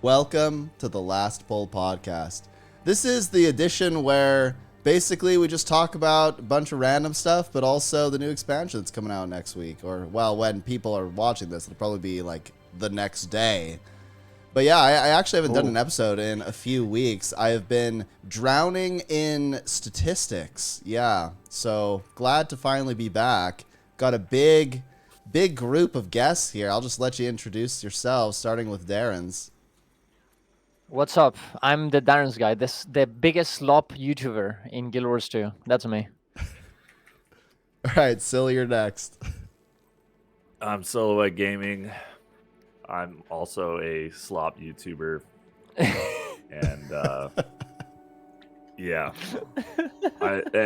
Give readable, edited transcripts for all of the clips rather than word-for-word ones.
Welcome to the Last Pull podcast. This is the edition where basically we just talk about a bunch of random stuff, but also the new expansion that's coming out next week. Or, well, when people are watching this, it'll probably be like the next day. But yeah, I actually haven't done an episode in a few weeks. I have been drowning in statistics. Yeah, so glad to finally be back. Got a big group of guests here. I'll just let you introduce yourselves, starting with Darens. What's up? I'm the Darens guy. The biggest slop YouTuber in Guild Wars 2. That's me. All right, Sil, you're next. I'm Silhouette Gaming. I'm also a slop YouTuber. And yeah.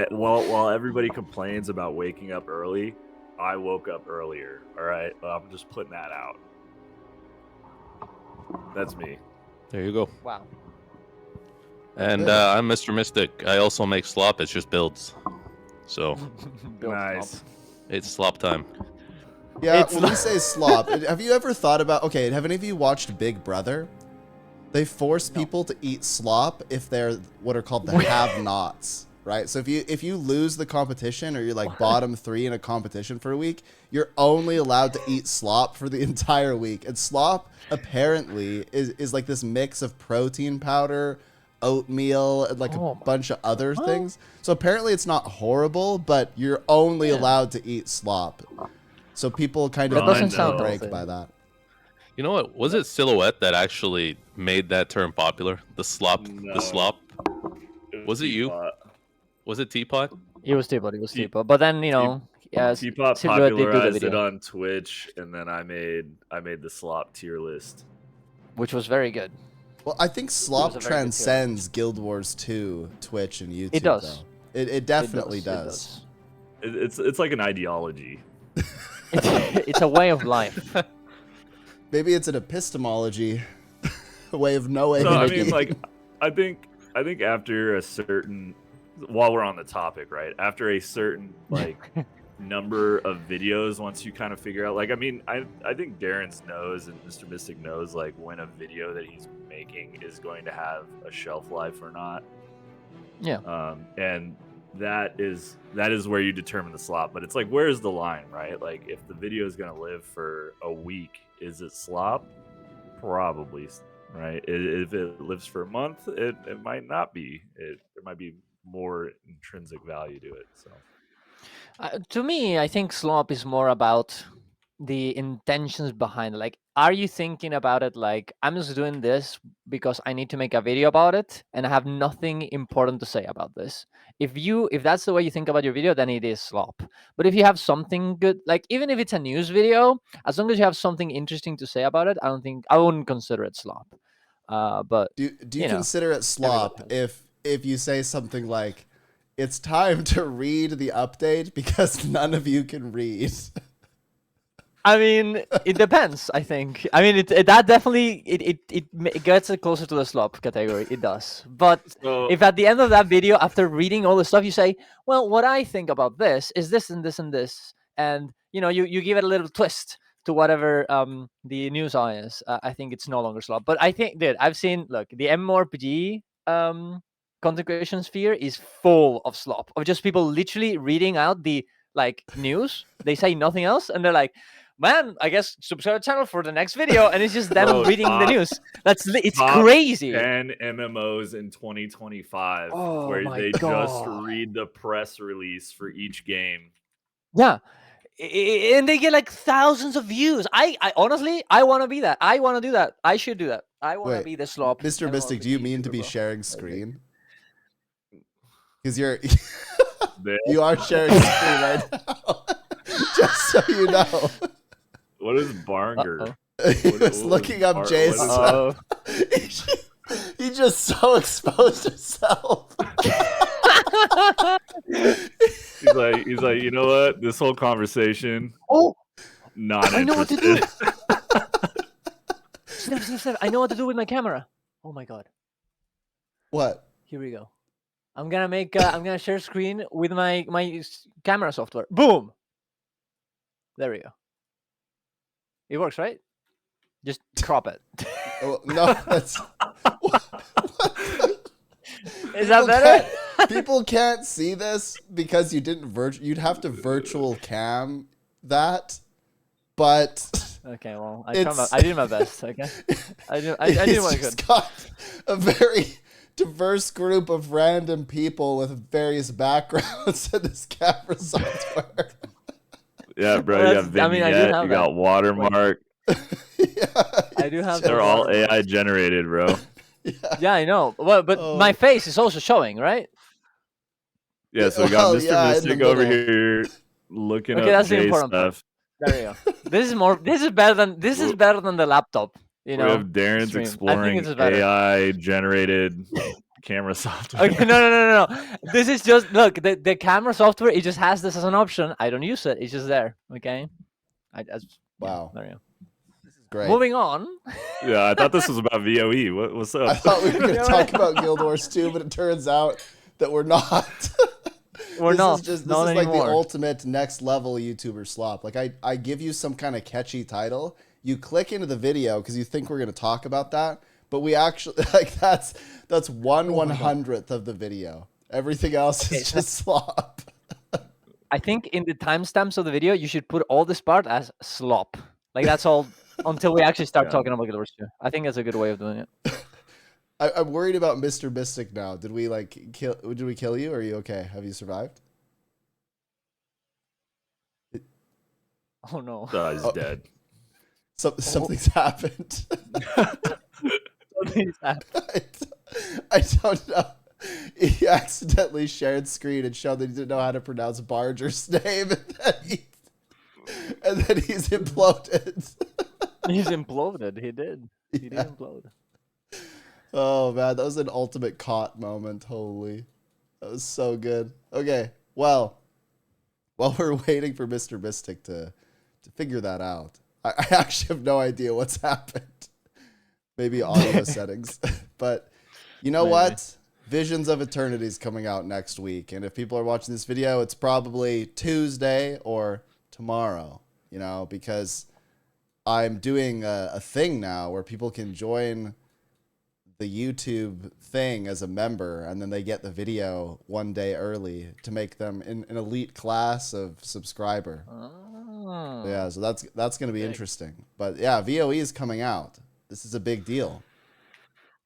While everybody complains about waking up early, I woke up earlier. All right. I'm just putting that out. That's me. There you go. Wow. And I'm Mr. Mystic. I also make slop. It's just builds. So Nice. it's slop time. Yeah, when you say slop, have you ever thought about, okay, have any of you watched Big Brother? They force people to eat slop if they're what are called the have-nots, right? So if you lose the competition or you're like bottom 3 in a competition for a week, you're only allowed to eat slop for the entire week. And slop apparently is like this mix of protein powder, oatmeal, and like a bunch of other things. So apparently it's not horrible, but you're only allowed to eat slop. So people kind of doesn't sound break healthy. by that. You know what? Was it Silhouette that actually made that term popular? The slop. No. The slop. Was it you? Teapot. Was it Teapot? It was Teapot. But then, Teapot Silhouette did do the popularized it video, on Twitch, and then I made the slop tier list. which was very good. Well, I think a slop very good transcends Guild Wars 2, Twitch, and YouTube. It does. Though. It definitely does. It's like an ideology. It's a way of life. Maybe it's an epistemology, a way of knowing. So I mean, like, I think after a certain, while we're on the topic, right? After a certain like number of videos, once you kind of figure out, like, I mean, I think Darren's knows and Mr. Mystic knows like when a video that he's making is going to have a shelf life or not. Yeah. And that is where you determine the slop. But it's like, where's the line, right? Like, if the video is going to live for a week, is it slop? Probably, right? If it lives for a month, it might not be. There might be more intrinsic value to it. So To me, I think slop is more about the intentions behind it. Like, are you thinking about it like, I'm just doing this because I need to make a video about it and I have nothing important to say about this? If that's the way you think about your video, then it is slop. But if you have something good, like even if it's a news video, as long as you have something interesting to say about it, I wouldn't consider it slop. But do you consider it slop if you say something like, "It's time to read the update because none of you can read"? I mean, it depends. I think. I mean, that definitely it gets it closer to the slop category. It does. But So- if at the end of that video, after reading all the stuff, you say, "Well, what I think about this is this and this and this," and you give it a little twist to whatever the news is, I think it's no longer slop. But I think, dude, I've seen. Look, the MMORPG content creation sphere is full of slop of just people literally reading out the news. They say nothing else, and they're like, man, I guess subscribe to the channel for the next video, and it's just them Bro, reading the news. It's top crazy. 10 MMOs in 2025 Oh where my they just God. read the press release for each game. Yeah. And they get like thousands of views. I honestly, I want to be that. I want to do that. I should do that. I want to Wait, be the slop. Mr. Mystic, do you mean to be YouTuber, bro. sharing screen? Because you're They- you are sharing screen right now. Just so you know. What is Barnger? He What- was what looking was up Bar- Jay's what is- he just so exposed himself. He's like, you know what? This whole conversation, Oh, not I know what to do. interested. Snap. I know what to do with my camera. Oh my God. What? Here we go. I'm gonna share screen with my camera software. Boom. There we go. It works, right? Just crop it. Oh, no, that's. Is that better? People can't see this because you didn't you'd have to virtual cam that, but Okay, well, I it's did my best. Okay, I did what I it's could. just got a very diverse group of random people with various backgrounds in this camera software. Yeah, bro. Well, You got I mean, I do vignette. have You that. got watermark. I do have They're those all watermarks. AI generated, bro. Yeah, I know. Well, but Oh. my face is also showing, right? Yeah, so we got Well, Mr. yeah, in the Mystic over middle. here looking Okay, up that's the J important part. stuff. There you go. This is better than the laptop. You know, We have Darren's stream. I think exploring this is better. AI generated camera software. Okay, no. This is just look the camera software. It just has this as an option. I don't use it. It's just there. Okay. Wow. There you go. This is great. Moving on. Yeah, I thought this was about VOE. What's up? I thought we were going to talk about Guild Wars 2, but it turns out that we're not. We're not. This is not like anymore. the ultimate next level YouTuber slop. Like I give you some kind of catchy title, you click into the video because you think we're going to talk about that, but we actually like that's 1/100th of the video. Everything else is just slop. I think in the timestamps of the video, you should put all this part as slop. Like that's all until we actually start talking about Guild Wars 2. I think that's a good way of doing it. I'm worried about Mr. Mystic now. Did we kill? Did we kill you? Or are you okay? Have you survived? Oh no. He's dead. Something's happened. Something's happened. I don't know. He accidentally shared screen and showed that he didn't know how to pronounce Barger's name, and then he's imploded. He's imploded. He did. He did implode. Oh man, that was an ultimate caught moment. Holy, that was so good. Okay, well, while we're waiting for Mr. Mystic to figure that out, I actually have no idea what's happened. Maybe audio settings, but you know what? Visions of Eternity is coming out next week, and if people are watching this video, it's probably Tuesday or tomorrow. You know, because I'm doing a thing now where people can join the YouTube thing as a member, and then they get the video one day early to make them an elite class of subscriber. Oh. Yeah, so that's going to be interesting. But yeah, VOE is coming out. This is a big deal.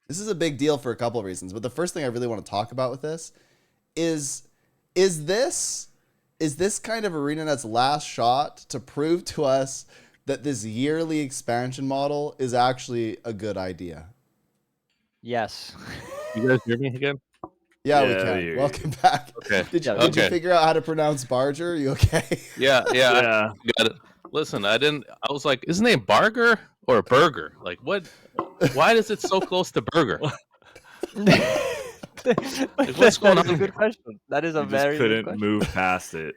This is a big deal for a couple of reasons. But the first thing I really want to talk about with this is this kind of ArenaNet's last shot to prove to us that this yearly expansion model is actually a good idea. Yes. You guys hear me again? Yeah, we Yeah, can. you're Welcome back. Okay. Did you Okay. figure out how to pronounce Barger? Are you okay? Yeah. Yeah. I got it. Listen, I was like, isn't it Barger or Burger? Like, what? Why is it so close to Burger? What's going That is on a good question. That is a You just very good couldn't question. move past it.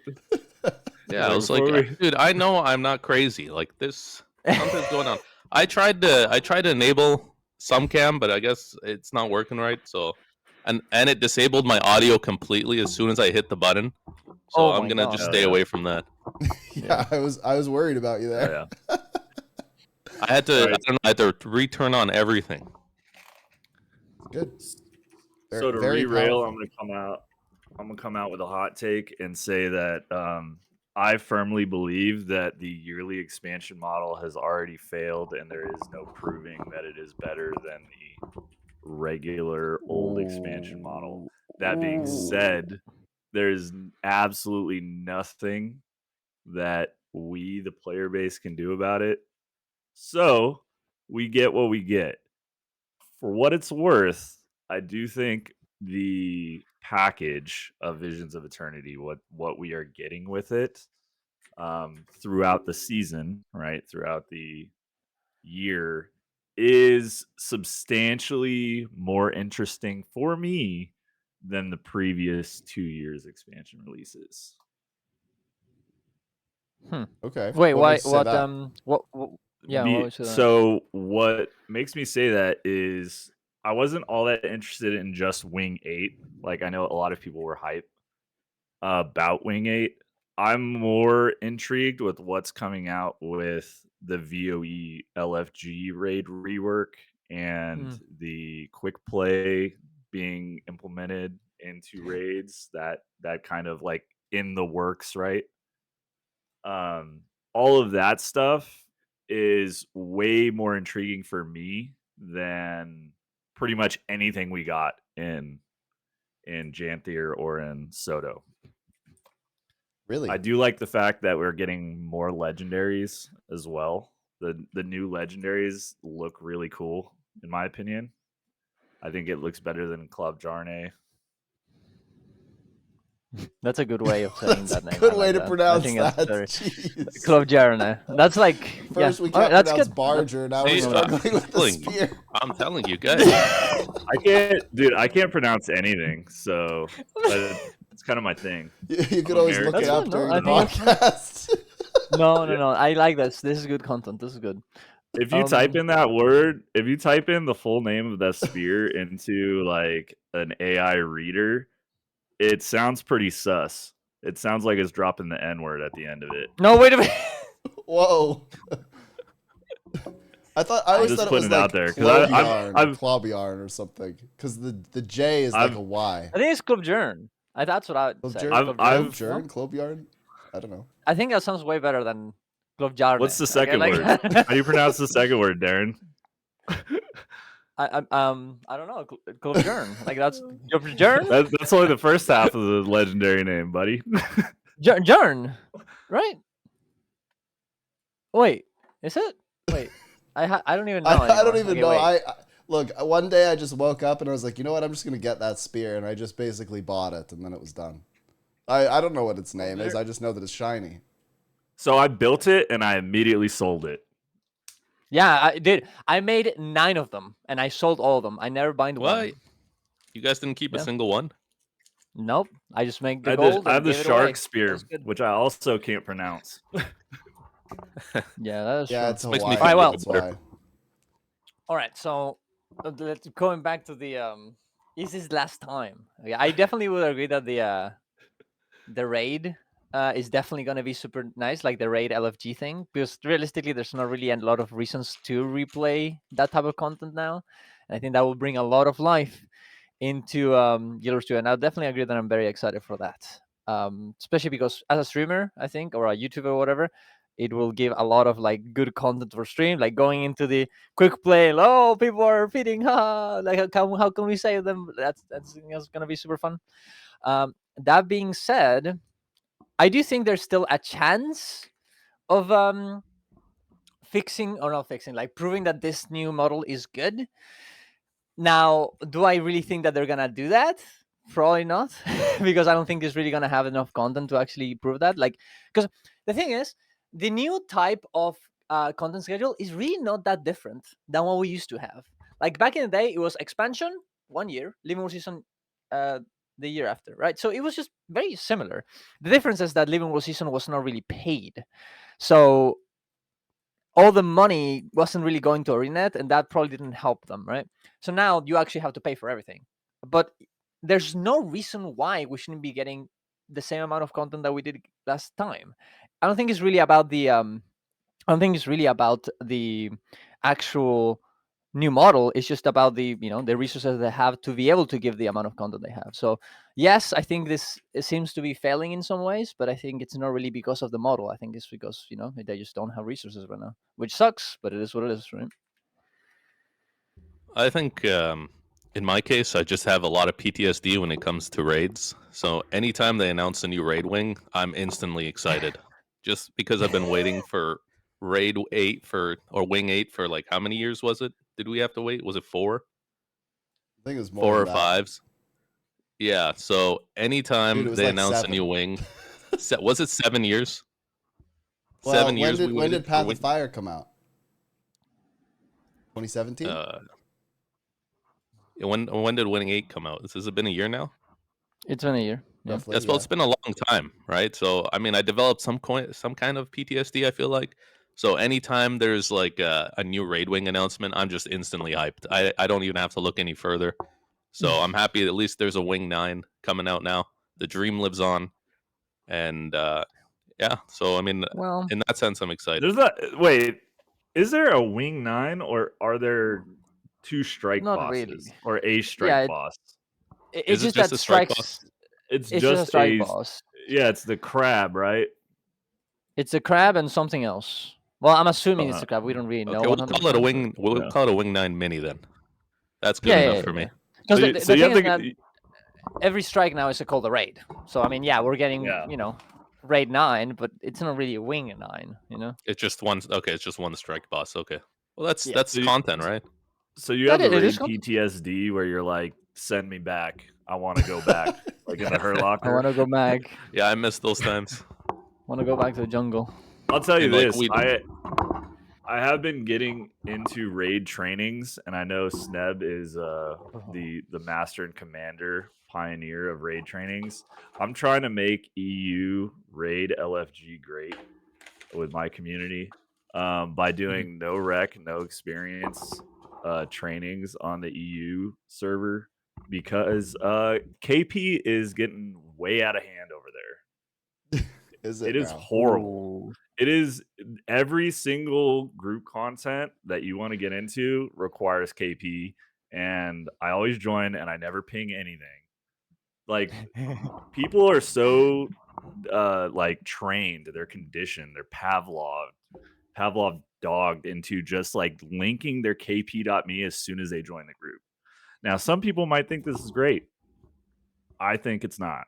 Yeah, I was like, Before we- dude, I know I'm not crazy. Like this, something's going on. I tried to enable some cam, but I guess it's not working right. So, and it disabled my audio completely as soon as I hit the button. So Oh I'm my gonna God. just Oh, stay yeah. away from that. Yeah, I was worried about you there. Yeah. I had to Right. I don't know, I had to return on everything. Good. So to Very re-rail, powerful. I'm gonna come out with a hot take and say that I firmly believe that the yearly expansion model has already failed, and there is no proving that it is better than the regular old expansion model. That being said, there's absolutely nothing that we, the player base, can do about it. So we get what we get. For what it's worth, I do think the package of Visions of Eternity, what we are getting with it throughout the season, right, throughout the year, is substantially more interesting for me than the previous 2 years expansion releases. Okay. Wait, What why? makes you say What? that? What? Yeah. What was that? So what makes me say that is I wasn't all that interested in just Wing 8. Like I know a lot of people were hype about Wing 8. I'm more intrigued with what's coming out with the VOE LFG raid rework and the quick play being implemented into raids, that kind of like in the works, right? All of that stuff is way more intriguing for me than pretty much anything we got in Janthier or in Soto. Really? I do like the fact that we're getting more legendaries as well. The new legendaries look really cool, in my opinion. I think it looks better than Club Jarne. That's a good way of saying That's that name. a good I way like to that. pronounce I think that. That's very... Jeez. Club Jarne. That's like First we All right, can't that's pronounce good. Barger, now we're See, struggling with the spear. I'm telling you guys. I can't pronounce anything, so it's kind of my thing. You could I'm always look American. it up That's good, no? during I the think that's podcast. No. I like this. This is good content. This is good. If you type in that word, if you type in the full name of that spear into like an AI reader, it sounds pretty sus. It sounds like it's dropping the N word at the end of it. No, wait a minute. Whoa. I always thought it was like Clobyarn or something, because the J is like a Y. I think it's Club Jern. That's what I would say. Clobyarn? I don't know. I think that sounds way better than Club Jarne. What's the second word? How do you pronounce the second word, Darren? I don't know. Club Jern. Like that's Jern. That's only the first half of the legendary name, buddy. Jern, right? Wait, is it? Wait, I don't even know. I don't even know. Wait. Look, one day I just woke up and I was like, you know what? I'm just gonna get that spear, and I just basically bought it, and then it was done. I don't know what its name is. I just know that it's shiny. So I built it and I immediately sold it. Yeah, I did. I made 9 of them and I sold all of them. I never bind one. You guys didn't keep a single one? Nope. I just make the gold. I have the shark shark spear, which I also can't pronounce. Yeah, that is true. It's Makes Hawaii. me feel well, That's why. All right, so going back to the is this last time? Okay, I definitely would agree that the raid is definitely going to be super nice, like the raid LFG thing, because realistically there's not really a lot of reasons to replay that type of content now, and I think that will bring a lot of life into Guild 2, and I definitely agree that I'm very excited for that, especially because as a streamer, I think, or a YouTuber or whatever, it will give a lot of like good content for stream, like going into the quick play. Oh, people are feeding. Like how can we save them? That's gonna be super fun. That being said, I do think there's still a chance of like proving that this new model is good. Now, do I really think that they're gonna do that? Probably not, because I don't think it's really gonna have enough content to actually prove that. Like, because the thing is, the new type of content schedule is really not that different than what we used to have. Like back in the day, it was expansion 1 year, Living World Season the year after, right? So it was just very similar. The difference is that Living World Season was not really paid, so all the money wasn't really going to ArenaNet, and that probably didn't help them, right? So now you actually have to pay for everything, but there's no reason why we shouldn't be getting the same amount of content that we did last time. I don't think it's really about the actual new model. It's just about the the resources they have to be able to give the amount of content they have. So yes, I think it seems to be failing in some ways, but I think it's not really because of the model. I think it's because they just don't have resources right now, which sucks, but it is what it is, right? I think in my case, I just have a lot of PTSD when it comes to raids. So anytime they announce a new raid wing, I'm instantly excited. Just because I've been waiting for raid 8 or wing 8 for like how many years was it? Did we have to wait? Was it 4? I think it was more 4 or than that. 5s. Yeah. So anytime Dude, they like announce 7. a new wing, was it 7 years? Well, 7 years. When did Path of Fire come out? 2017. When did Winning 8 come out? Has it been a year now? It's been a year. Yeah. Roughly, Well, it's been a long time, right? So, I mean, I developed some kind of PTSD, I feel like. So anytime there's like a new raid wing announcement, I'm just instantly hyped. I don't even have to look any further. So I'm happy at least there's a Wing 9 coming out now. The dream lives on. And yeah, so I mean, in that sense, I'm excited. Wait, is there a Wing 9 or are there two strike Not bosses really. or a strike Yeah, boss. it's Is it just just that a strike strikes. boss? It's It's just a just strike boss. yeah, it's the crab, right? It's a crab and something else. Well, I'm assuming it's Uh, a crab. We don't really know Okay, we'll call it a 100%. wing. We'll Yeah. call it a wing 9 mini then. That's good Yeah, enough yeah, for me. yeah. Because So, the so you thing have is that to, every strike now is called a raid. So I mean, yeah, we're getting Yeah. raid 9, but it's not really a wing 9. It's just one. Okay, it's just one strike boss. Okay. Well, that's Yeah. that's So you- content, right? So you That have the it is raid PTSD where you're like, send me back. I want to go back, like in the Her I Locker. want to go back. Yeah, I miss those times. Want to go back to the jungle. I'll tell you And, like, this: we- I have been getting into raid trainings, and I know Sneb is the master and commander pioneer of raid trainings. I'm trying to make EU raid LFG great with my community by doing no rec, no experience trainings on the EU server because KP is getting way out of hand over there. Is It is now? horrible. Ooh. It is every single group content that you want to get into requires KP, and I always join and I never ping anything. Like people are so like trained, they're conditioned, they're Pavlov dogged into just like linking their kp.me as soon as they join the group. Now, some people might think this is great. I think it's not.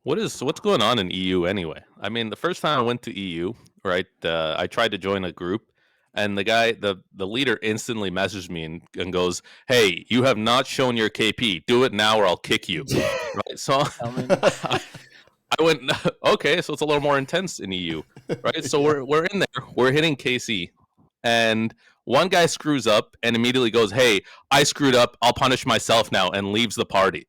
What's going on in EU anyway? I mean, the first time I went to EU, right? I tried to join a group, and the guy, the leader, instantly messaged me and goes, "Hey, you have not shown your KP. Do it now, or I'll kick you." Right? So I went, okay, so it's a little more intense in EU, right? So we're in there, we're hitting KC, and one guy screws up and immediately goes, "Hey, I screwed up. I'll punish myself now," and leaves the party.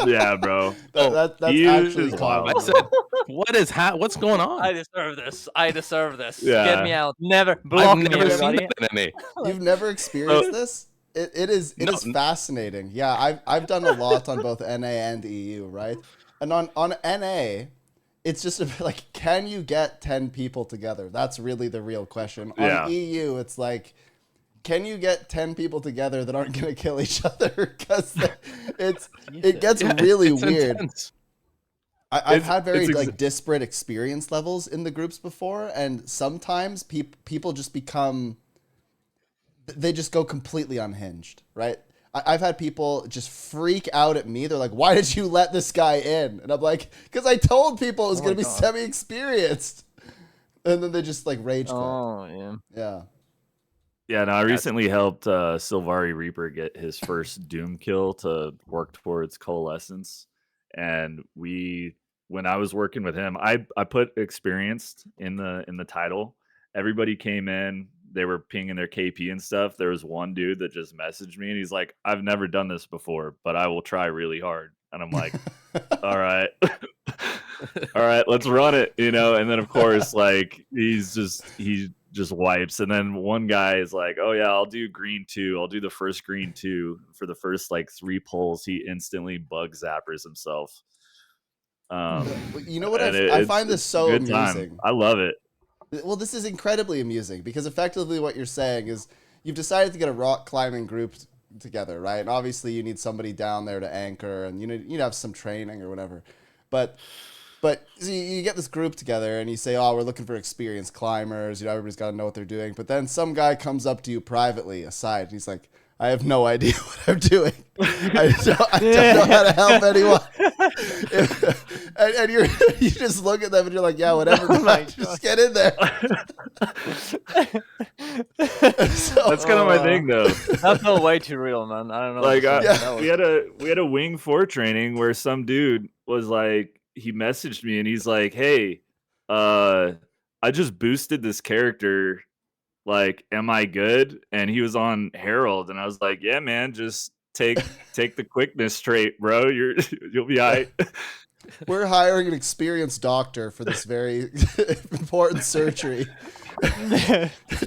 Yeah, bro. That's EU actually is wild. common. I said, what's going on? I deserve this. I deserve this. Yeah. Get me out. Never block me, I've never seen everybody. that in NA. You've never experienced this? It is No. fascinating. Yeah, I've done a lot on both NA and EU, right? And on NA, it's just a bit like, can you get 10 people together? That's really the real question. Yeah. On EU, it's like, can you get 10 people together that aren't going to kill each other? Because it gets really It's weird. intense. I've had very it's like disparate experience levels in the groups before, and sometimes people just become, they just go completely unhinged, right? I've had people just freak out at me. They're like, "Why did you let this guy in?" And I'm like, "Because I told people it was going to be God. semi-experienced," and then they just like rage quit. Oh yeah. Yeah. Yeah, no, I recently helped Sylvari Reaper get his first Doom kill to work towards Coalescence. And when I was working with him, I put experienced in the title. Everybody came in, they were pinging their KP and stuff. There was one dude that just messaged me and he's like, "I've never done this before, but I will try really hard." And I'm like, all right. All right, let's run it, And then of course, like he just wipes. And then one guy is like, "Oh yeah, I'll do green 2. I'll do the first green 2." For the first like 3 pulls, he instantly bug zappers himself. You know what? And I find this so good time. amusing. I love it. Well, this is incredibly amusing because effectively what you're saying is you've decided to get a rock climbing group together, right? And obviously you need somebody down there to anchor, and you need to have some training or whatever. But so you get this group together and you say, "Oh, we're looking for experienced climbers. Everybody's got to know what they're doing." But then some guy comes up to you privately, aside, and he's like, "I have no idea what I'm doing. I don't know how to help anyone." and you just look at them and you're like, "Yeah, whatever. Just get in there." So, That's kind of my thing, though. That felt way too real, man. I don't know. Like what to say. we had a wing 4 training where some dude was like, he messaged me and he's like, "Hey, I just boosted this character. Like, am I good?" And he was on Herald, and I was like, "Yeah, man, just take the quickness trait, bro. You'll be all right." We're hiring an experienced doctor for this very important surgery.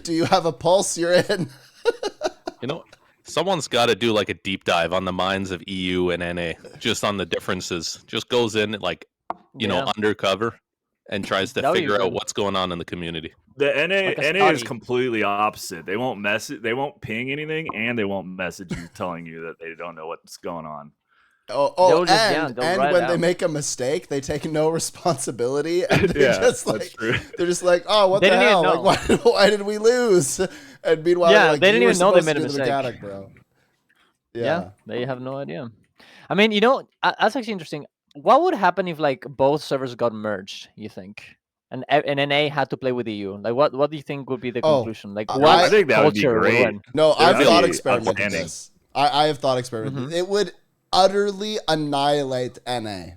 Do you have a pulse? You're in. Someone's got to do like a deep dive on the minds of EU and NA, just on the differences. Just goes in like, Yeah. undercover and tries to That'd be figure out good. what's going on in the community. The NA Like a NA is study. completely opposite. They won't they won't ping anything, and they won't message you telling you that they don't know what's going on. They'll just, yeah, they'll and write when it they out. make a mistake, they take no responsibility, and they're Yeah, just that's like, true. they're just like, oh, what They the didn't even hell? Like, why did we lose? And meanwhile, Yeah, they're like, they didn't you were even know they supposed made to a do the mistake. mechanic, bro. Yeah, Yeah. they have no idea. I mean, that's actually interesting. What would happen if like both servers got merged? You think, and NA had to play with EU? Like, what do you think would be the Oh, conclusion? Like, I- what I think that would be culture would great. win? No, That I've would thought be experimented outstanding. this. I have thought experimented. It would utterly annihilate NA.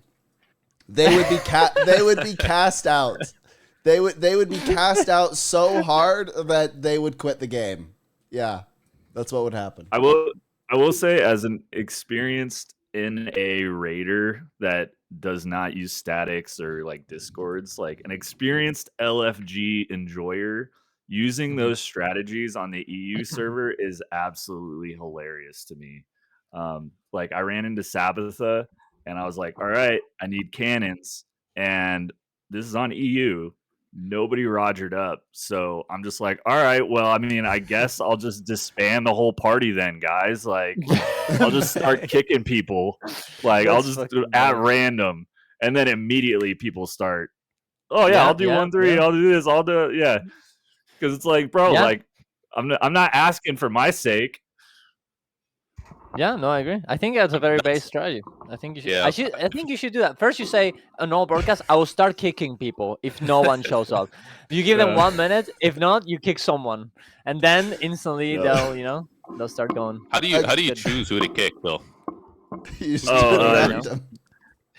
They would be they would be cast out. They would be cast out so hard that they would quit the game. Yeah, that's what would happen. I will say, as an experienced NA raider that does not use statics or like discords, like an experienced LFG enjoyer, using those strategies on the EU server is absolutely hilarious to me. Like I ran into Sabbatha and I was like, all right, I need cannons, and this is on EU. Nobody rogered up, so I'm just like, all right, well, I mean, I guess I'll just disband the whole party then, guys. Like, I'll just start kicking people, like I'll That's just fucking at funny. random, and then immediately people start, oh yeah, Yeah, I'll do yeah, 1-3, yeah. I'll do this, I'll do yeah, because it's like, bro, Yeah. like I'm not asking for my sake. Yeah, no, I agree. I think that's a very base strategy. I think you should. Yeah. I think you should do that. First, you say on all broadcasts, I will start kicking people if no one shows up. You give them Yeah. 1 minute. If not, you kick someone, and then instantly Yeah. they'll start going. How do you Good. choose who to kick, Bill? You just Oh, do it you- random.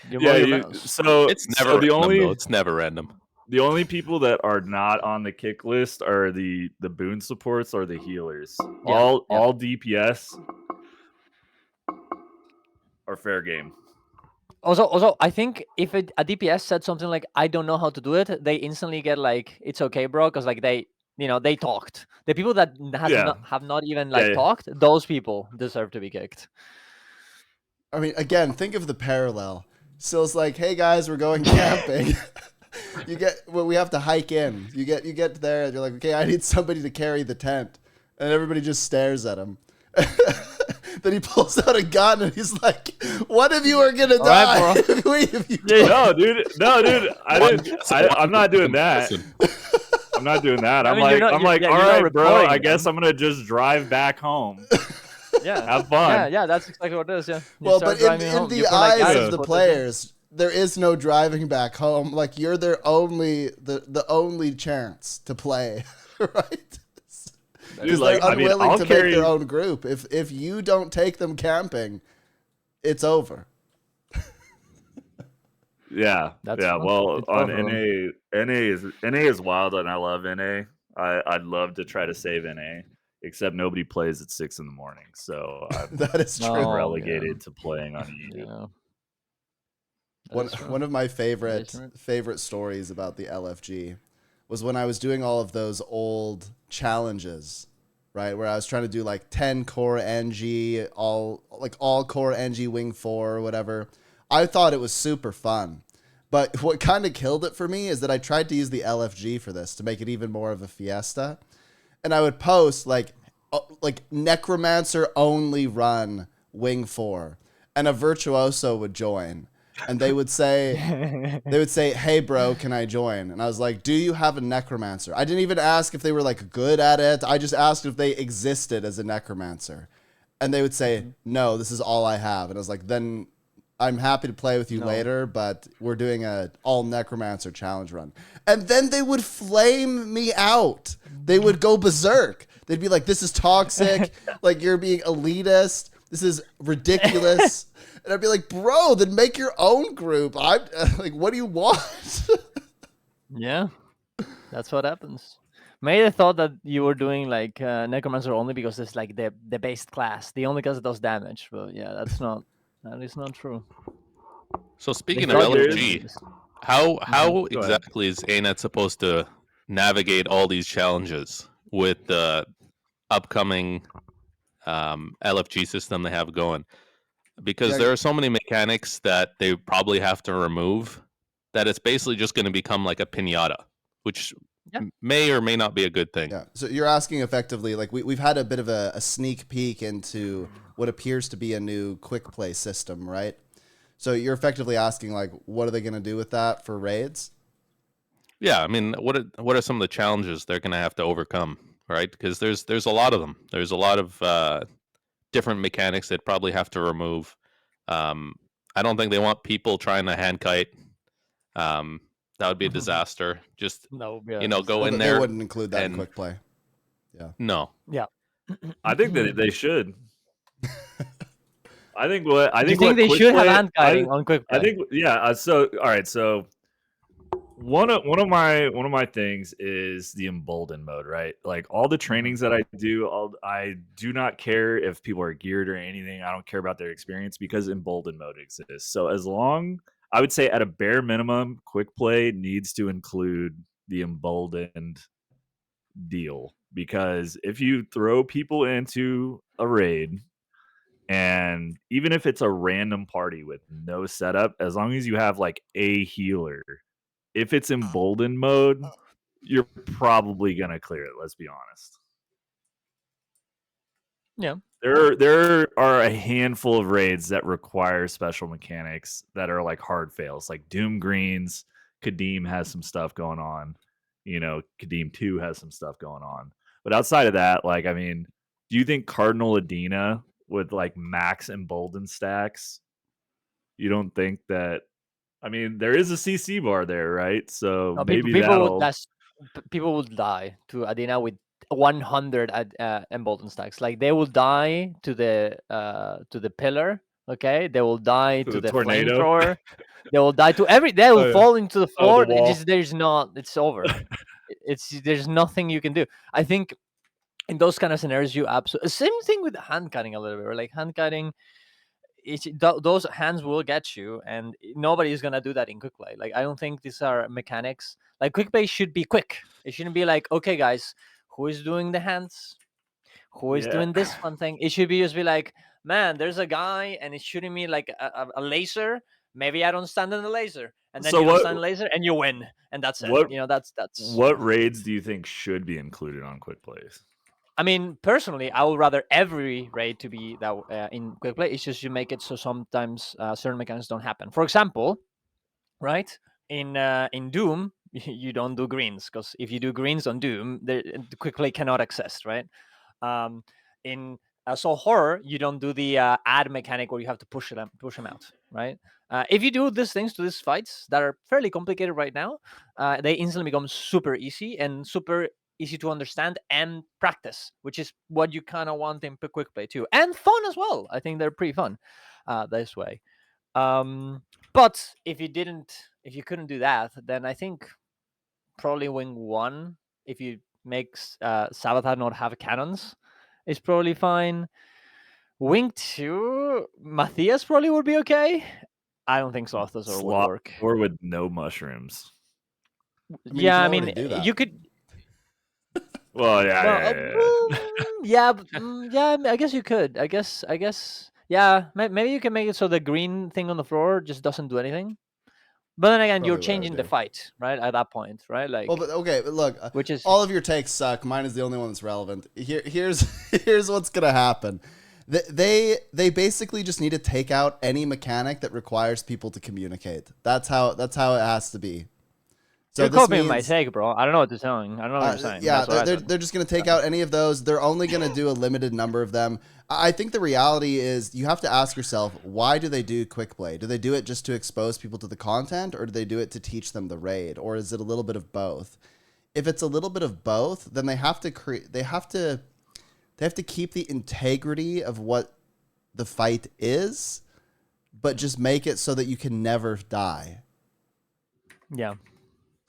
You Yeah, roll your you, mouse. so It's so never the random, only though. It's never random. the only people that are not on the kick list are the boon supports or the healers. Yeah, All DPS are fair game. Also, I think if a DPS said something like "I don't know how to do it," they instantly get like "It's okay, bro," because like they talked. The people that Yeah. have not even like Yeah. talked, those people deserve to be kicked. I mean, again, think of the parallel. Sill's like, "Hey guys, we're going camping." We have to hike in. You get there, and you're like, "Okay, I need somebody to carry the tent," and everybody just stares at him. Then he pulls out a gun and he's like, "One of you are gonna All right, die." bro. If you Yeah. No, dude. I'm not doing that. Listen, I'm not doing that. I I'm mean, you're like, not- I'm you're- like, yeah, all you're not right, bro. reporting I them. guess I'm gonna just drive back home. Yeah, Have fun. Yeah, that's exactly what it is. Yeah. You Well, start but driving in home. the You put, like, eyes guidance of the put this in. players, there is no driving back home. Like you're their only the only chance to play, right? Dude, Because like, they're I mean, unwilling I'll to carry. make their own group. If you don't take them camping, it's over. Yeah, That's yeah. fun. Well, It's on fun for them. NA is wild, and I love NA. I'd love to try to save NA, except nobody plays at 6 in the morning, so I'm That is true. No. Oh, relegated yeah. to playing on EU. Yeah. That One is true. one of my That is true. favorite stories about the LFG was when I was doing all of those old challenges, right? Where I was trying to do like 10 core NG, all core NG wing 4 or whatever. I thought it was super fun. But what kind of killed it for me is that I tried to use the LFG for this to make it even more of a fiesta. And I would post like necromancer only run wing 4, and a virtuoso would join. And they would say, "Hey bro, can I join?" And I was like, "Do you have a necromancer?" I didn't even ask if they were like good at it. I just asked if they existed as a necromancer. And they would say, "No, this is all I have." And I was like, "Then I'm happy to play with you later, but we're doing a all necromancer challenge run." And then they would flame me out. They would go berserk. They'd be like, "This is toxic. Like you're being elitist. This is ridiculous." And I'd be like, "Bro, then make your own group. I'm like, what do you want?" Yeah, that's what happens. Maybe they thought that you were doing like necromancer only because it's like the base class, the only class that does damage. But yeah, that is not true. So speaking They of thought you were LFG, doing this. how Go ahead. exactly is ANET supposed to navigate all these challenges with the upcoming LFG system they have going? Because Yeah. there are so many mechanics that they probably have to remove that it's basically just going to become like a pinata, which may or may not be a good thing. Yeah. So you're asking effectively, like we've had a bit of a sneak peek into what appears to be a new quick play system, right? So you're effectively asking, like, what are they going to do with that for raids? Yeah, I mean, what are some of the challenges they're going to have to overcome, right? Because there's a lot of them. There's a lot of different mechanics they'd probably have to remove. I don't think they want people trying to hand kite. That would be a disaster. Just No, go in They there. wouldn't include that in and- quick play. Yeah. No. Yeah. I think that they should. I think Do you what think they quick should have play- hand guiding on quick play? I think so all right. So one of my things is the emboldened mode, right? Like all the trainings that I do, I do not care if people are geared or anything. I don't care about their experience because emboldened mode exists. So as long, I would say at a bare minimum, quick play needs to include the emboldened deal, because if you throw people into a raid, and even if it's a random party with no setup, as long as you have like a healer, if it's emboldened mode, you're probably gonna clear it. Let's be honest. Yeah. There are a handful of raids that require special mechanics that are like hard fails, like Doom Greens. Kadim has some stuff going on. Kadim 2 has some stuff going on. But outside of that, like, I mean, do you think Cardinal Adina with like max emboldened stacks, you don't think that? I mean, there is a CC bar there, right? So No, maybe people that'll. people would die to Adina with 100 emboldened stacks. Like they will die to the pillar. Okay, they will die To to the the tornado? flamethrower. They will die to They will Oh, yeah. fall into the Oh, floor. the wall. It's over. There's nothing you can do. I think in those kind of scenarios, you absolutely same thing with hand cutting a little bit. Or like hand cutting, those hands will get you, and nobody is gonna do that in quick play. Like I don't think these are mechanics. Like quick play should be quick. It shouldn't be like, okay, guys, who is doing the hands? Who is Yeah. doing this one thing? It should be just be like, man, there's a guy and it's shooting me like a laser. Maybe I don't stand in the laser, and then So you don't what- stand in the laser, and you win, and that's it. What- That's What raids do you think should be included on quick plays? I mean, personally, I would rather every raid to be that in quick play. It's just you make it so sometimes certain mechanics don't happen. For example, right in Doom, you don't do greens, because if you do greens on Doom, the quick play cannot access, right? In Assault Horror, you don't do the add mechanic where you have to push them out, right? If you do these things to these fights that are fairly complicated right now, they instantly become super easy and super easy to understand and practice, which is what you kind of want in quick play too, and fun as well. I think they're pretty fun this way. But if you couldn't do that, then I think probably Wing 1, if you make Sabotage not have cannons, is probably fine. Wing 2, Matthias probably would be okay. I don't think Slothazor would work. Or with no mushrooms. Yeah, I mean, do that. you could. Well, Yeah, I guess you could. I guess. Yeah, maybe you can make it so the green thing on the floor just doesn't do anything. But then again, Probably you're what I would changing the do. fight, right? At that point, right? Like, Well, but okay, but look, which is all of your takes suck. Mine is the only one that's relevant. Here's what's gonna happen. They basically just need to take out any mechanic that requires people to communicate. That's how it has to be. So you're this copying my means- take, bro. I don't know what you're saying. I don't know what you're saying. Yeah, That's what I said. they're just going to take out any of those. They're only going to do a limited number of them. I think the reality is you have to ask yourself, why do they do quick play? Do they do it just to expose people to the content, or do they do it to teach them the raid, or is it a little bit of both? If it's a little bit of both, then they have to keep the integrity of what the fight is, but just make it so that you can never die. Yeah.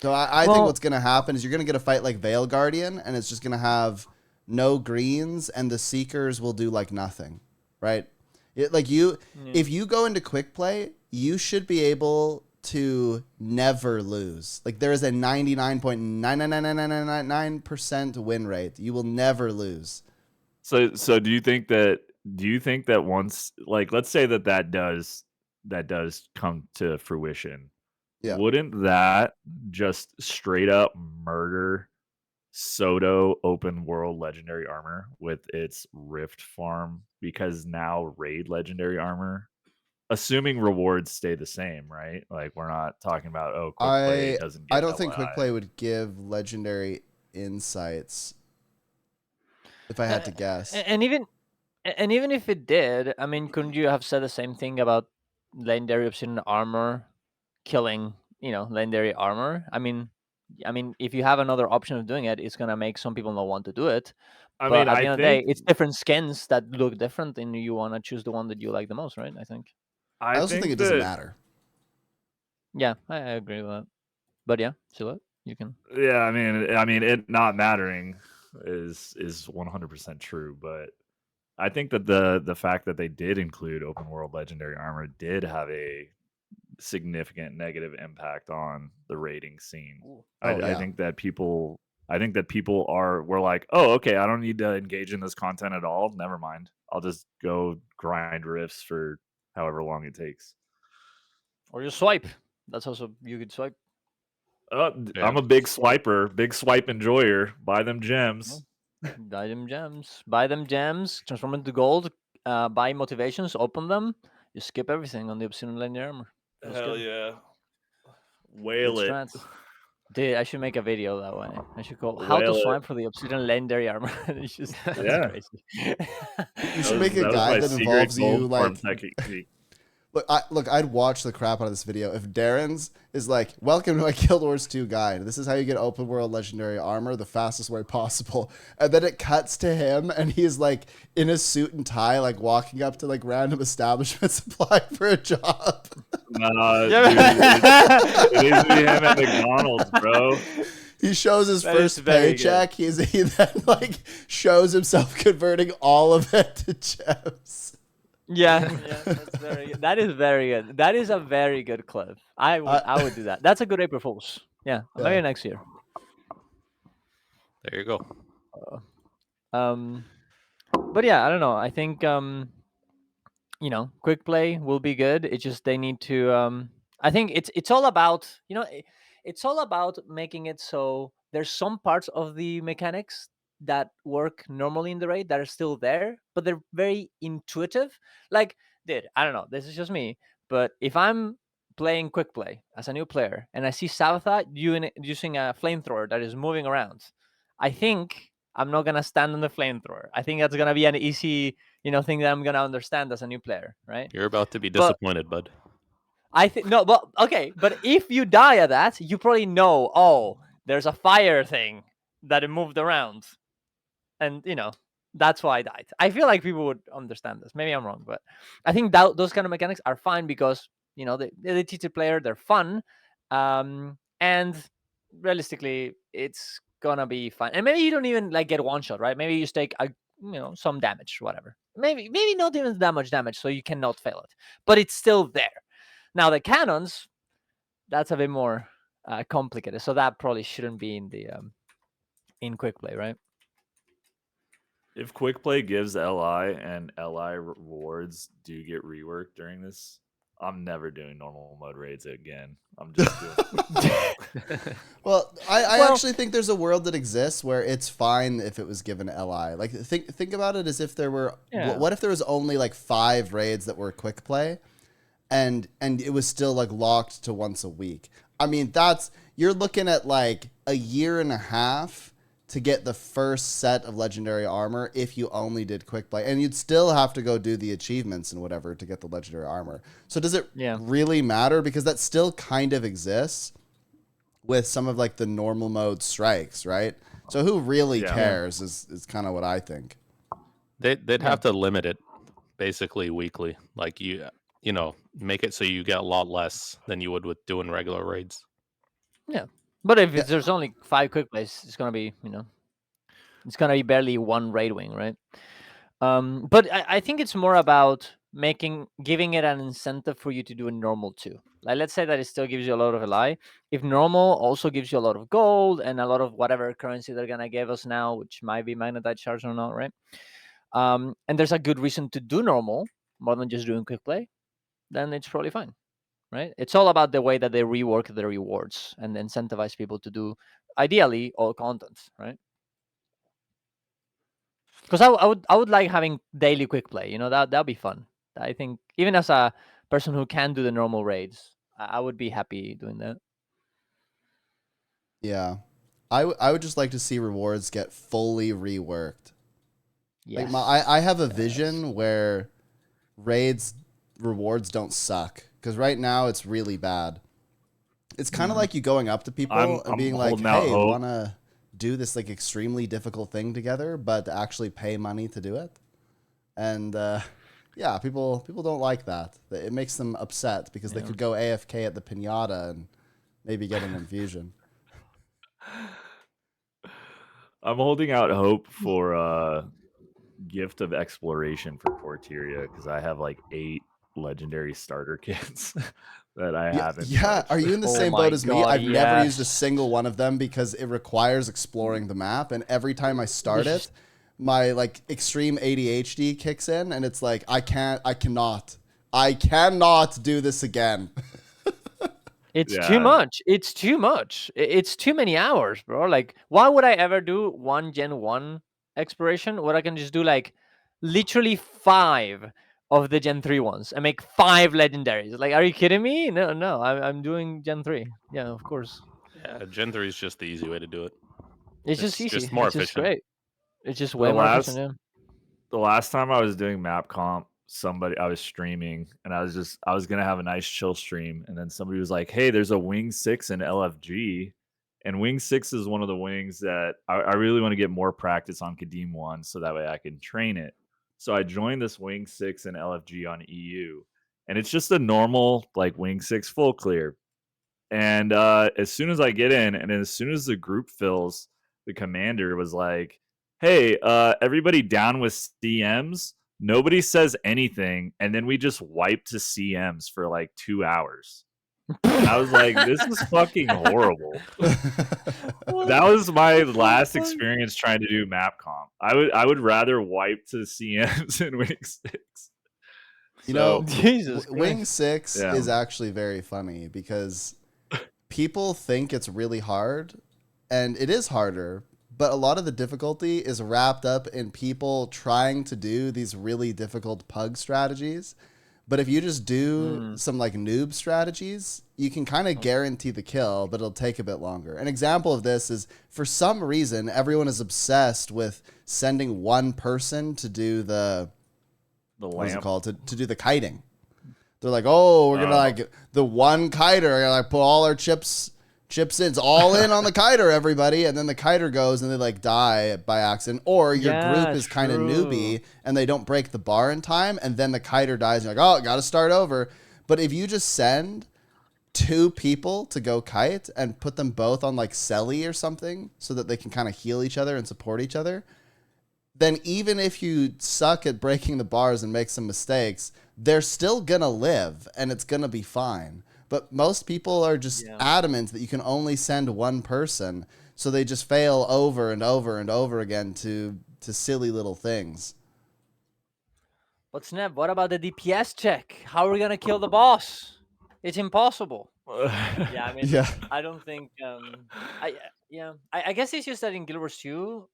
So I think what's going to happen is you're going to get a fight like Veil Guardian, and it's just going to have no greens, and the Seekers will do like nothing, right? If you go into quick play, you should be able to never lose. Like there is a 99.99999% win rate. You will never lose. So do you think that once, like, let's say that does come to fruition, Yeah. Wouldn't that just straight up murder Soto open world legendary armor with its Rift farm? Because now raid legendary armor, assuming rewards stay the same, right? Like we're not talking about quick play doesn't I get don't think LI. quick play would give legendary insights. If I had to guess, And even if it did, I mean, couldn't you have said the same thing about legendary obsidian armor killing, legendary armor? I mean, if you have another option of doing it, it's gonna make some people not want to do it. I But mean, at the I end of the day, think it's different skins that look different, and you want to choose the one that you like the most, right? I think. I also think it doesn't matter. Yeah, I agree with that. But yeah, Silo, you can. Yeah, I mean, it not mattering is 100% true, but I think that the fact that they did include open world legendary armor did have a significant negative impact on the rating scene. I think that people were like, oh, okay, I don't need to engage in this content at all. Never mind. I'll just go grind rifts for however long it takes. Or you swipe. That's also, you could swipe. I'm a big swiper, big swipe enjoyer. Buy them gems. Buy them gems. Buy them gems. Transform into gold. Buy motivations. Open them. You skip everything on the obsidian legendary armor. Feels Hell good. yeah. Whale Good it. strats. Dude, I should make a video that way. I should call how to swipe for the obsidian legendary armor. It's just Yeah. crazy. You should make a guide that involves you like. Look, I'd watch the crap out of this video if Darren's is like, "Welcome to my Guild Wars 2 guide. This is how you get open world legendary armor the fastest way possible." And then it cuts to him, and he's like in a suit and tie, like walking up to like random establishments applying for a job. Nah, dude, it is me, him at McDonald's, bro. He shows his first paycheck. He then like shows himself converting all of it to gems. Yeah, that's very good. That is very good. That is a very good clip. I would do that. That's a good April Fool's. Yeah, maybe next year. There you go. But yeah, I don't know. I think quick play will be good. It's just they need to. I think it's all about it's all about making it so there's some parts of the mechanics that work normally in the raid that are still there, but they're very intuitive. Like, dude, I don't know. This is just me, but if I'm playing quick play as a new player and I see Sabatha using a flamethrower that is moving around, I think I'm not gonna stand on the flamethrower. I think that's gonna be an easy thing that I'm gonna understand as a new player, right? You're about to be disappointed, bud. I think no, but okay, but if you die at that, you probably know, oh, there's a fire thing that it moved around, and that's why I died. I feel like people would understand this. Maybe I'm wrong, but I think that those kind of mechanics are fine because they teach the player, they're fun, and realistically, it's gonna be fun. And maybe you don't even like get one shot, right? Maybe you just take some damage, whatever. Maybe not even that much damage, so you cannot fail it, but it's still there. Now the cannons, that's a bit more complicated, so that probably shouldn't be in the in quick play, right? If quick play gives LI and LI rewards do get reworked during this, I'm never doing normal mode raids again. I'm just doing. Well, I actually think there's a world that exists where it's fine if it was given LI. Like think about it as if there were. Yeah. What if there was only like 5 raids that were quick play, and it was still like locked to once a week? I mean, you're looking at like a year and a half to get the first set of legendary armor if you only did quick play, and you'd still have to go do the achievements and whatever to get the legendary armor. So does it really matter? Because that still kind of exists with some of like the normal mode strikes, right? So who really cares is kind of what I think. They'd have to limit it basically weekly. Like you make it so you get a lot less than you would with doing regular raids. Yeah. But if there's only 5 quick plays, it's gonna be, it's gonna be barely one raid wing, right? But I think it's more about giving it an incentive for you to do a normal too. Like, let's say that it still gives you a lot of LI. If normal also gives you a lot of gold and a lot of whatever currency they're gonna give us now, which might be magnetite shards or not, right? And there's a good reason to do normal more than just doing quick play, then it's probably fine. right? It's all about the way that they rework the rewards and incentivize people to do, ideally, all content, right? Because I would like having daily quick play. You know, that'd be fun. I think even as a person who can do the normal raids, I would be happy doing that. Yeah. I would just like to see rewards get fully reworked. Yes. Like I have a vision where raids rewards don't suck, because right now it's really bad. It's kind of like you going up to people and being like, holding out "Hey, hope. wanna do this like extremely difficult thing together, but actually pay money to do it?" And yeah, people don't like that. It makes them upset because they could go AFK at the pinata and maybe get an infusion. I'm holding out hope for gift of exploration for Porteria, because I have like 8 legendary starter kits that I haven't touched. Are you in the Oh same my boat as me? God, I've never used a yes. single one of them because it requires exploring the map, and every time I start it, my like extreme ADHD kicks in, and it's like I cannot do this again. It's Yeah. too much. It's too much. It's too many hours, bro. Like, why would I ever do one Gen 1 exploration where I can just do like literally 5 of the Gen 3 ones and make 5 legendaries? Like, are you kidding me? No. I'm doing Gen 3. Yeah, of course. Yeah, Gen 3 is just the easy way to do it. It's just easy. more It's just efficient. great. It's just way more efficient, yeah. The last time I was doing map comp, I was streaming, and I was gonna have a nice chill stream, and then somebody was like, "Hey, there's a wing 6 in LFG," and wing 6 is one of the wings that I really want to get more practice on Kadim 1, so that way I can train it. So I joined this wing 6 in LFG on EU, and it's just a normal like wing 6 full clear. And as soon as I get in, and as soon as the group fills, the commander was like, "Hey, everybody down with CMs?" Nobody says anything, and then we just wipe to CMs for like 2 hours. And I was like, "This is fucking horrible." That was my last experience trying to do map comp. I would rather wipe to CMs in Wing 6. You know, Jesus Wing Christ. 6 Yeah. is actually very funny because people think it's really hard, and it is harder, but a lot of the difficulty is wrapped up in people trying to do these really difficult pug strategies. But if you just do some like noob strategies, you can kind of guarantee the kill, but it'll take a bit longer. An example of this is, for some reason, everyone is obsessed with sending one person to do the what is it lamp. called? To do the kiting. They're like, oh, we're gonna like the one kiter, gonna like put all our chips in, it's all in on the kiter, everybody, and then the kiter goes and they like die by accident, or your group is kind of newbie and they don't break the bar in time, and then the kiter dies and you're like, oh, gotta start over. But if you just send 2 people to go kite and put them both on like Selly or something so that they can kind of heal each other and support each other, then even if you suck at breaking the bars and make some mistakes, they're still gonna live and it's gonna be fine. But most people are just adamant that you can only send one person, so they just fail over and over and over again to silly little things. But Snap, what about the DPS check? How are we gonna kill the boss? It's impossible. Yeah, I mean, Yeah. I don't think. I guess it's just that in Guild Wars 2,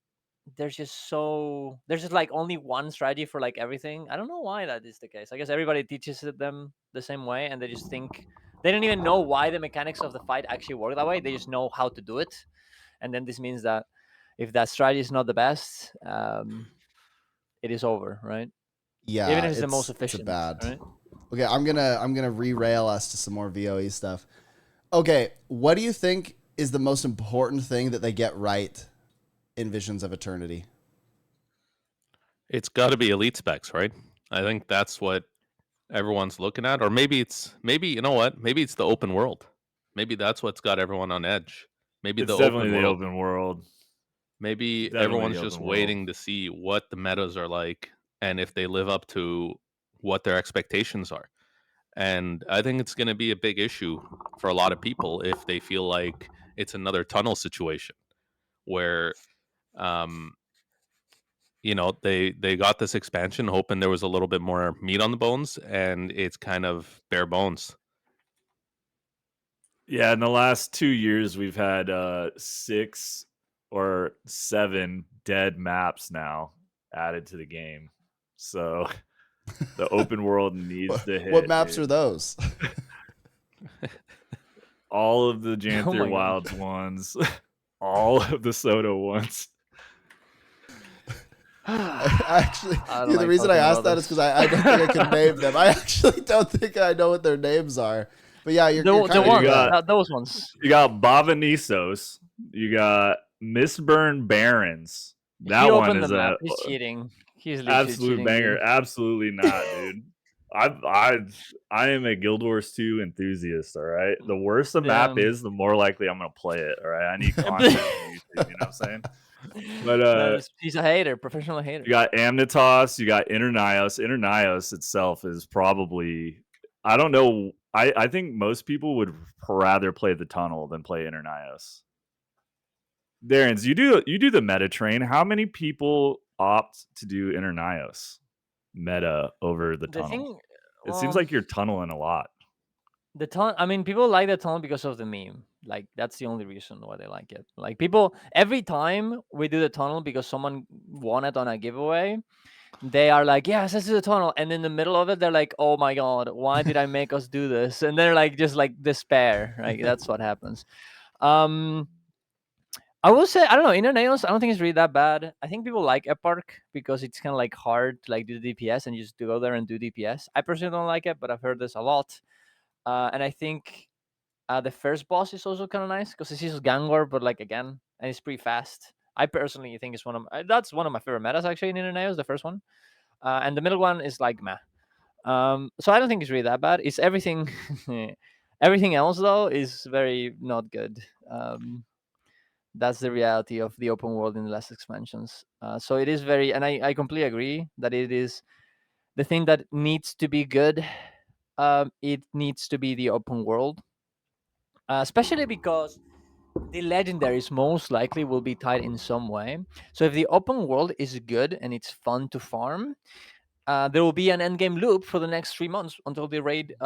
there's just like only one strategy for like everything. I don't know why that is the case. I guess everybody teaches it them the same way, and they just think they don't even know why the mechanics of the fight actually work that way. They just know how to do it, and then this means that if that strategy is not the best, it is over, right? Yeah, Even if it's the most it's efficient, bad. right? Okay, I'm gonna re-rail us to some more VOE stuff. Okay, what do you think is the most important thing that they get right in Visions of Eternity? It's got to be elite specs, right? I think that's what everyone's looking at, or maybe you know what? Maybe it's the open world. Maybe that's what's got everyone on edge. Maybe It's the definitely open the world. open world. Maybe Definitely everyone's the just open world. waiting to see what the metas are like and if they live up to what their expectations are. And I think it's going to be a big issue for a lot of people if they feel like it's another tunnel situation where you know, they got this expansion hoping there was a little bit more meat on the bones, and it's kind of bare bones. Yeah, in the last 2 years, we've had 6 or 7 dead maps now added to the game. So the open world needs to hit. What maps dude. are those? All of the Oh Janther my Wilds ones, all of the Soda ones. Actually, I don't the like reason I talking asked about that is this. because I don't think I can name them. I actually don't think I know what their names are. But yeah, you're The kind of ones, got- those ones. You got Bavanisos. You got Mistburn Barons. That He one opened is the map. a He's cheating. He's literally absolute cheating, banger. dude. Absolutely not, dude. I am a Guild Wars 2 enthusiast. All right, the worse the map Yeah. is, the more likely I'm gonna play it. All right, I need content from YouTube. You know what I'm saying? But He's a hater, professional hater. you got Amnitos, you got Internios. Internios itself is probably, I don't know. I think most people would rather play the tunnel than play Internios. Darens, you do the meta train. How many people opt to do Internios meta over the The tunnel? thing, It seems like you're tunneling a lot. the tunnel. I mean, people like the tunnel because of the meme. Like that's the only reason why they like it. Like people, every time we do the tunnel because someone won it on a giveaway, they are like, "Yes, let's do the tunnel," and in the middle of it, they're like, "Oh my god, why did I make us do this?" And they're like, just like despair. Right? That's what happens. I will say I don't know. Inner Nails, I don't think it's really that bad. I think people like Epark because it's kind of like hard to like do DPS and you just go there and do DPS. I personally don't like it, but I've heard this a lot. And I think the first boss is also kind of nice because it's just Gangor, but like again, and it's pretty fast. I personally think it's that's one of my favorite metas actually in Inner Nails, the first one. And the middle one is like meh. So I don't think it's really that bad. It's everything. Everything else though is very not good. That's the reality of the open world in the last expansions. So it is very, and I completely agree that it is the thing that needs to be good. It needs to be the open world, especially because the legendaries most likely will be tied in some way. So if the open world is good and it's fun to farm, there will be an endgame loop for the next 3 months until the raid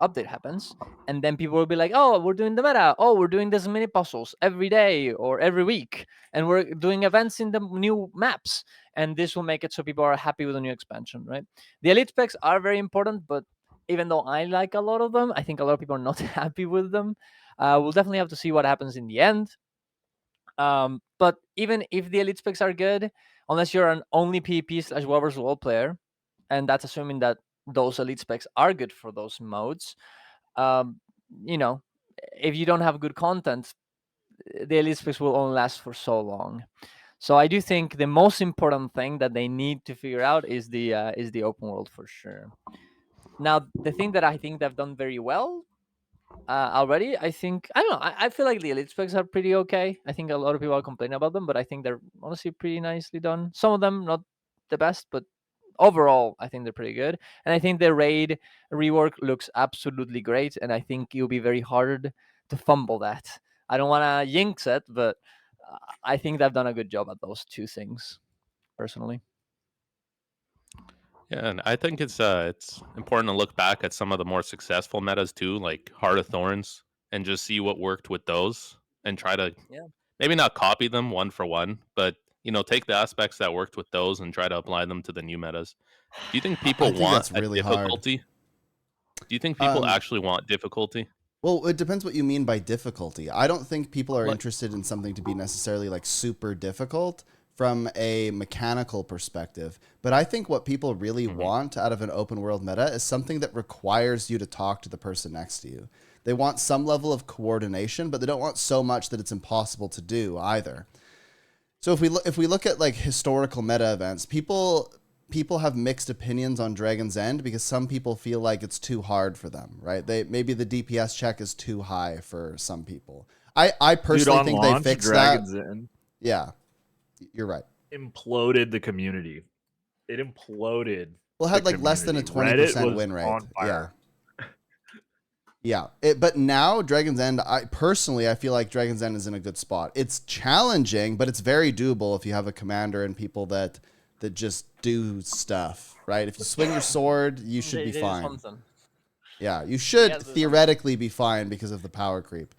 update happens, and then people will be like, "Oh, we're doing the meta. Oh, we're doing this mini puzzles every day or every week, and we're doing events in the new maps." And this will make it so people are happy with the new expansion, right? The elite specs are very important, but even though I like a lot of them, I think a lot of people are not happy with them. We'll definitely have to see what happens in the end. But even if the elite specs are good, unless you're an only PvP/Whoever's role player, and that's assuming that those elite specs are good for those modes, um, you know, if you don't have good content, the elite specs will only last for so long. So I do think the most important thing that they need to figure out is the open world for sure. Now, the thing that I think they've done very well already, I think I don't know. I feel like the elite specs are pretty okay. I think a lot of people are complaining about them, but I think they're honestly pretty nicely done. Some of them not the best, but overall, I think they're pretty good. And I think the raid rework looks absolutely great, and I think it'll be very hard to fumble that. I don't want to jinx it, but I think they've done a good job at those two things, personally. Yeah, and I think it's important to look back at some of the more successful metas too, like Heart of Thorns, and just see what worked with those, and try to Yeah. maybe not copy them one for one, but take the aspects that worked with those and try to apply them to the new metas. Do you think people I think want that's a really hard. difficulty? Do you think people actually want difficulty? Well, it depends what you mean by difficulty. I don't think people are Like- interested in something to be necessarily like super difficult from a mechanical perspective. But I think what people really want out of an open world meta is something that requires you to talk to the person next to you. They want some level of coordination, but they don't want so much that it's impossible to do either. So if we look at like historical meta events, people have mixed opinions on Dragon's End because some people feel like it's too hard for them, right? Maybe the DPS check is too high for some people. I personally think they fixed Dragon's that. End Yeah, you're right. imploded the community. It imploded. Well, it had like less than a 20% win rate. On fire. Yeah. But now Dragon's End, I feel like Dragon's End is in a good spot. It's challenging, but it's very doable if you have a commander and people that just do stuff, right? If you swing your sword, you should be fine. Yeah, you should Yes, theoretically be fine because of the power creep.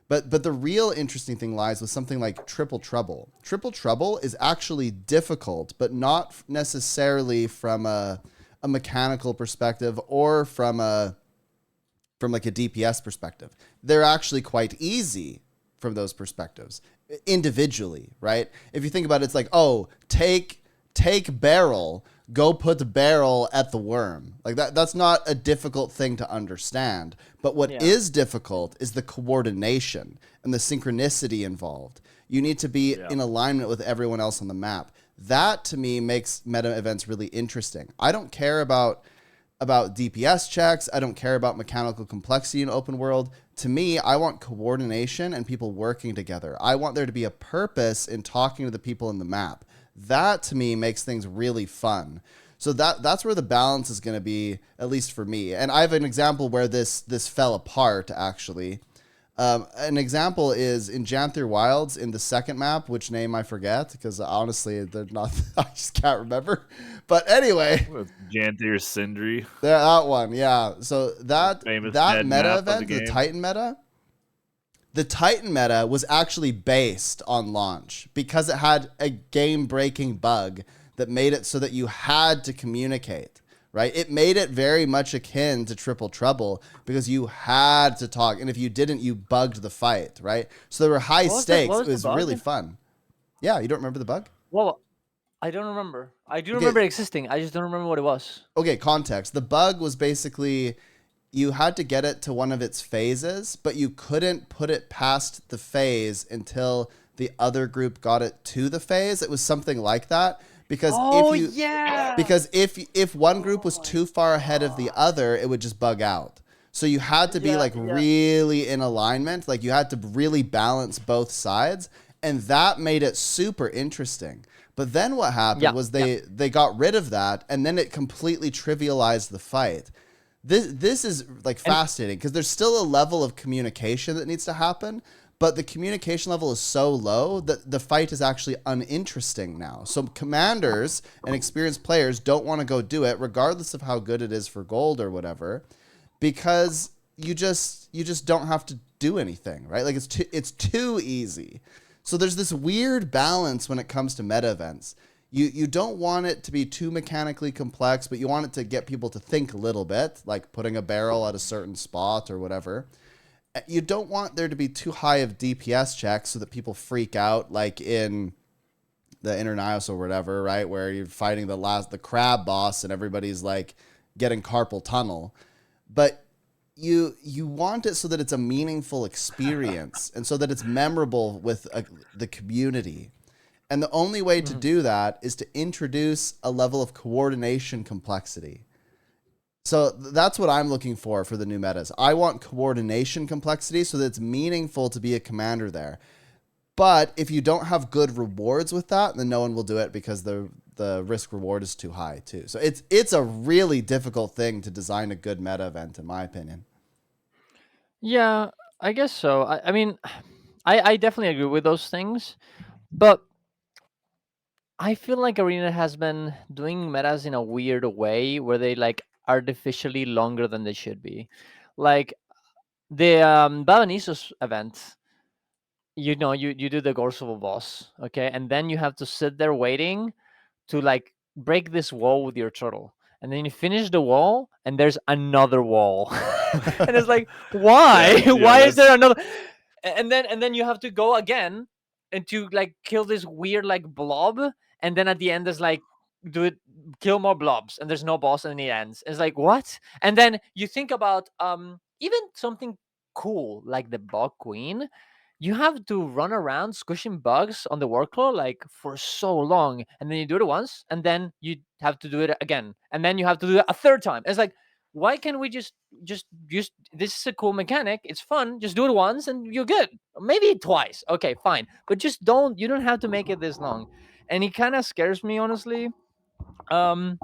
But the real interesting thing lies with something like Triple Trouble. Triple Trouble is actually difficult, but not necessarily from a mechanical perspective or from like a DPS perspective. They're actually quite easy from those perspectives individually, right? If you think about it, it's like, oh, take barrel, go put barrel at the worm. Like that's not a difficult thing to understand. But what is difficult is the coordination and the synchronicity involved. You need to be in alignment with everyone else on the map. That to me makes meta events really interesting. I don't care about DPS checks. I don't care about mechanical complexity in open world. To me, I want coordination and people working together. I want there to be a purpose in talking to the people in the map. That to me makes things really fun. So that's where the balance is going to be, at least for me. And I have an example where this fell apart, actually. An example is in Janther Wilds in the second map, which name I forget because honestly they're not. I just can't remember. But anyway, Janther Sindri. That one, yeah. So that meta map event, the Titan meta. The Titan meta was actually based on launch because it had a game-breaking bug that made it so that you had to communicate. Right? It made it very much akin to Triple Trouble because you had to talk. And if you didn't, you bugged the fight, right? So there were high stakes. It was really fun. Yeah, you don't remember the bug? Well, I don't remember. I do remember it existing. I just don't remember what it was. Okay, context. The bug was basically you had to get it to one of its phases, but you couldn't put it past the phase until the other group got it to the phase. It was something like that. Because if one group was too far ahead of the other, it would just bug out. So you had to be really in alignment. Like you had to really balance both sides. And that made it super interesting. But then what happened was they got rid of that and then it completely trivialized the fight. This is like fascinating because there's still a level of communication that needs to happen. But the communication level is so low that the fight is actually uninteresting now. So commanders and experienced players don't want to go do it, regardless of how good it is for gold or whatever, because you just don't have to do anything, right? Like it's too easy. So there's this weird balance when it comes to meta events. You don't want it to be too mechanically complex, but you want it to get people to think a little bit, like putting a barrel at a certain spot or whatever. You don't want there to be too high of DPS checks so that people freak out, like in the Internios or whatever, right? Where you're fighting the crab boss and everybody's like getting carpal tunnel. But you want it so that it's a meaningful experience and so that it's memorable with the community. And the only way to do that is to introduce a level of coordination complexity. So that's what I'm looking for the new metas. I want coordination complexity so that it's meaningful to be a commander there. But if you don't have good rewards with that, then no one will do it because the risk reward is too high too. So it's a really difficult thing to design a good meta event, in my opinion. Yeah, I guess so. I mean, I definitely agree with those things, but I feel like Arena has been doing metas in a weird way where they like artificially longer than they should be. Like the Balanisos event, you know, you do the Gorsovo boss, okay, and then you have to sit there waiting to like break this wall with your turtle, and then you finish the wall, and there's another wall, and it's like, why? Why is there another? And then you have to go again and to like kill this weird like blob, and then at the end there's like kill more blobs, and there's no boss, and it ends. It's like, what? And then you think about even something cool like the bug queen. You have to run around squishing bugs on the workflow like for so long, and then you do it once, and then you have to do it again, and then you have to do it a third time. It's like, why can't we just this is a cool mechanic, it's fun, just do it once and you're good. Maybe twice, okay, fine, but just you don't have to make it this long. And it kind of scares me, honestly, um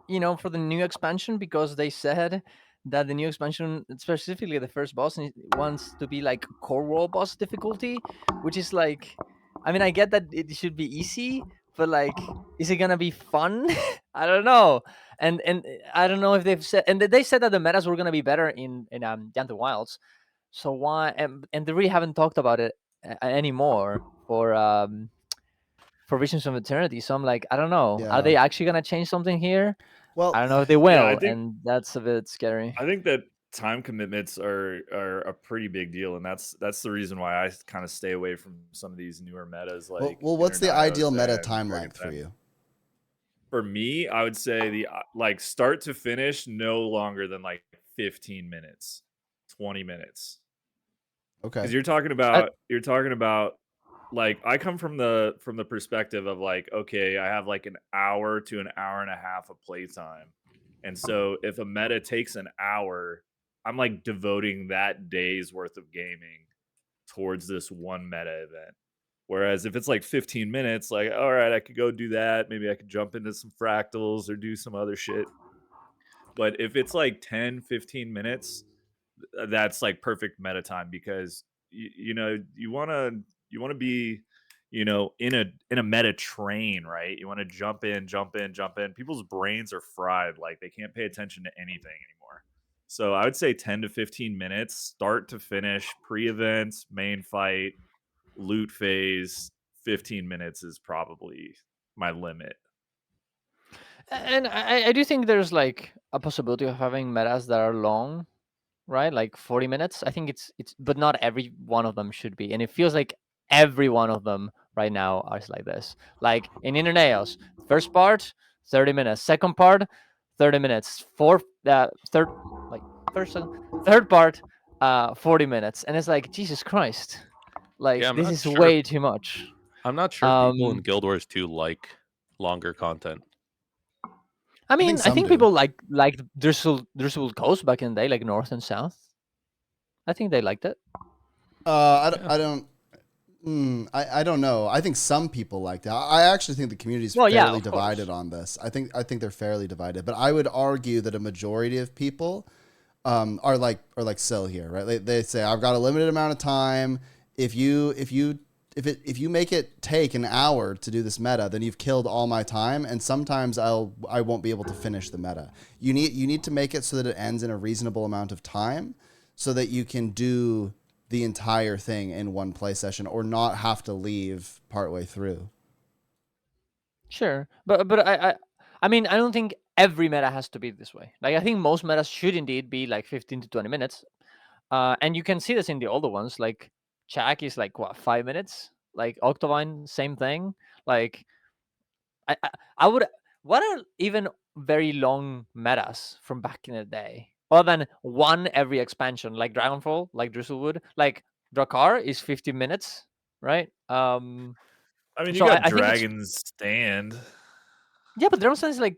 you know, for the new expansion, because they said that the new expansion, specifically the first boss, wants to be like core world boss difficulty, which is like, I mean, I get that it should be easy, but like, is it gonna be fun? I don't know. And I don't know if they've said, and they said that the metas were gonna be better in the Wilds. So why? And they really haven't talked about it anymore for Visions of Eternity. So I'm like, I don't know. Are Yeah. they actually gonna change something here? I Well, don't know if they Yeah, will, and that's a bit scary. I think that time commitments are a pretty big deal, and that's the reason why I kind of stay away from some of these newer metas like what's the ideal Innernios meta and time Dragon length for Time. you? For me, I would say the like start to finish no longer than like 15 minutes, 20 minutes. Okay. Because you're talking about like I come from the perspective of like, okay, I have like an hour to an hour and a half of playtime. And so if a meta takes an hour, I'm like devoting that day's worth of gaming towards this one meta event. Whereas if it's like 15 minutes, like, all right, I could go do that. Maybe I could jump into some fractals or do some other shit. But if it's like 10, 15 minutes, that's like perfect meta time because you know you want to be in a meta train, right? You want to jump in, jump in, jump in. People's brains are fried, like they can't pay attention to anything anymore. So I would say 10 to 15 minutes, start to finish, pre-events, main fight, loot phase. 15 minutes is probably my limit. And I do think there's like a possibility of having metas that are long, right? Like 40 minutes. I think it's but not every one of them should be. And it feels like every one of them right now are like this. Like in Innernails, first part, 30 minutes. Second part, 30 minutes. Third like first second, third part, 40 minutes. And it's like, Jesus Christ. Like Yeah, I'm this not is sure. way too much. I'm not sure people in Um Guild Wars 2 like longer content. I think mean, I some think do. people like Drizzle Coast back in the day, like North and South. I think they liked it. I don't. I don't know. I think some people like that. I actually think the community is Well, yeah, fairly of course. divided on this. I think they're fairly divided, but I would argue that a majority of people are like Sil here, right? They say I've got a limited amount of time. If you make it take an hour to do this meta, then you've killed all my time, and sometimes I won't be able to finish the meta. You need to make it so that it ends in a reasonable amount of time, so that you can do the entire thing in one play session or not have to leave partway through. Sure, but I mean, I don't think every meta has to be this way. Like, I think most metas should indeed be like 15 to 20 minutes. And you can see this in the older ones. Like Chak is like what, 5 minutes. Like Octavine, same thing. Like I would. What are even very long metas from back in the day? Other than one every expansion, like Dragonfall, like Drizzlewood, like Drakkar is 15 minutes, right? I mean, you So got I think it's Dragon's Stand. yeah, but Dragonfall is like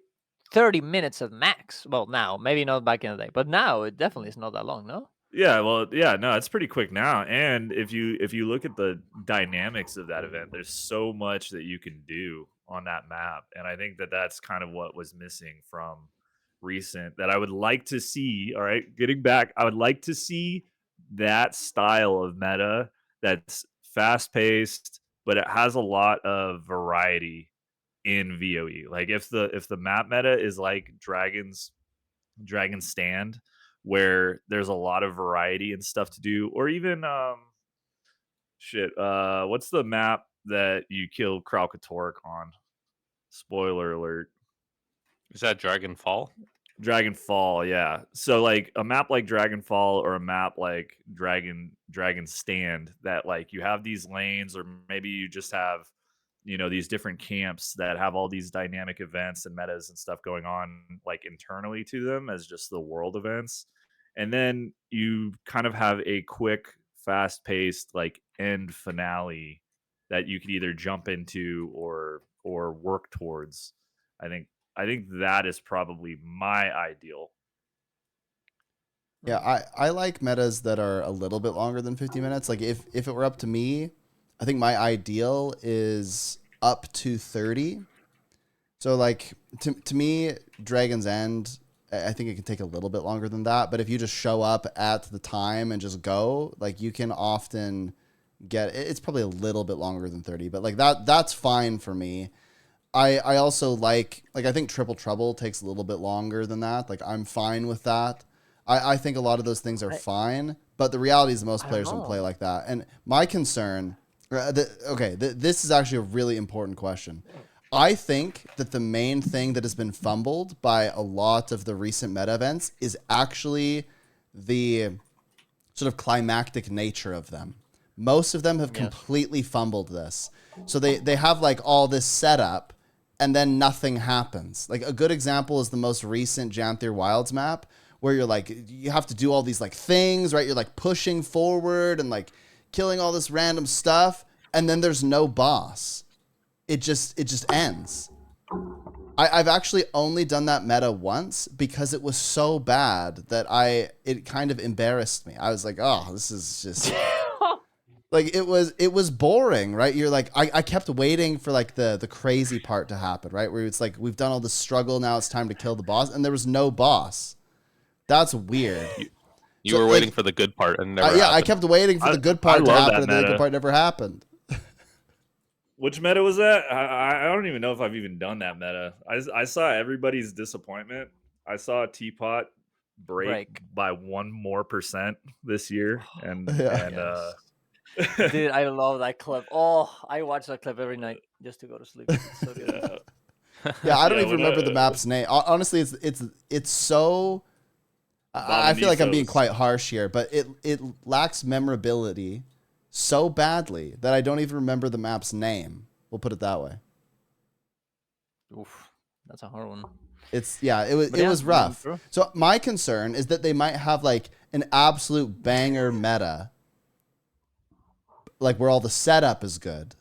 30 minutes at max. Well, now maybe not back in the day, but now it definitely is not that long. No. Yeah, well, yeah, no, it's pretty quick now. And if you look at the dynamics of that event, there's so much that you can do on that map, and I think that that's kind of what was missing from recent that I would like to see. All right, getting back, I would like to see that style of meta that's fast paced, but it has a lot of variety in VOE. Like if the map meta is like Dragon Stand, where there's a lot of variety and stuff to do, or even what's the map that you kill Kralkatork on? Spoiler alert. Is that Dragonfall? Dragonfall, yeah. So like a map like Dragonfall or a map like Dragon Stand, that like you have these lanes, or maybe you just have these different camps that have all these dynamic events and metas and stuff going on like internally to them as just the world events, and then you kind of have a quick, fast paced like end finale that you could either jump into or work towards. I think that is probably my ideal. Yeah, I like metas that are a little bit longer than 50 minutes. Like if it were up to me, I think my ideal is up to 30. So like to me, Dragon's End, I think it can take a little bit longer than that. But if you just show up at the time and just go, like you can often it's probably a little bit longer than 30, but like that's fine for me. I also like I think Triple Trouble takes a little bit longer than that. Like I'm fine with that. I think a lot of those things are fine, but the reality is most players don't play like that. And my concern, this is actually a really important question. I think that the main thing that has been fumbled by a lot of the recent meta events is actually the sort of climactic nature of them. Most of them have completely fumbled this. So they have like all this setup and then nothing happens. Like a good example is the most recent Janther Wilds map, where you're like, you have to do all these like things, right? You're like pushing forward and like killing all this random stuff, and then there's no boss. It just ends. I've actually only done that meta once because it was so bad that it kind of embarrassed me. I was like, oh, this is just like it was boring, right? You're like, I kept waiting for like the crazy part to happen, right? Where it's like, we've done all this struggle, now it's time to kill the boss, and there was no boss. That's weird. You were waiting for the good part and never happened. I kept waiting for the good part to happen, and the good part never happened. Which meta was that? I don't even know if I've even done that meta. I saw everybody's disappointment. I saw Teapot break by 1% more this year, and dude, I love that clip. Oh, I watch that clip every night just to go to sleep. It's so good. Yeah, I don't even remember the map's name. Honestly, it's so. I feel like I'm being quite harsh here, but it lacks memorability so badly that I don't even remember the map's name. We'll put it that way. Oof, that's a hard one. It was rough. So my concern is that they might have like an absolute banger meta, like where all the setup is good,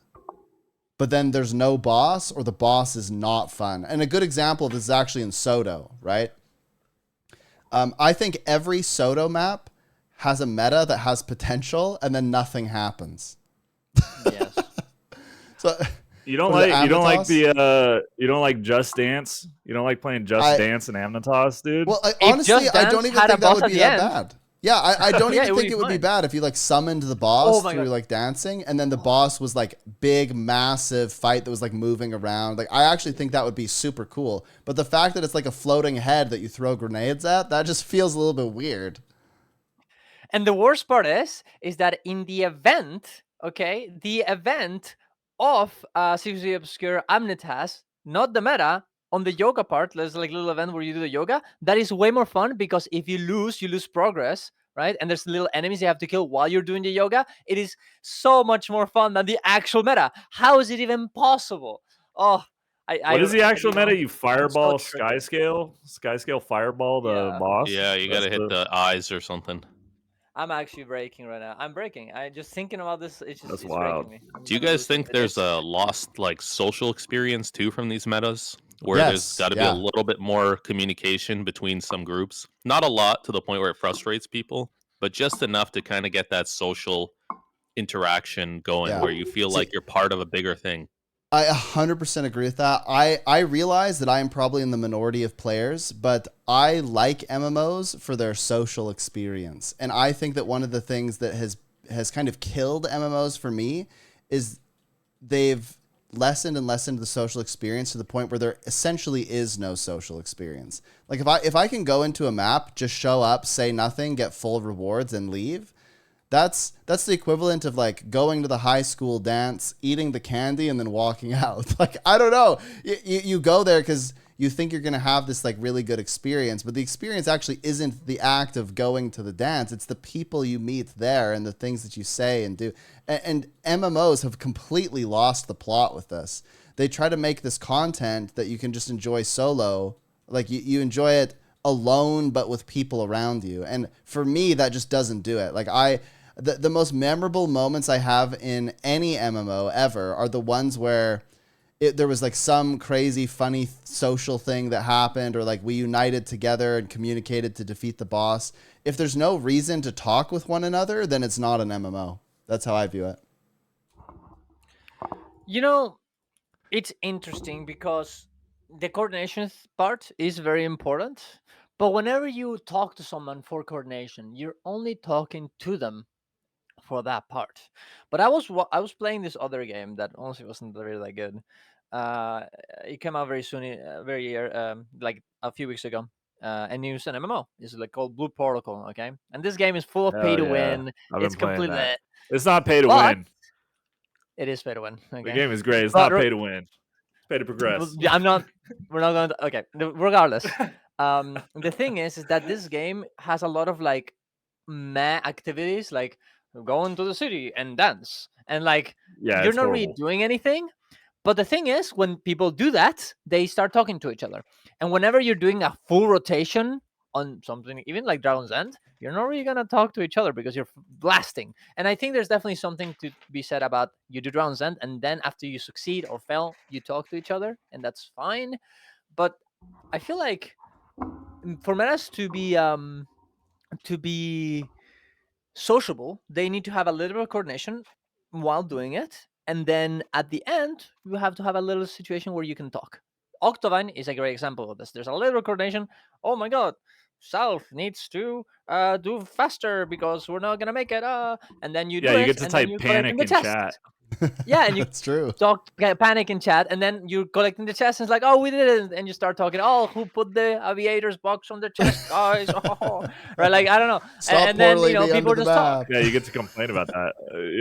but then there's no boss, or the boss is not fun. And a good example of this is actually in Soto, right? I think every Soto map has a meta that has potential, and then nothing happens. Yes. So you don't like Just Dance. You don't like playing Just Dance and Amnatos, dude. Well, honestly, I don't even think that would be that bad. Yeah, I don't even think it would be bad if you like summoned the boss through like dancing, and then the boss was like big, massive fight that was like moving around. Like I actually think that would be super cool. But the fact that it's like a floating head that you throw grenades at, that just feels a little bit weird. And the worst part is that in the event, the event of Secretly Obscure Amnitas, not the meta, on the yoga part, there's like a little event where you do the yoga. That is way more fun because if you lose progress, right? And there's little enemies you have to kill while you're doing the yoga. It is so much more fun than the actual meta. How is it even possible? Oh, what is the actual meta? You fireball Skyscale fireball the boss? Yeah, you gotta hit the eyes or something. I'm actually breaking right now. I'm breaking. I just thinking about this. It's wild. Breaking me. Do you guys think there's a lost like social experience too from these metas, where there's got to be a little bit more communication between some groups? Not a lot to the point where it frustrates people, but just enough to kind of get that social interaction going, where you feel like you're part of a bigger thing. I 100% agree with that. I realize that I am probably in the minority of players, but I like MMOs for their social experience. And I think that one of the things that has kind of killed MMOs for me is they've lessened the social experience to the point where there essentially is no social experience. Like if I can go into a map, just show up, say nothing, get full rewards and leave, that's the equivalent of like going to the high school dance, eating the candy, and then walking out. Like, I don't know. You go there because you think you're going to have this like really good experience, but the experience actually isn't the act of going to the dance. It's the people you meet there and the things that you say and do. And MMOs have completely lost the plot with this. They try to make this content that you can just enjoy solo. Like you enjoy it alone, but with people around you. And for me, that just doesn't do it. Like the most memorable moments I have in any MMO ever are the ones where there was like some crazy funny social thing that happened, or like we united together and communicated to defeat the boss. If there's no reason to talk with one another, then it's not an MMO. That's how I view it. You know, it's interesting because the coordination part is very important, but whenever you talk to someone for coordination, you're only talking to them for that part. But I was playing this other game that honestly wasn't really that good, It came out very soon, like a few weeks ago. And it's an MMO. It's like called Blue Protocol. Okay, and this game is full of pay Hell to yeah. win. I've It's been playing completely, that. It's not pay to but win. it is pay to win. The Okay, game is great. It's But not pay to win. It's pay to progress. I'm not. We're not going to. Okay, regardless. The thing is that this game has a lot of like meh activities, like going to the city and dance, and like Yeah, you're it's not really horrible. doing anything. But the thing is, when people do that, they start talking to each other. And whenever you're doing a full rotation on something, even like Dragon's End, you're not really gonna talk to each other because you're blasting. And I think there's definitely something to be said about you do Dragon's End, and then after you succeed or fail, you talk to each other, and that's fine. But I feel like for metas to be sociable, they need to have a little bit of coordination while doing it. And then at the end, you have to have a little situation where you can talk. Octavine is a great example of this. There's a little coordination. Oh my god, South needs to do faster because we're not gonna make it. And then you Yeah, do you it, get to and then type you collect in panic the in chest. chat. Yeah, and you That's true. talk panic in chat, and then you're collecting the chest, and it's like, oh, we did it, and you start talking, oh, who put the aviator's box on the chest, guys? Right, like I don't know. Stop And then portaling me people under the just talk. map. Yeah, you get to complain about that.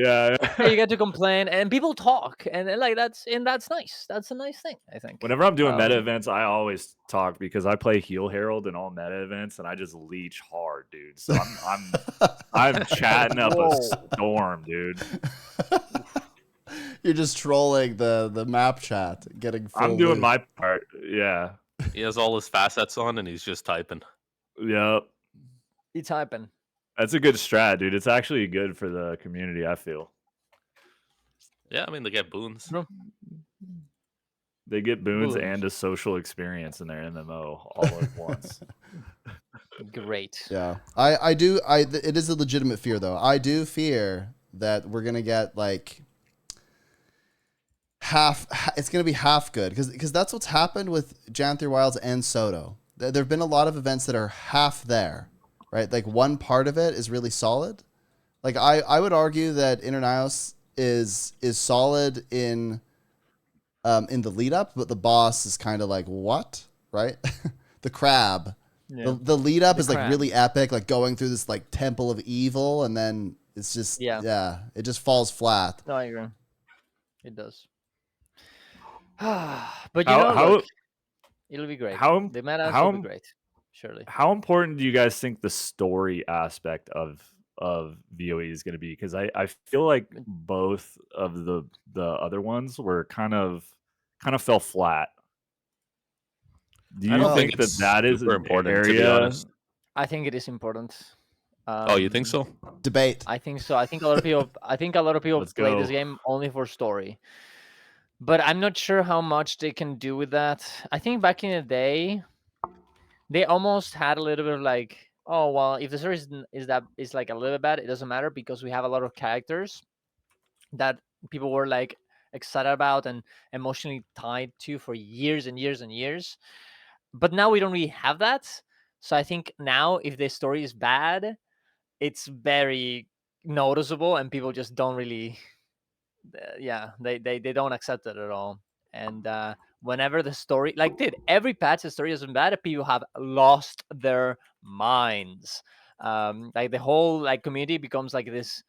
Yeah. Yeah, you get to complain, and people talk, and like that's nice. That's a nice thing, I think. Whenever I'm doing meta events, I always talk because I play Heal Herald in all meta events, and I just leech hard, dude. So I'm chatting up a storm, dude. You're just trolling the map chat, getting full I'm doing loot. my part. Yeah. He has all his facets on and he's just typing. Yep. He's typing. That's a good strat, dude. It's actually good for the community, I feel. Yeah, I mean, they get boons. No. They get boons and a social experience in their MMO all at once. Great. Yeah, I do. It is a legitimate fear, though. I do fear that we're gonna get like half. It's gonna be half good because that's what's happened with Janthir Wilds and Soto. There've been a lot of events that are half there, right? Like one part of it is really solid. Like I would argue that Internios is solid in the lead up, but the boss is kind of like what, right? The crab. Yeah. The lead up is crab. like really epic, like going through this like temple of evil, and then it's just it just falls flat. No, I agree. It does. But look, it'll be great. The meta will be great. Surely. How important do you guys think the story aspect of VOE is going to be? Because I feel like both of the other ones were kind of fell flat. Do you think that is super important? area? To be honest, I think it is important. Oh, you think so? Debate. I think so. I think a lot of people. Play this game only for story. But I'm not sure how much they can do with that. I think back in the day, they almost had a little bit of like, oh well, if the story is like a little bad, it doesn't matter because we have a lot of characters that people were like excited about and emotionally tied to for years and years and years. But now we don't really have that. So I think now if the story is bad, it's very noticeable and people just don't really they don't accept it at all. And whenever the story, like, dude, every patch the story isn't bad, people have lost their minds. Like the whole like community becomes like this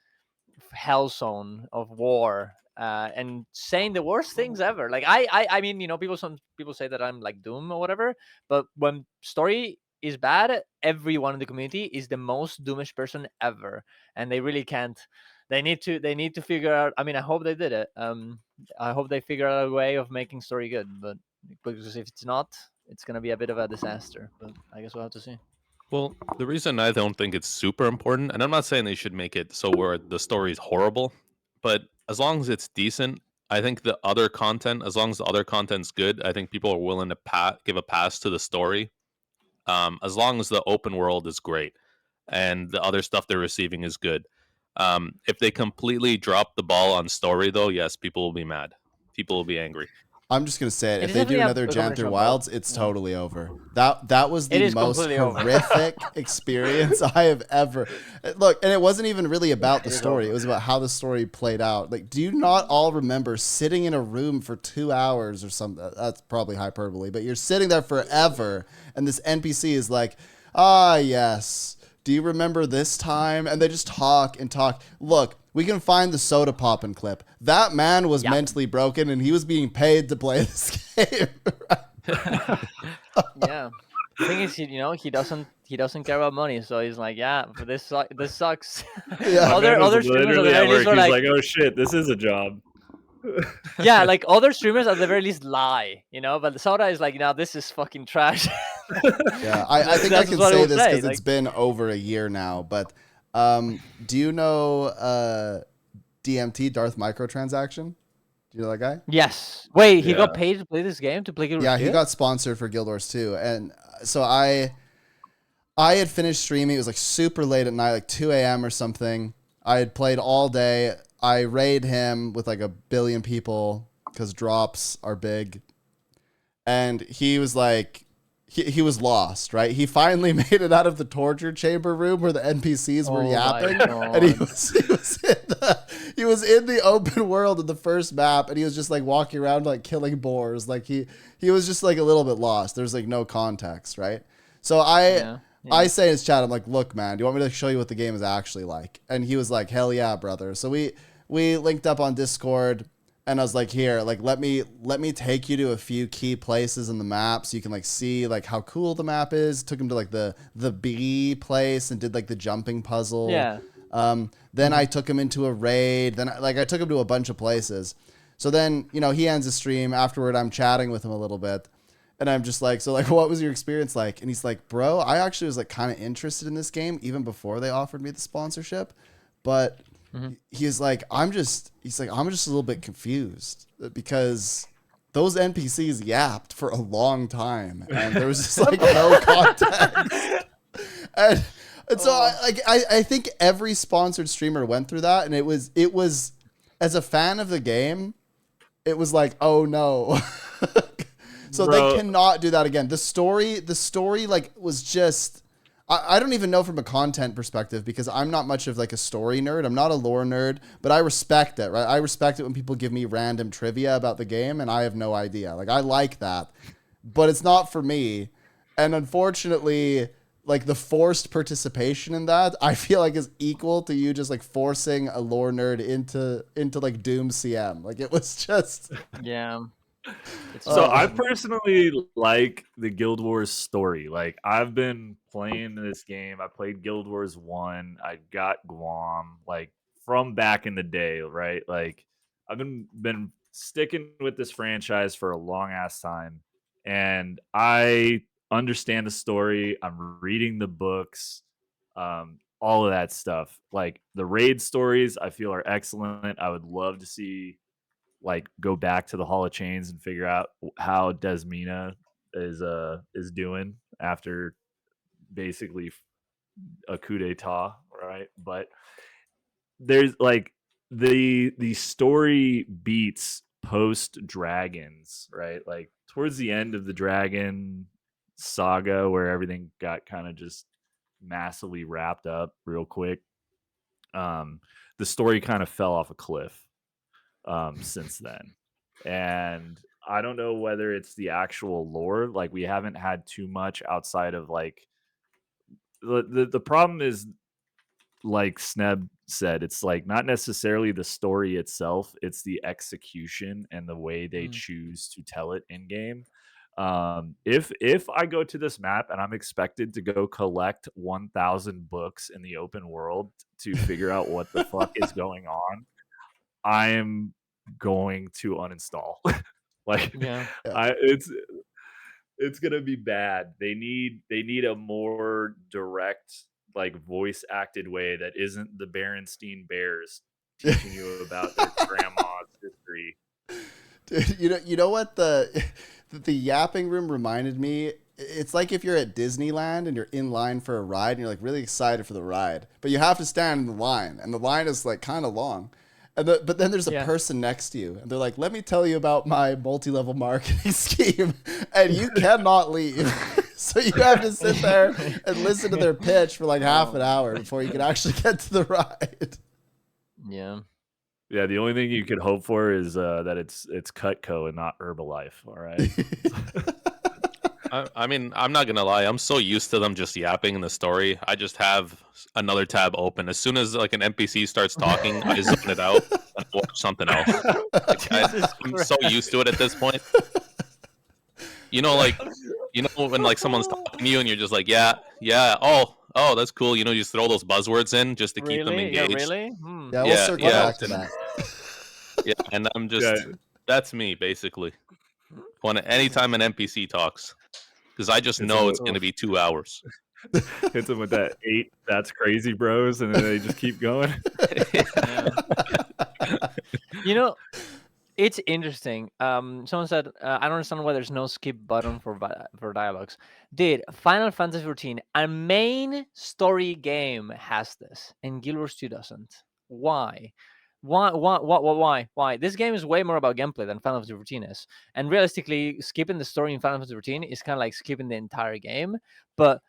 hell zone of war, and saying the worst things ever. Like I mean, some people say that I'm like Doom or whatever, but when story is bad, everyone in the community is the most doomish person ever, and they really can't. They need to figure out. I mean, I hope they did it. I hope they figure out a way of making story good, but because if it's not, it's gonna be a bit of a disaster. But I guess we'll have to see. Well, the reason I don't think it's super important, and I'm not saying they should make it so where the story is horrible, but as long as it's decent, I think the other content, as long as the other content's good, I think people are willing to give a pass to the story. As long as the open world is great and the other stuff they're receiving is good. If they completely drop the ball on story, though, yes, people will be mad. People will be angry. I'm just gonna say it. It If is they do definitely a another Janitor conventional Wilds, mode. it's totally over. That was It the is most completely over. horrific experience I have ever. Look, and it wasn't even really about the is story. over. It was about how the story played out. Like, do you not all remember sitting in a room for 2 hours or something? That's probably hyperbole, but you're sitting there forever, and this NPC is like, ah, yes. Do you remember this time? And they just talk and talk. Look, we can find the soda poppin' clip. That man was mentally broken, and he was being paid to play this game. Yeah. The thing is, he doesn't care about money, so he's like, yeah, but this sucks. Yeah. My man was Other streamers at the literally very at work. least were He's like, like, "Oh shit, this is a job." yeah, like other streamers at the very least lie, but the Soda is like, no, this is fucking trash. Yeah, I think I That's can what say he'll this say, because like- it's been over a year now. But do you know DMT, Darth Microtransaction? Do you know that guy? Yes. Wait, he Yeah. got paid to play this game, to play Guild Wars Yeah, he 2? got sponsored for Guild Wars 2. And so I had finished streaming. It was like super late at night, like 2 a.m. or something. I had played all day. I raid him with like 1 billion people because drops are big. And he was like, he was lost, right? He finally made it out of the torture chamber room where the NPCs were Oh my yapping. God. And he was in the open world in the first map, and he was just like walking around like killing boars. Like he was just like a little bit lost. There's like no context, right? So I say in his chat, I'm like, look, man, do you want me to show you what the game is actually like? And he was like, hell yeah, brother. So we linked up on Discord, and I was like, here, like, let me take you to a few key places in the map so you can like see like how cool the map is. Took him to like the bee place and did like the jumping puzzle. Yeah. Then I took him into a raid. Then I took him to a bunch of places. So then, he ends the stream. Afterward, I'm chatting with him a little bit. And I'm just like, so like, what was your experience like? And he's like, bro, I actually was like kind of interested in this game even before they offered me the sponsorship. But he's like, I'm just a little bit confused because those NPCs yapped for a long time and there was just like no context. And so I think every sponsored streamer went through that, and it was as a fan of the game, it was like, oh no. So Bro. they cannot do that again. The story like was just, I don't even know from a content perspective because I'm not much of like a story nerd. I'm not a lore nerd, but I respect it, right? I respect it when people give me random trivia about the game and I have no idea. Like I like that, but it's not for me. And unfortunately, like the forced participation in that, I feel like is equal to you just like forcing a lore nerd into like Doom CM. Like it was just, Yeah. So I personally like the Guild Wars story. Like I've been playing this game. I played Guild Wars 1. I got Guam like from back in the day, right? Like I've been sticking with this franchise for a long ass time, and I understand the story. I'm reading the books, all of that stuff. Like the raid stories, I feel are excellent. I would love to see like go back to the Hall of Chains and figure out how Desmina is doing after basically a coup d'etat, right? But there's like the story beats post dragons, right? Like towards the end of the dragon saga where everything got kind of just massively wrapped up real quick. The story kind of fell off a cliff since then. And I don't know whether it's the actual lore. Like we haven't had too much outside of like the problem is, like Sneb said, it's like not necessarily the story itself, it's the execution and the way they choose to tell it in game. If I go to this map and I'm expected to go collect 1,000 books in the open world to figure out what the fuck is going on, I am going to uninstall. Like Yeah. it's gonna be bad. They need a more direct, like voice acted way that isn't the Berenstein Bears teaching you about their grandma's history. Dude, you know what the yapping room reminded me? It's like if you're at Disneyland and you're in line for a ride and you're like really excited for the ride, but you have to stand in the line and the line is like kind of long. But then there's a person next to you, and they're like, "Let me tell you about my multi-level marketing scheme," and you cannot leave. So you have to sit there and listen to their pitch for like half an hour before you can actually get to the ride. Yeah. Yeah, the only thing you could hope for is that it's Cutco and not Herbalife. All right. I mean, I'm not gonna lie. I'm so used to them just yapping in the story. I just have another tab open. As soon as like an NPC starts talking, I zone it out and watch something else. Like, I'm so used to it at this point. You know, like when like someone's talking to you and you're just like, yeah, oh, that's cool. You know, you just throw those buzzwords in just to keep them engaged. Yeah, really? Yeah, we'll circle back to that. Yeah, and I'm just that's me basically. Anytime an NPC talks. Because I just know it's going to be 2 hours. Hits them with that 8, that's crazy, bros, and then they just keep going. You know, it's interesting. Someone said, I don't understand why there's no skip button for dialogues. Dude, Final Fantasy XIV, a main story game has this, and Guild Wars 2 doesn't. Why? Why? This game is way more about gameplay than Final Fantasy XIV is. And realistically, skipping the story in Final Fantasy XIV is kind of like skipping the entire game. But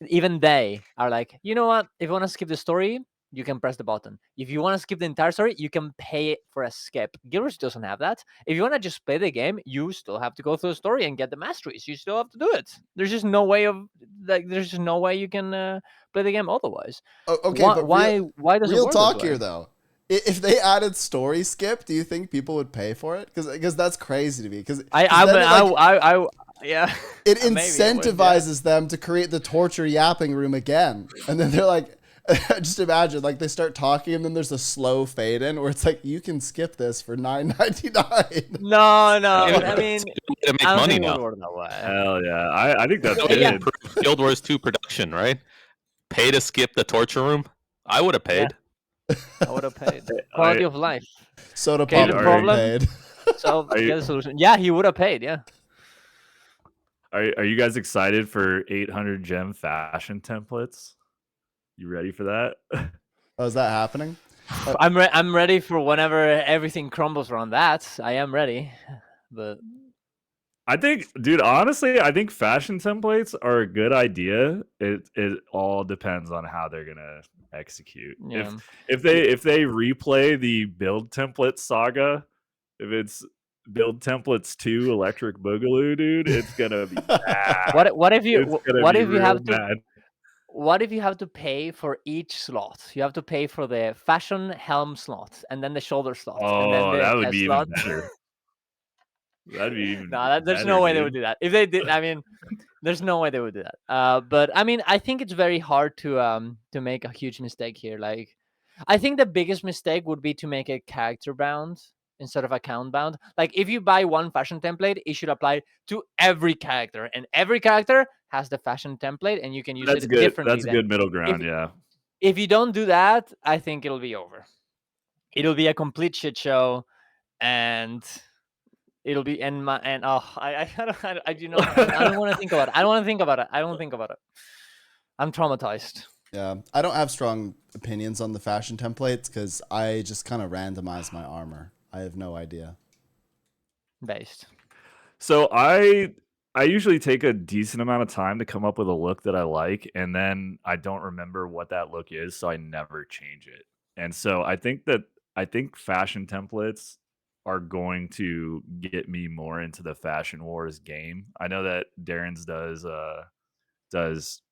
even they are like, you know what? If you want to skip the story, you can press the button. If you want to skip the entire story, you can pay for a skip. Guild Wars doesn't have that. If you want to just play the game, you still have to go through the story and get the masteries. You still have to do it. There's just no way you can play the game otherwise. Okay, why does it work real talk this way? here though? If they added story skip, do you think people would pay for it? Because that's crazy to me. Because yeah, it incentivizes them to create the torture yapping room again, and then they're like, just imagine like they start talking, and then there's a slow fade in where it's like you can skip this for $9.99. No, I mean, to make money now. Hell yeah, I think that's good. Guild Wars 2 production, right? Pay to skip the torture room. I would have paid. I would have paid. Quality of life. Soda pop paid. So get a solution. Yeah, he would have paid. Yeah. Are you guys excited for 800 gem fashion templates? You ready for that? Oh, is that happening? I'm ready for whenever everything crumbles around that. I am ready, but I think, dude, honestly, I think fashion templates are a good idea. It all depends on how they're gonna execute. Yeah. If they replay the build template saga, if it's build templates 2 electric boogaloo, dude, it's gonna be bad. What if you bad. What if you have to pay for each slot? You have to pay for the fashion helm slot and then the shoulder slot. And then Oh, that would be even better. That'd be even there's no way they would do that. If they did, I mean, there's no way they would do that. But I mean, I think it's very hard to make a huge mistake here. Like, I think the biggest mistake would be to make it character bound instead of account bound. Like, if you buy one fashion template, it should apply to every character, and every character has the fashion template, and you can use it differently. That's a good middle ground. Yeah. If you don't do that, I think it'll be over. It'll be a complete shit show, and it'll be I don't want to think about it. I don't think about it. I'm traumatized. Yeah, I don't have strong opinions on the fashion templates because I just kind of randomize my armor. I have no idea. Based. So I usually take a decent amount of time to come up with a look that I like, and then I don't remember what that look is, so I never change it. And so I think fashion templates are going to get me more into the Fashion Wars game. I know that Darren's does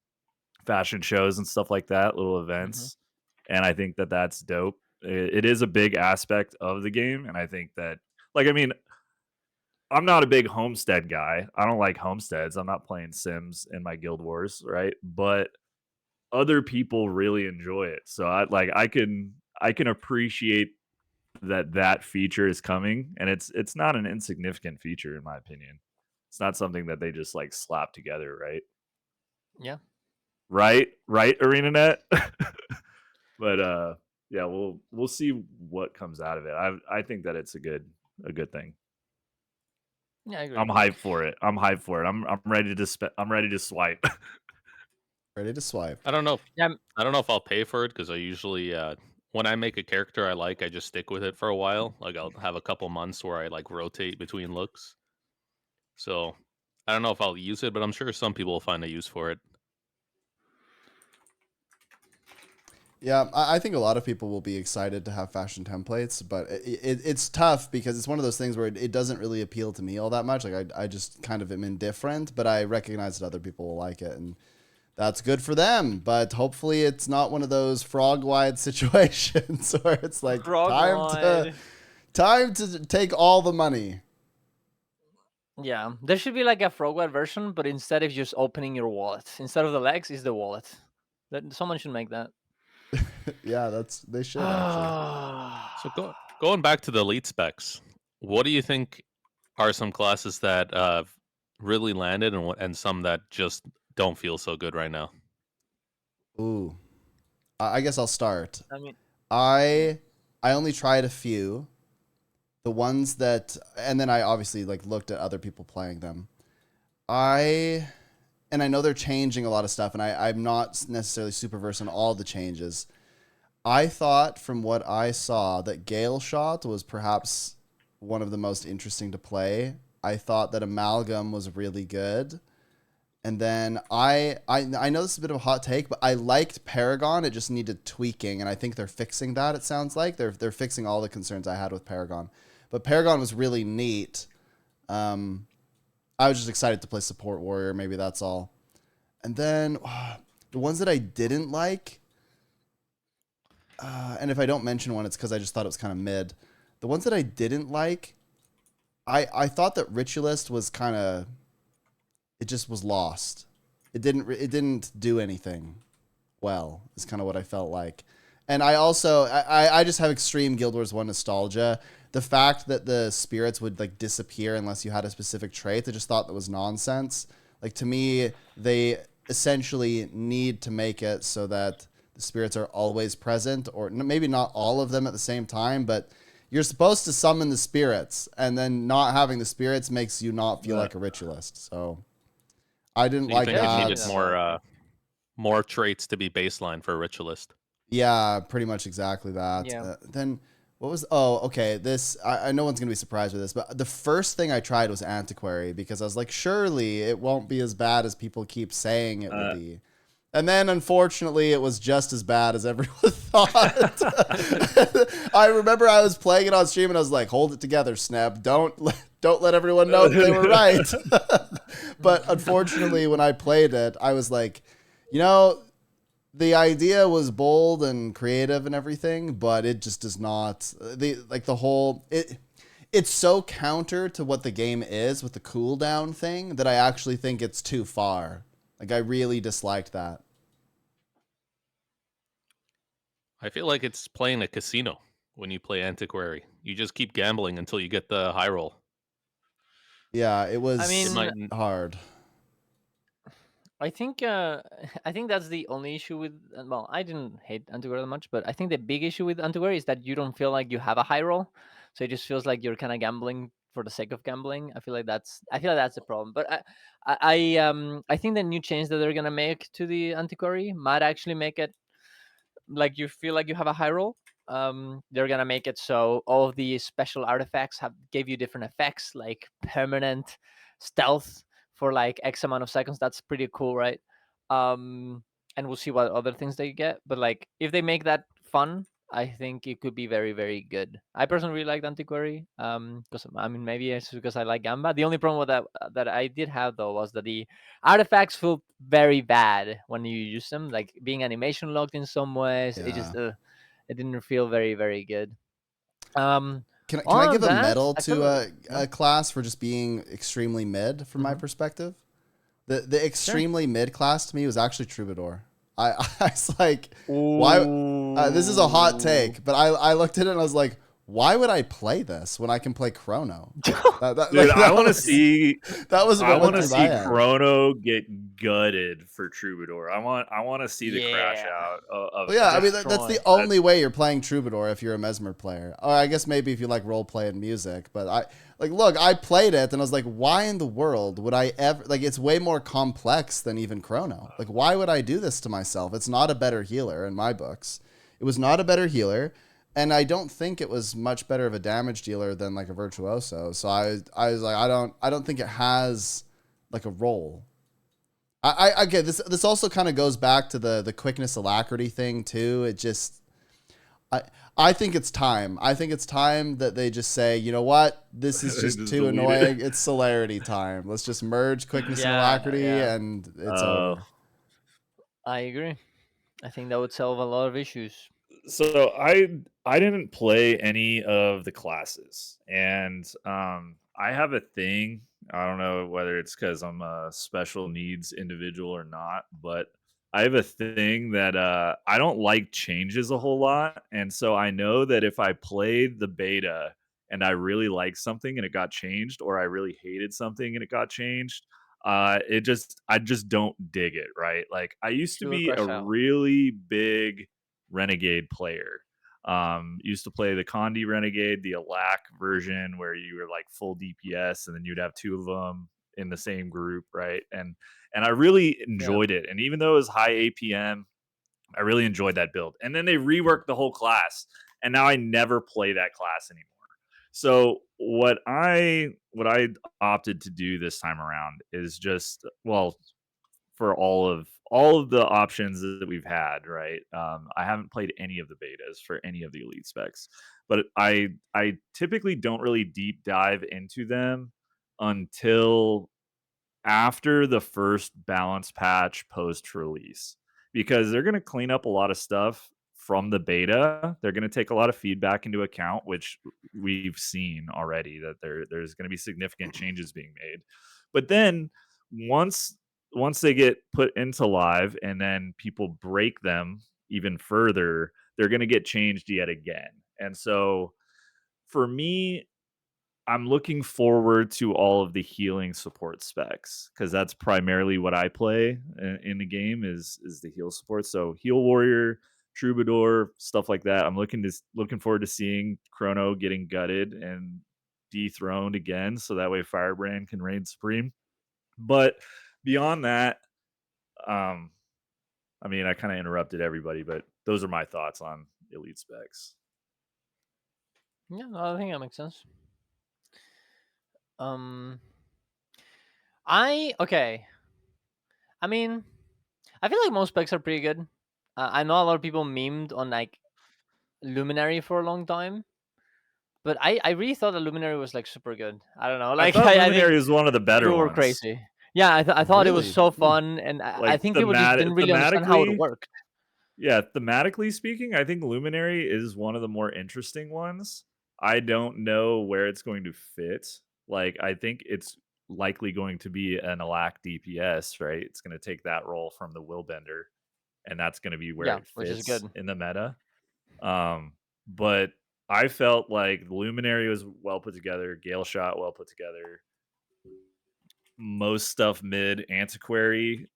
fashion shows and stuff like that, little events, and I think that that's dope. It is a big aspect of the game, and I think that, like, I mean, I'm not a big homestead guy. I don't like homesteads. I'm not playing Sims in my Guild Wars, right? But other people really enjoy it, so I can appreciate that feature is coming, and it's not an insignificant feature in my opinion. It's not something that they just like slap together, right? Yeah. Right, ArenaNet. But yeah, we'll see what comes out of it. I think that it's a good thing. Yeah, I agree. I'm hyped for it. I'm ready to swipe. Ready to swipe. I don't know. Yeah. I don't know if I'll pay for it because I usually when I make a character I like, I just stick with it for a while. Like I'll have a couple months where I like rotate between looks. So I don't know if I'll use it, but I'm sure some people will find a use for it. Yeah, I think a lot of people will be excited to have fashion templates, but it's tough because it's one of those things where it doesn't really appeal to me all that much. Like I just kind of am indifferent, but I recognize that other people will like it, and that's good for them. But hopefully it's not one of those frog-wide situations where it's like time to take all the money. Yeah, there should be like a frog-wide version, but instead of just opening your wallet, instead of the legs is the wallet. Someone should make that. Yeah, they should actually. So going back to the elite specs, what do you think are some classes that really landed and some that just don't feel so good right now? Ooh, I guess I'll start. I mean, I only tried a few. The ones that, and then I obviously like looked at other people playing them. And I know they're changing a lot of stuff, and I'm not necessarily super versed on all the changes. I thought from what I saw that galeshot was perhaps one of the most interesting to play. I thought that amalgam was really good. And then I know this is a bit of a hot take, but I liked paragon. It just needed tweaking, and I think they're fixing that. It sounds like they're fixing all the concerns I had with paragon. But paragon was really neat. I was just excited to play support warrior. Maybe that's all. And then the ones that I didn't like, and if I don't mention one, it's because I just thought it was kind of mid. The ones that I didn't like, I thought that ritualist was kind of, it just was lost. It didn't do anything well, is kind of what I felt like. And I also, I just have extreme Guild Wars 1 nostalgia. The fact that the spirits would like disappear unless you had a specific trait, I just thought that was nonsense. Like to me, they essentially need to make it so that the spirits are always present, or maybe not all of them at the same time, but you're supposed to summon the spirits, and then not having the spirits makes you not feel like a ritualist. So I didn't like that. that. You needed more traits to be baseline for a ritualist. Yeah, pretty much exactly that. Yeah. Then what was, okay, this, I no one's going to be surprised with this, but the first thing I tried was antiquary, because I was like, surely it won't be as bad as people keep saying it would be. And then, unfortunately, it was just as bad as everyone thought. I remember I was playing it on stream, and I was like, hold it together, Sneb. Don't let everyone know that they were right. But unfortunately, when I played it, I was like, you know, the idea was bold and creative and everything, but it just does not, it's so counter to what the game is with the cooldown thing that I actually think it's too far. Like, I really disliked that. I feel like it's playing a casino when you play antiquary. You just keep gambling until you get the high roll. Yeah, it was it hard. I think that's the only issue with. Well, I didn't hate antiquary that much, but I think the big issue with antiquary is that you don't feel like you have a high roll, so it just feels like you're kind of gambling for the sake of gambling. I feel like that's the problem. But I think the new change that they're gonna make to the antiquary might actually make it like you feel like you have a high roll. They're gonna make it so all of the special artifacts gave you different effects, like permanent stealth for like X amount of seconds. That's pretty cool, right? And we'll see what other things they get. But like, if they make that fun, I think it could be very, very good. I personally really liked antiquary. Because I mean, maybe it's because I like Gamba. The only problem with that I did have though was that the artifacts feel very bad when you use them, like being animation locked in some ways. Yeah. It just it didn't feel very, very good. Can I give a medal to a class for just being extremely mid from my perspective? The extremely mid class to me was actually troubadour. I was like, why? This is a hot take, but I looked at it and I was like, why would I play this when I can play Chrono? Dude, I want to see. That was. I want to see Chrono get gutted for Troubadour. I want to see the crash out of. Yeah, I mean that's the only way you're playing Troubadour if you're a Mesmer player. Or I guess maybe if you like role play and music. But I played it and I was like, why in the world would I ever like? It's way more complex than even Chrono. Like, why would I do this to myself? It's not a better healer in my books. It was not a better healer, and I don't think it was much better of a damage dealer than like a virtuoso. So I was like, I don't think it has like a role. I get this also kind of goes back to the quickness alacrity thing too. It just I think it's time. I think it's time that they just say, you know what, this is just Just too delete annoying. it. It's celerity time. Let's just merge quickness and Yeah, alacrity, yeah. and it's over. I agree. I think that would solve a lot of issues. So I didn't play any of the classes, and I have a thing. I don't know whether it's because I'm a special needs individual or not, but I have a thing that I don't like changes a whole lot, and so I know that if I played the beta and I really liked something and it got changed, or I really hated something and it got changed, I just don't dig it. Right? Like I used to She will be a crash out. really big Renegade player. Used to play the Condi Renegade, the Alack version where you were like full DPS and then you'd have two of them in the same group, right? And I really Yeah. enjoyed it. And even though it was high APM, I really enjoyed that build. And then they reworked the whole class, and now I never play that class anymore. So what I opted to do this time around is just, well, for all of the options that we've had, right? I haven't played any of the betas for any of the elite specs, but I typically don't really deep dive into them until after the first balance patch post release, because they're going to clean up a lot of stuff from the beta. They're going to take a lot of feedback into account, which we've seen already that there's going to be significant changes being made. But then once once they get put into live and then people break them even further, they're going to get changed yet again. And so for me, I'm looking forward to all of the healing support specs because that's primarily what I play in the game is the heal support. So heal warrior, troubadour, stuff like that. I'm looking forward to seeing Chrono getting gutted and dethroned again, so that way Firebrand can reign supreme. But beyond that, um, I mean, I kind of interrupted everybody, but those are my thoughts on elite specs. Yeah, no, I think that makes sense. Um, okay. I mean, I feel like most specs are pretty good. I know a lot of people memed on like Luminary for a long time, but I really thought that Luminary was like super good. I don't know, I like thought I think Luminary is one of the better people were ones. crazy. Yeah, I thought it was Really? so fun, and I Like think people just didn't really understand how it thematically, worked. yeah, thematically speaking, I think Luminary is one of the more interesting ones. I don't know where it's going to fit. Like, I think it's likely going to be an Alack DPS, right? It's going to take that role from the Willbender, and that's going to be where Yeah, it which is fits good. in the meta. But I felt like Luminary was well put together, galeshot well put together, most stuff mid. Antiquary,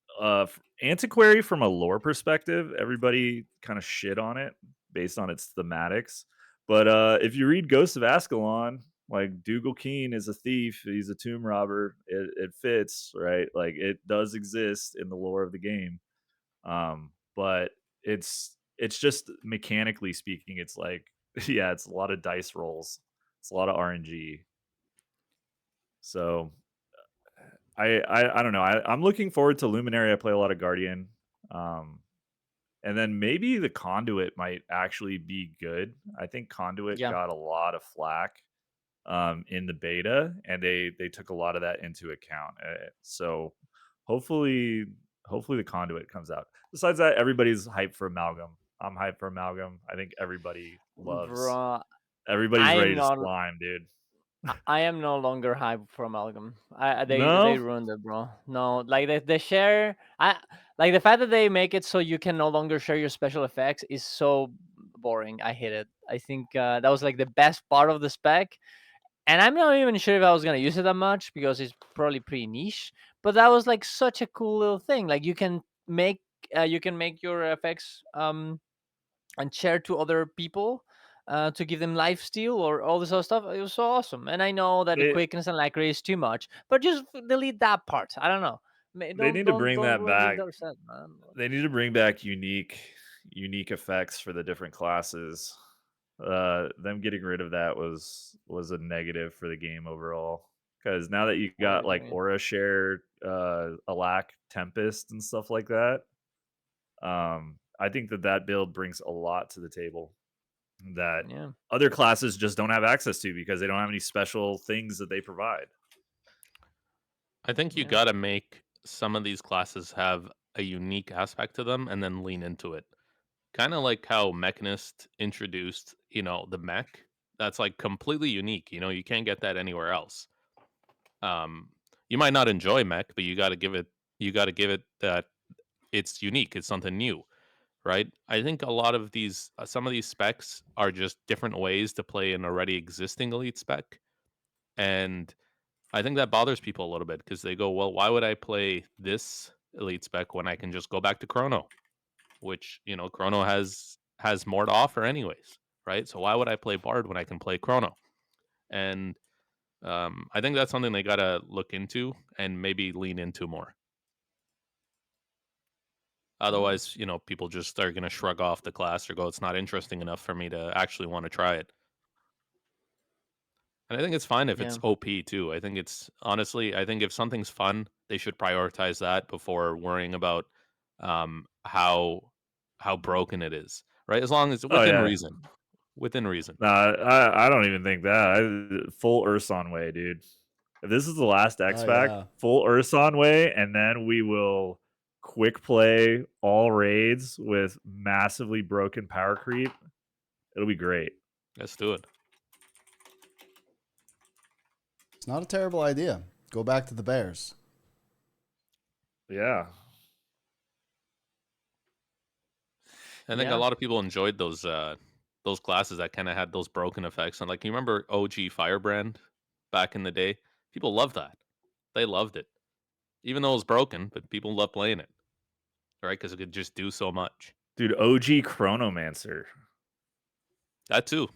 Antiquary from a lore perspective, everybody kind of shit on it based on its thematics. But if you read Ghost of Ascalon, like Dougal Keen is a thief, he's a tomb robber. It fits, right? Like it does exist in the lore of the game. But it's just mechanically speaking, it's like yeah, it's a lot of dice rolls, it's a lot of RNG. So I don't know. I'm looking forward to Luminary. I play a lot of Guardian. Um, and then maybe the Conduit might actually be good. I think Conduit Yeah, got a lot of flack in the beta, and they took a lot of that into account. So hopefully the Conduit comes out. Besides that, everybody's hyped for Amalgam. I'm hyped for Amalgam. I think bro. everybody's I am ready to not. slime, dude. I am no longer hyped for Amalgam. They No, ruined it, bro. No, like they share. I like the fact that they make it so you can no longer share your special effects is so boring. I hate it. I think that was like the best part of the spec, and I'm not even sure if I was gonna use it that much because it's probably pretty niche. But that was like such a cool little thing. Like you can make your effects and share to other people to give them life steal or all this other stuff. It was so awesome. And I know that the they quickness and accuracy is too much, but just delete that part. I don't know. they need to bring Don't that ruin the back. other set, man. They need to bring back unique unique effects for the different classes. Them getting rid of that was a negative for the game overall. Because now that you got like agree. aura share, alack, tempest, and stuff like that, I think that build brings a lot to the table that Yeah. other classes just don't have access to because they don't have any special things that they provide. I think you Yeah. gotta make some of these classes have a unique aspect to them and then lean into it. Kind of like how Mechanist introduced, the mech. That's like completely unique. You can't get that anywhere else. You might not enjoy mech, but you got to give it that it's unique. It's something new, right? I think a lot of these, some of these specs are just different ways to play an already existing elite spec, and I think that bothers people a little bit because they go, well, why would I play this elite spec when I can just go back to Chrono, which Chrono has more to offer anyways, right? So why would I play Bard when I can play Chrono? And I think that's something they gotta look into and maybe lean into more. Otherwise, people just are gonna shrug off the class or go, it's not interesting enough for me to actually want to try it. And I think it's fine if it's Yeah. OP too. I think if something's fun, they should prioritize that before worrying about how broken it is. Right? As long as Oh within yeah. reason. Within reason. Nah, I don't even think that. Full Urson way, dude. If this is the last X Oh, pack, yeah. full Urson way, and then we will quick play all raids with massively broken power creep. It'll be great. Let's do it. It's not a terrible idea. Go back to the Bears. Yeah. I think a lot of people enjoyed those classes that kind of had those broken effects. And like, you remember OG Firebrand back in the day? People loved that. They loved it, even though it was broken. But people loved playing it, right? Because it could just do so much. Dude, OG Chronomancer. That too.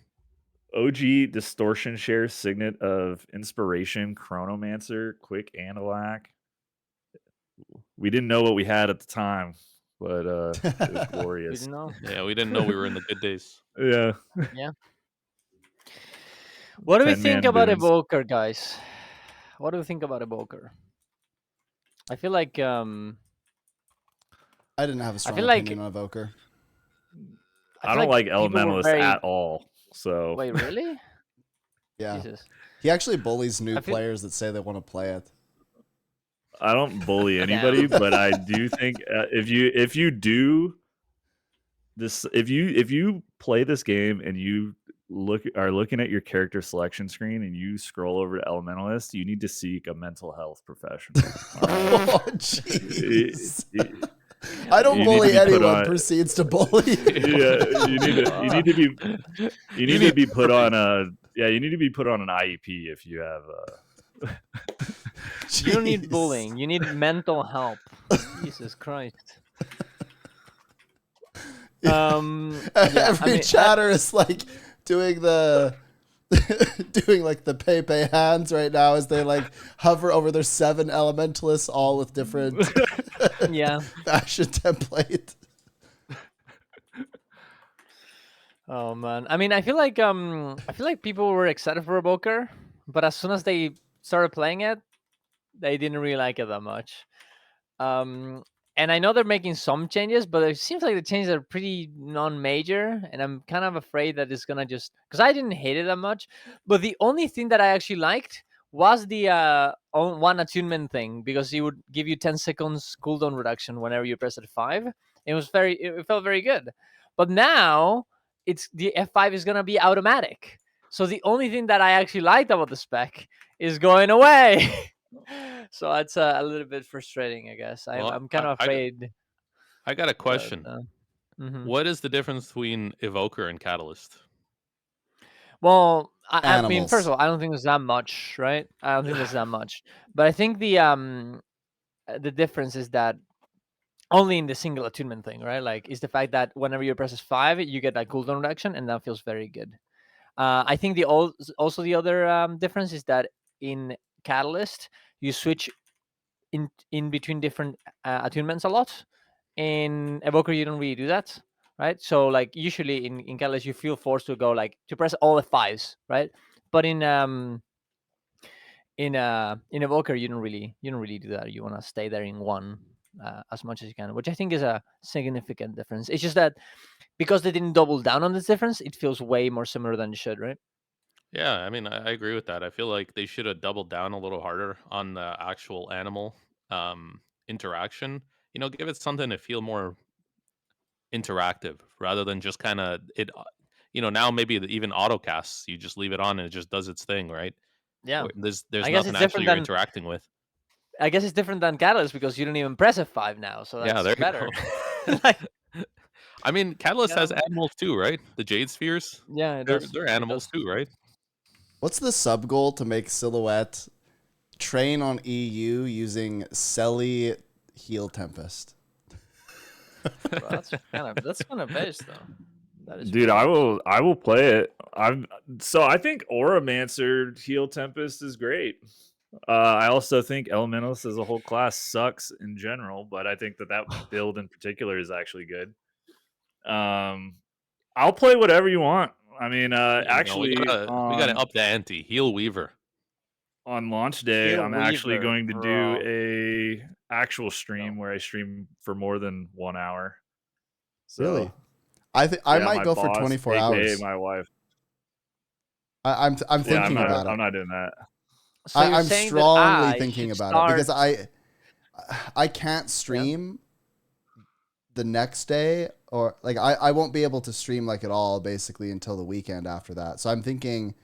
OG Distortion Share Signet of Inspiration Chronomancer Quick Antilac. We didn't know what we had at the time, but it was We glorious. didn't know. Yeah, we didn't know we were in the good days. Yeah. Yeah. What do we 10-man think about boons. Evoker, guys? What do we think about Evoker? I feel like I didn't have a strong feel like- opinion on Evoker. I feel don't like people were Elementalist very- at all. So Wait, really? Yeah. Jesus. He actually bullies new I feel- players that say they want to play it. I don't bully anybody, but I do think if you do this, if you play this game and you are looking at your character selection screen and you scroll over to Elementalist, you need to seek a mental health professional. Oh, jeez. I I don't You need to bully be put anyone. on- Proceeds to bully. Yeah, you need to be put on a you need to be put on an IEP if you have You don't need Jeez. bullying. You need mental help. Jesus Christ. Every chatter is like doing the doing like the Pepe hands right now as they like hover over their 7 elementalists, all with different Yeah. fashion template. Oh man. I mean, I feel like people were excited for Evoker, but as soon as they started playing it, they didn't really like it that much. And I know they're making some changes, but it seems like the changes are pretty non-major, and I'm kind of afraid that it's gonna just because I didn't hate it that much. But the only thing that I actually liked was the one attunement thing, because it would give you 10 seconds cooldown reduction whenever you press F5. It felt very good. But now it's the F5 is gonna be automatic. So the only thing that I actually liked about the spec is going away. So that's a little bit frustrating, I guess. Well, I'm kind of afraid. I got a question. Mhm. What is the difference between Evoker and Catalyst? Well, I mean, first Animals. of all, I don't think there's that much, right? I don't think there's that much. But I think the difference is that only in the single attunement thing, right? Like, is the fact that whenever you press 5, you get that cooldown reduction, and that feels very good. I think also the other difference is that in Catalyst, you switch in between different attunements a lot. In Evoker, you don't really do that. right? So like usually in Catalyst, you feel forced to go like to press all the 5s, right? But in Evoker, you don't really do that. You want to stay there in 1 as much as you can, which I think is a significant difference. It's just that because they didn't double down on this difference, it feels way more similar than it should, right? Yeah, I mean, I agree with that. I feel like they should have doubled down a little harder on the actual animal interaction. Give it something to feel more interactive rather than just kind of it. Now maybe even autocasts, you just leave it on and it just does its thing, right? Yeah. There's I guess nothing it's actually different you're than interacting with. I guess it's different than Catalyst because you don't even press F5 now, so Yeah, that's there you better. go. Like, I mean, Catalyst has Yeah. animals too, right? The Jade Spheres. yeah, it They're does. they're It animals does. too, right? What's the sub goal to make Silhouette train on EU using Selly Heel Tempest? Well, that's kind of based though. That is Dude, pretty I will play it. I think Auramancer Heal Tempest is great. I also think Elementalist as a whole class sucks in general, but I think that build in particular is actually good. I'll play whatever you want. I mean, actually, we gotta up the ante. Heal Weaver. on launch day, Heal I'm actually Weaver, going to bro. do a actual stream where I stream for more than 1 hour. So, Really? I might my go for boss, 24 aka hours. my wife. I'm thinking about I'm it. not doing that. So you're I'm saying that strongly I thinking should about it because start- I can't stream the next day, or like I won't be able to stream like at all basically until the weekend after that. So I'm thinking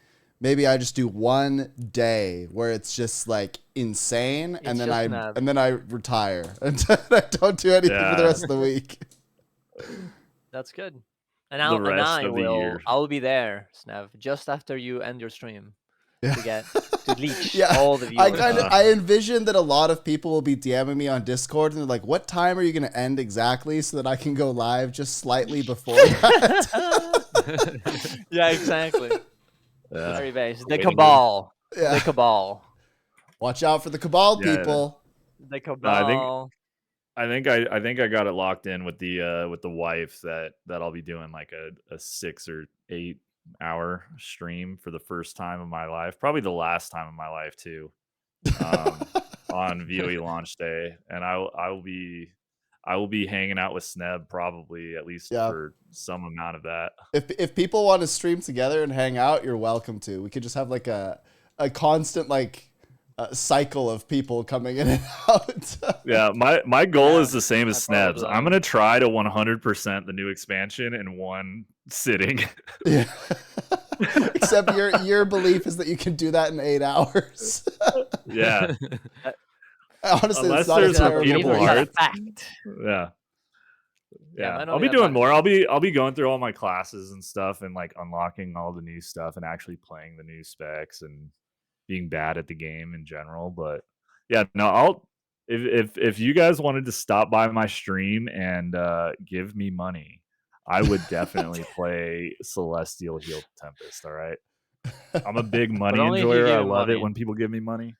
maybe I just do one day where it's just like insane, It's and then just I mad. and then I retire and I don't do anything for the Yeah. rest of the week. That's good. And The rest of the year. I'll be there, Snev, just after you end your stream Yeah. to leech Yeah, all the viewers. I envision that a lot of people will be DMing me on Discord and they're like, "What time are you going to end exactly so that I can go live just slightly before that?" Yeah, exactly. Yeah. Very base. The Waiting Cabal. Yeah. The Cabal. Watch out for the Cabal Yeah. people. The Cabal. I think I got it locked in with the wife that I'll be doing like a 6 or 8 hour stream for the first time of my life, probably the last time of my life too, on VOE launch day, and I will be hanging out with Sneb probably at least for some amount of that. If people want to stream together and hang out, you're welcome to. We could just have like a constant like cycle of people coming in and out. Yeah, my goal is the same as I follow Sneb's. that. I'm gonna try to 100% the new expansion in one sitting. Yeah. Except your belief is that you can do that in 8 hours. Yeah. Honestly, Unless it's not there's a terrible repeatable belief. hearts. Fact. Yeah. Yeah, mine I'll only be have doing that. more. I'll be going through all my classes and stuff and like unlocking all the new stuff and actually playing the new specs and being bad at the game in general. But yeah, no, I'll if you guys wanted to stop by my stream and give me money, I would definitely play Celestial Heal Tempest. All right. I'm a big money only if you enjoyer. give I me love money. it when people give me money.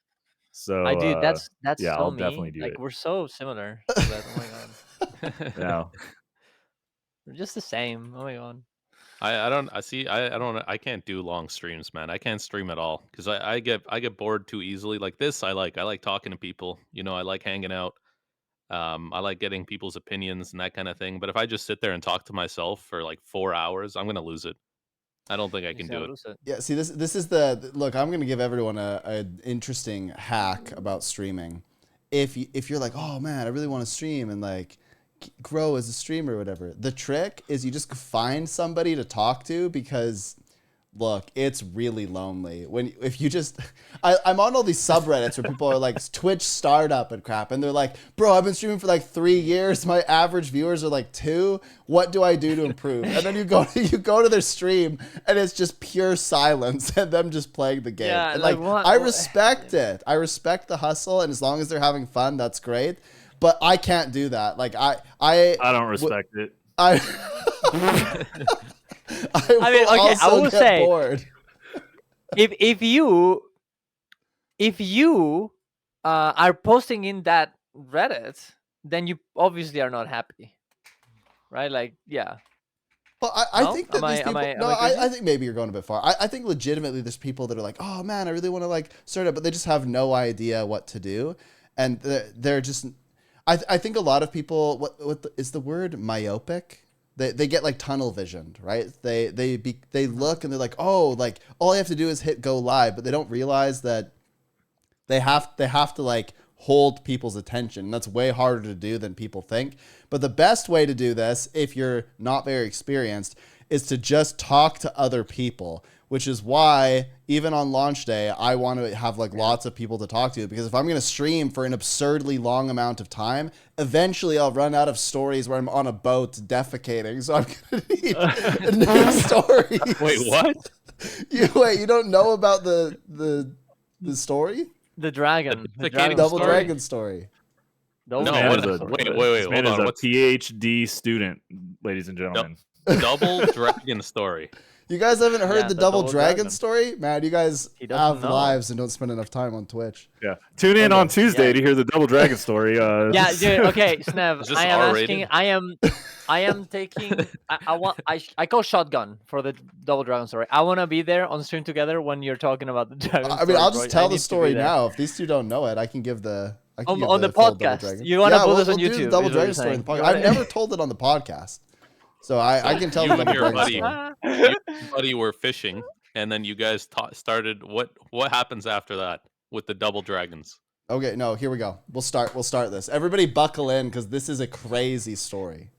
So I do. That's yeah, so I'll me. definitely do like it. we're so similar. To that. Oh my god. Yeah. We're just the same. Oh my god. I can't do long streams, man. I can't stream at all because I get bored too easily. Like this, I like talking to people. I like hanging out. I like getting people's opinions and that kind of thing. But if I just sit there and talk to myself for like 4 hours, I'm gonna lose it. I don't think I can do it. Yeah, see, this is the look. I'm gonna give everyone a interesting hack about streaming. If you're like, oh man, I really want to stream and like grow as a streamer or whatever, the trick is you just find somebody to talk to because look, it's really lonely if you just I'm on all these subreddits where people are like Twitch startup and crap, and they're like, bro, I've been streaming for like 3 years, my average viewers are like 2, what do I do to improve? And then you go to their stream and it's just pure silence and them just playing the game. Yeah, and like, what- I respect it. I respect the hustle, and as long as they're having fun, that's great. But I can't do that. Like I don't respect it. I mean, okay, I will say, bored. if you are posting in that Reddit, then you obviously are not happy, right? Like, yeah, Well, I No? think that Am these I- people. am No, I crazy? I think maybe you're going a bit far. I think legitimately there's people that are like, oh man, I really want to like start it, but they just have no idea what to do, and they're just. I think a lot of people. Is the word myopic? They get like tunnel visioned, right? They look and they're like, oh, like all I have to do is hit go live, but they don't realize that they have to like hold people's attention. And that's way harder to do than people think. But the best way to do this, if you're not very experienced, is to just talk to other people, which is why even on launch day, I want to have like lots of people to talk to, because if I'm going to stream for an absurdly long amount of time, eventually I'll run out of stories where I'm on a boat defecating. So I'm going to need new stories. Wait, what? You don't know about the story? The dragon. The The dragon Double story. dragon story. Double No, dragon what is- story. wait, This man hold is on, a what's- PhD student, ladies and gentlemen. Double dragon story. You guys haven't heard Yeah, the the double double dragon dragon. story? Man, you guys He doesn't have know. lives and don't spend enough time on Twitch. Yeah, tune in Okay. on Tuesday Yeah. to hear the double dragon story. Yeah, dude, okay, Snev, Is this I am R-rated? asking, I am taking, I call shotgun for the double dragon story. I want to be there on stream together when you're talking about the dragon I mean, story, I'll bro. just I tell need the to be story there. now. If these two don't know it, I can give the give On the full double podcast. dragon. You wanna put this on we'll do YouTube, the double is what dragon you're story in the saying. podcast. You I've wanna- never told it on the podcast, so I can tell you the and double your dragon buddy- story. You and buddy were fishing, and then you guys started. What happens after that with the double dragons? Okay, no, here we go. We'll start this. Everybody buckle in, because this is a crazy story.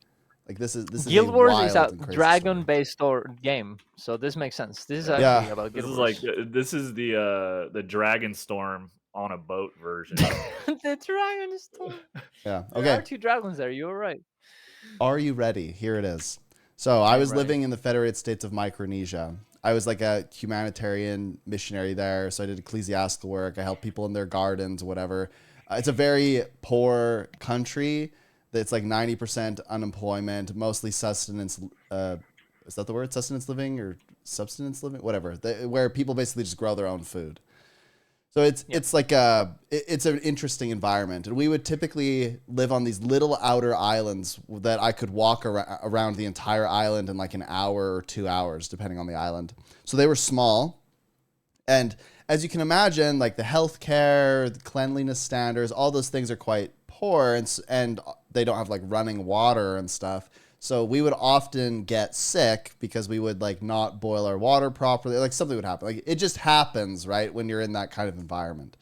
Like this is Guild a Wars wild is a and crazy dragon-based game, so this makes sense. This is Yeah. actually Yeah. about This Guild is Wars. like this is the Dragon Storm on a boat version. the dragon storm. Yeah. There Okay. are two dragons there. You were right. Are you ready? Here it is. So I was ready. living in the Federated States of Micronesia. I was like a humanitarian missionary there. So I did ecclesiastical work. I helped people in their gardens, whatever. It's a very poor country. That's like 90% unemployment, mostly sustenance. Is that the word? Sustenance living or subsistence living? Whatever. Where people basically just grow their own food. So it's like it's an interesting environment, and we would typically live on these little outer islands that I could walk around the entire island in like an hour or 2 hours, depending on the island. So they were small, and as you can imagine, like the healthcare, the cleanliness standards, all those things are quite poor, and they don't have like running water and stuff. So we would often get sick because we would like not boil our water properly. Like something would happen. Like it just happens, right, when you're in that kind of environment.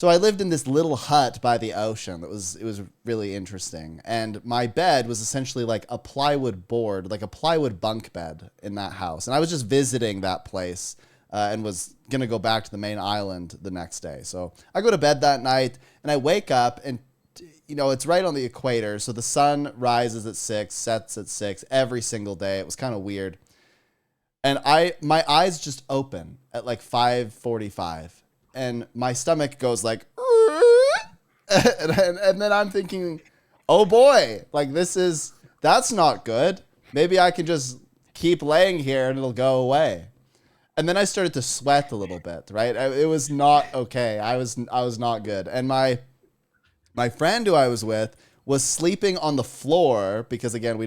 So I lived in this little hut by the ocean. It was really interesting. And my bed was essentially like a plywood board, like a plywood bunk bed in that house. And I was just visiting that place and was going to go back to the main island the next day. So I go to bed that night and I wake up, and you know, it's right on the equator, so the sun rises at 6, sets at 6 every single day. It was kind of weird. And my eyes just open at like 5:45, and my stomach goes like, and then I'm thinking, oh boy, like that's not good. Maybe I can just keep laying here and it'll go away. And then I started to sweat a little bit, right? It was not okay. I was not good. And my friend who I was with was sleeping on the floor because, again,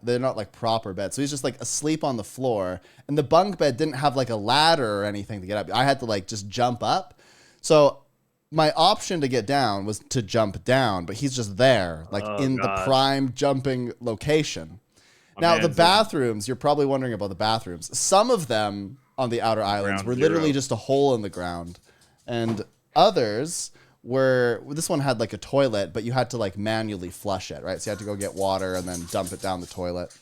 they're not like proper beds. So he's just like asleep on the floor, and the bunk bed didn't have like a ladder or anything to get up. I had to like just jump up. So my option to get down was to jump down, but he's just there, like in the prime jumping location. Now, the bathrooms, you're probably wondering about the bathrooms. Some of them on the outer islands were literally just a hole in the ground, and others this one had like a toilet, but you had to like manually flush it, right? So you had to go get water and then dump it down the toilet.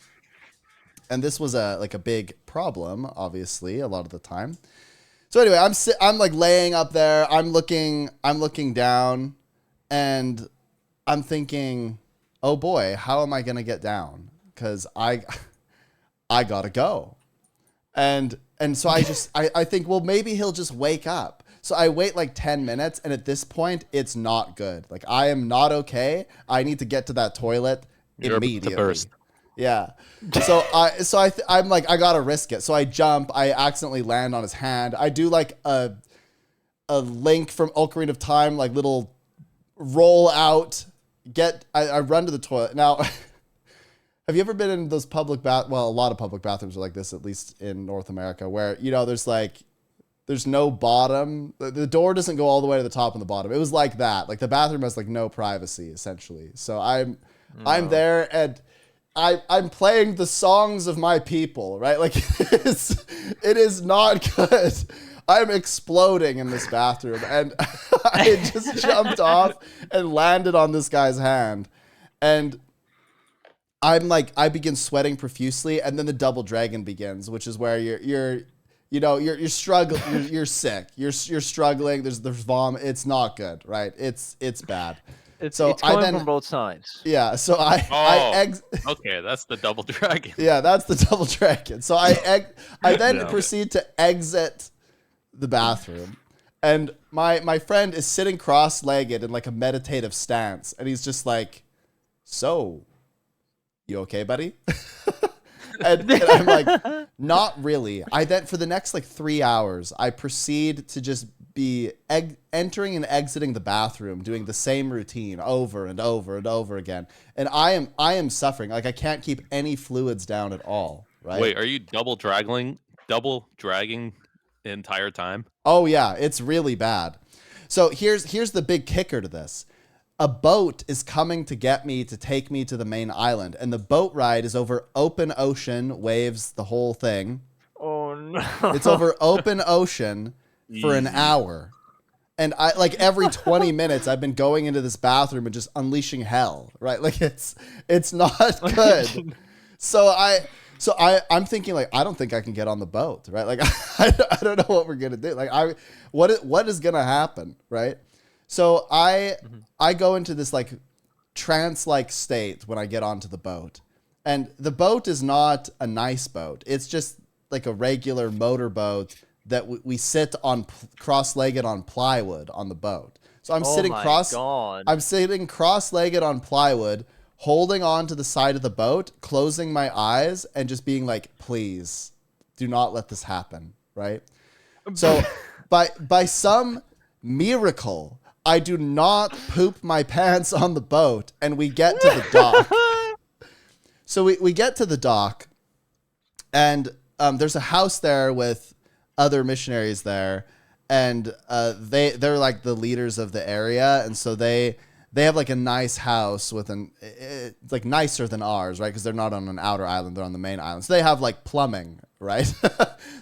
And this was a big problem, obviously, a lot of the time. So anyway, I'm like laying up there, I'm looking down, and I'm thinking, oh boy, how am I gonna get down? Because I gotta go. And so I think, well, maybe he'll just wake up. So I wait like 10 minutes, and at this point, it's not good. Like, I am not okay. I need to get to that toilet immediately. To burst. Yeah. I'm like, I gotta risk it. So I jump. I accidentally land on his hand. I do like a Link from Ocarina of Time, like little roll out. I run to the toilet. Now, Have you ever been in those public well, a lot of public bathrooms are like this, at least in North America, where, you know, there's no bottom. The door doesn't go all the way to the top and the bottom. It was like that. Like the bathroom has like no privacy essentially. So I'm there and I'm playing the songs of my people, right? Like it is not good. I'm exploding in this bathroom and I just jumped off and landed on this guy's hand. And I'm like, I begin sweating profusely, and then the double dragon begins, which is where you're struggling, you're sick, you're struggling. There's vomit. It's not good, right? It's bad. It's coming from both sides. Yeah. So okay, that's the double dragon. Yeah, that's the double dragon. So I then proceed to exit the bathroom, and my friend is sitting cross-legged in like a meditative stance, and he's just like, so. You okay, buddy? and I'm like, not really. I then, for the next like 3 hours, I proceed to just be entering and exiting the bathroom, doing the same routine over and over and over again. And I am suffering. Like I can't keep any fluids down at all. Right? Wait, are you double dragging the entire time? Oh yeah, it's really bad. So here's the big kicker to this. A boat is coming to get me to take me to the main island, and the boat ride is over open ocean, waves, the whole thing. Oh no! It's over open ocean for an hour, and I like every 20 minutes I've been going into this bathroom and just unleashing hell, right? Like it's not good. So I'm thinking like I don't think I can get on the boat, right? Like I don't know what we're gonna do. Like what is gonna happen, right? So I go into this like trance-like state when I get onto the boat. And the boat is not a nice boat. It's just like a regular motorboat that we sit on cross-legged on plywood on the boat. So I'm sitting cross-legged on plywood, holding on to the side of the boat, closing my eyes and just being like, please do not let this happen, right? So by some miracle, I do not poop my pants on the boat, and we get to the dock. So we get to the dock, and there's a house there with other missionaries there, and they're like the leaders of the area, and so they have like a nice house with it's like nicer than ours, right? Because they're not on an outer island, they're on the main island. So they have like plumbing, right?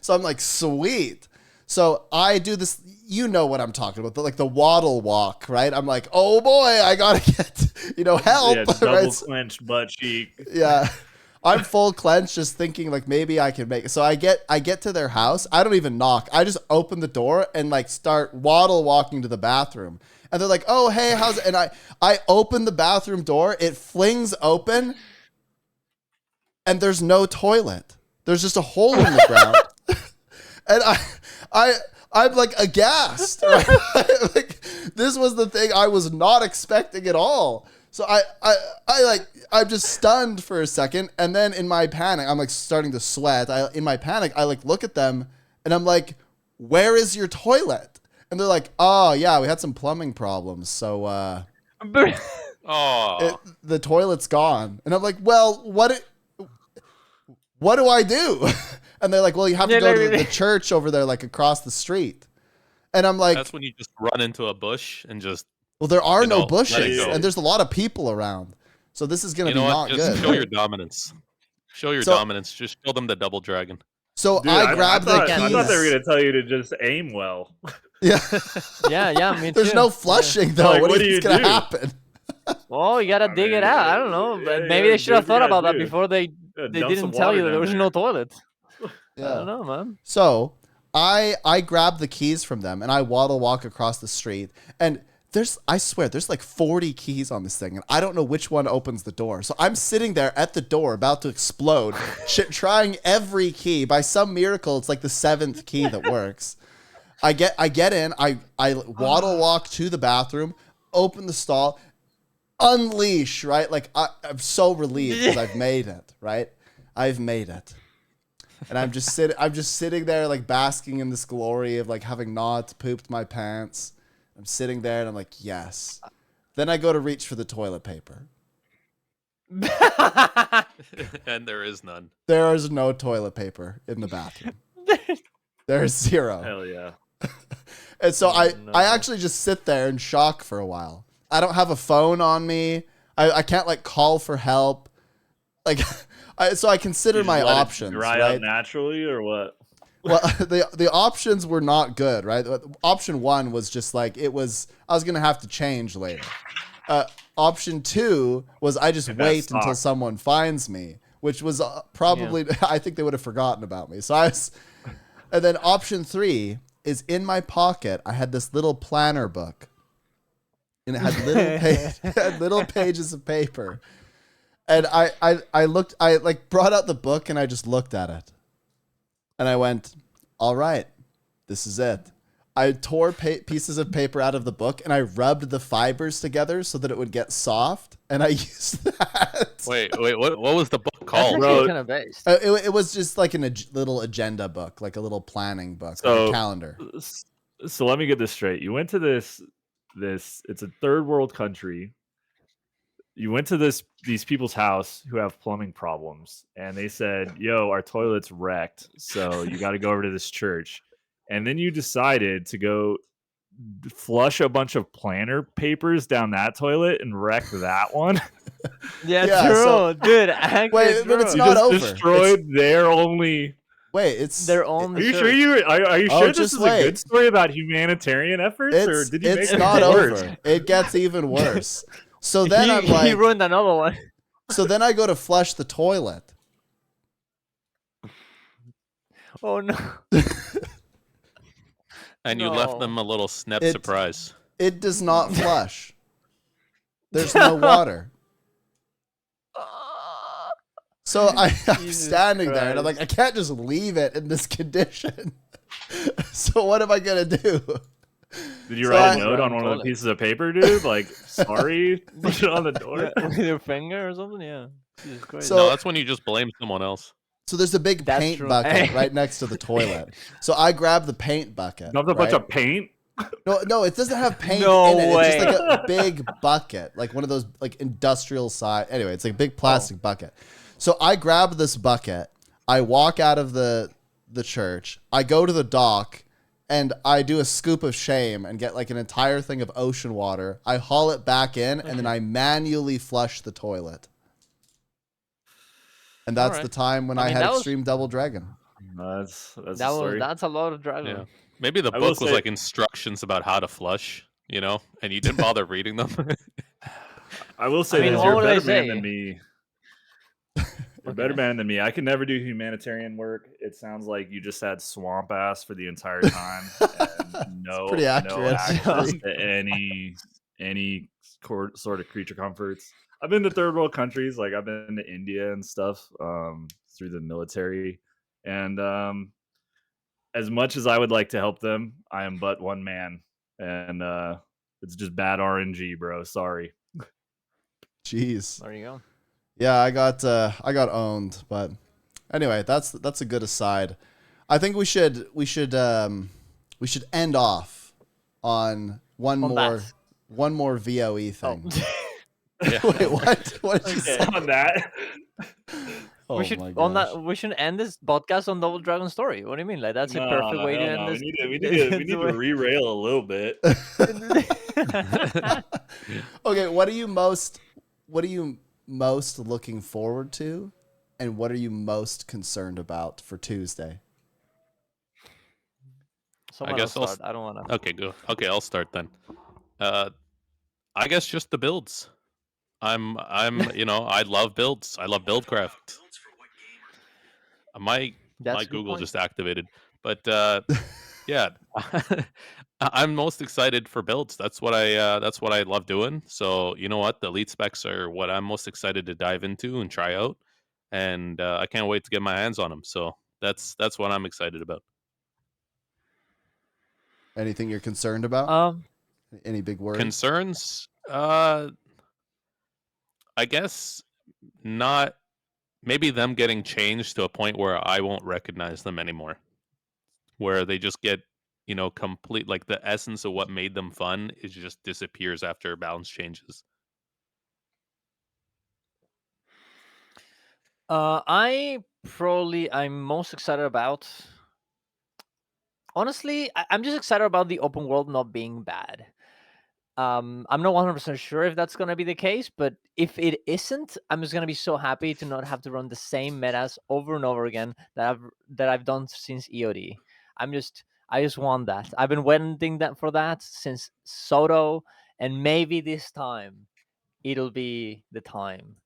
So I'm like, sweet. So I do this, you know what I'm talking about, the waddle walk, right? I'm like, oh boy, I gotta get, help. Yeah, double clenched butt cheek. Yeah, I'm full clenched, just thinking like maybe I can make it. So I get to their house. I don't even knock. I just open the door and like start waddle walking to the bathroom. And they're like, oh hey, how's it? And I open the bathroom door. It flings open, and there's no toilet. There's just a hole in the ground, and I'm like aghast, right? Like this was the thing I was not expecting at all. So I'm just stunned for a second, and then in my panic, I'm like starting to sweat. In my panic, I like look at them, and I'm like, "Where is your toilet?" And they're like, "Oh yeah, we had some plumbing problems, so the toilet's gone." And I'm like, "Well, what do I do?" And they're like, well, you have to go to the church over there, like across the street. And I'm like, that's when you just run into a bush and just. Well, there are no bushes, and there's a lot of people around. So this is going to be not good. Show your dominance. Dominance. Just show them the double dragon. So dude, I grabbed the keys. I thought they were going to tell you to just aim well. Yeah. yeah, me too. There's no flushing, though. Like, what do you think's going to happen? Well, you got to dig it out. I don't know. Maybe they should have thought about that before they didn't tell you that there was no toilet. Yeah. I don't know, man. So I grab the keys from them and I waddle walk across the street, and I swear there's like 40 keys on this thing, and I don't know which one opens the door. So I'm sitting there at the door about to explode, trying every key. By some miracle, it's like the 7th key that works. I get in, I waddle walk to the bathroom, open the stall, unleash, right? Like I'm so relieved because I've made it, right? I've made it. And I'm just sitting there like basking in this glory of like having not pooped my pants. I'm sitting there and I'm like, yes. Then I go to reach for the toilet paper. And there is none. There is no toilet paper in the bathroom. There's zero. Hell yeah. And so Oh, no. I actually just sit there in shock for a while. I don't have a phone on me. I can't like call for help. Like, so I consider You just my let it options, dry right? out naturally, or what? Well, the options were not good, right? Option 1 was just like, I was going to have to change later. Option 2 was I just wait until someone finds me, which was probably, I think they would have forgotten about me. So and then option 3 is in my pocket. I had this little planner book, and it had little pages of paper. And I looked, I like brought out the book and I just looked at it. And I went, all right, this is it. I tore pieces of paper out of the book and I rubbed the fibers together so that it would get soft. And I used that. Wait, what was the book That's called? actually kind of based. It was just like little agenda book, like a little planning book, like a calendar. So let me get this straight. You went to this, it's a third world country. You went to these people's house who have plumbing problems, and they said, yo, our toilet's wrecked, so you got to go over to this church. And then you decided to go flush a bunch of planner papers down that toilet and wreck that one. Yeah, Yeah, true, so- dude. Actually, Wait, but it's true. You not just over. destroyed their only. Wait, it's Their Are only. you sure are you Oh, sure this just is wait. a good story about humanitarian efforts, or did you make it's it not worse? over. It gets even worse. So then I'm he like, ruined another one. so then I go to flush the toilet. Oh no. And you left No. them a little snap It- surprise. It does not flush. There's no water. So I'm Jesus standing there and I'm Christ. like, I can't just leave it in this condition. So what am I gonna do? Did you So write I- a note on one of the Toilet. pieces of paper, dude? Like, sorry, put it on the door. Yeah, with your finger or something, yeah. Jesus Christ. So- No, that's when you just blame someone else. So there's a big That's paint true. bucket right next to the toilet. So I grab the paint bucket. Dumped a bunch right? of paint. No, it doesn't have paint No in it. way. It's just like a big bucket, like one of those like industrial size. Anyway, it's like a big plastic bucket. So I grab this bucket. I walk out of the church. I go to the dock, and I do a scoop of shame and get like an entire thing of ocean water. I haul it back in, and then I manually flush the toilet. And that's Alright. the time when I I mean, had that was- Extreme Double Dragon. That's the That was story. that's a lot of driving. Yeah. Maybe the I will book was say- like instructions about how to flush, you know, and you didn't bother reading them. I will say mean, this: what you're a would they better man say? than me. You're a better man than me. I can never do humanitarian work. It sounds like you just had swamp ass for the entire time, and no pretty accurate, access actually. to any sort of creature comforts. I've been to third world countries, like I've been to India and stuff, through the military, and as much as I would like to help them, I am but one man, and it's just bad RNG, bro. Sorry. Jeez. There you go. Yeah, I got owned, but anyway, that's a good aside. I think we should end off on one On more VOE Oh. thing. Yeah. Wait, what? What did you Okay. say? On that, Oh we should my on gosh. that we should end this podcast on Double Dragon Story. What do you mean? Like that's a No, perfect way to hell end no. this. We need to re-rail a little bit. Okay, what are you most looking forward to, and what are you most concerned about for Tuesday? Someone guess I'll else start. I don't want to. Okay, go. Okay, I'll start then. I guess just the builds. I'm you know, I love builds. I love buildcraft. My That's a good Google point. just activated. But yeah. I'm most excited for builds. That's what I love doing. So, you know what? The elite specs are what I'm most excited to dive into and try out. And I can't wait to get my hands on them. So, that's what I'm excited about. Anything you're concerned about? Um, Any big worries? Concerns? I guess not. Maybe them getting changed to a point where I won't recognize them anymore. Where they just get, you know, complete, like the essence of what made them fun is just disappears after balance changes. I'm most excited about. Honestly, I'm just excited about the open world not being bad. I'm not 100% sure if that's gonna be the case, but if it isn't, I'm just gonna be so happy to not have to run the same metas over and over again that I've done since EOD. I just want that. I've been waiting for that since Soto, and maybe this time it'll be the time.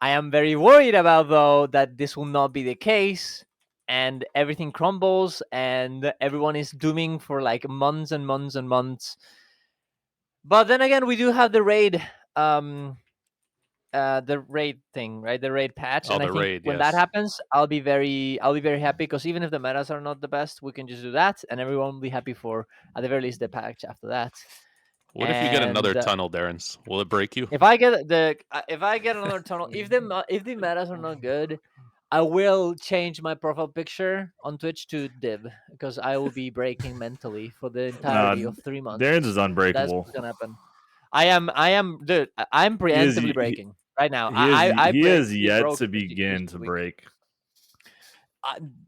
I am very worried about though that this will not be the case and everything crumbles and everyone is dooming for like months and months and months. But then again, we do have the raid thing, right? The raid patch, Oh, and I the think raid, when that yes. happens, I'll be very happy because even if the metas are not the best, we can just do that, and everyone will be happy for at the very least the patch after that. What if you get another And tunnel, Darren's? Will it break you? if I get another tunnel, if the metas are not good, I will change my profile picture on Twitch to Dib because I will be breaking mentally for the entirety of 3 Darren's months. is That's unbreakable. what's gonna happen. Dude. I'm He is preemptively breaking right now. I he is preemptively yet broke to this begin to week. break.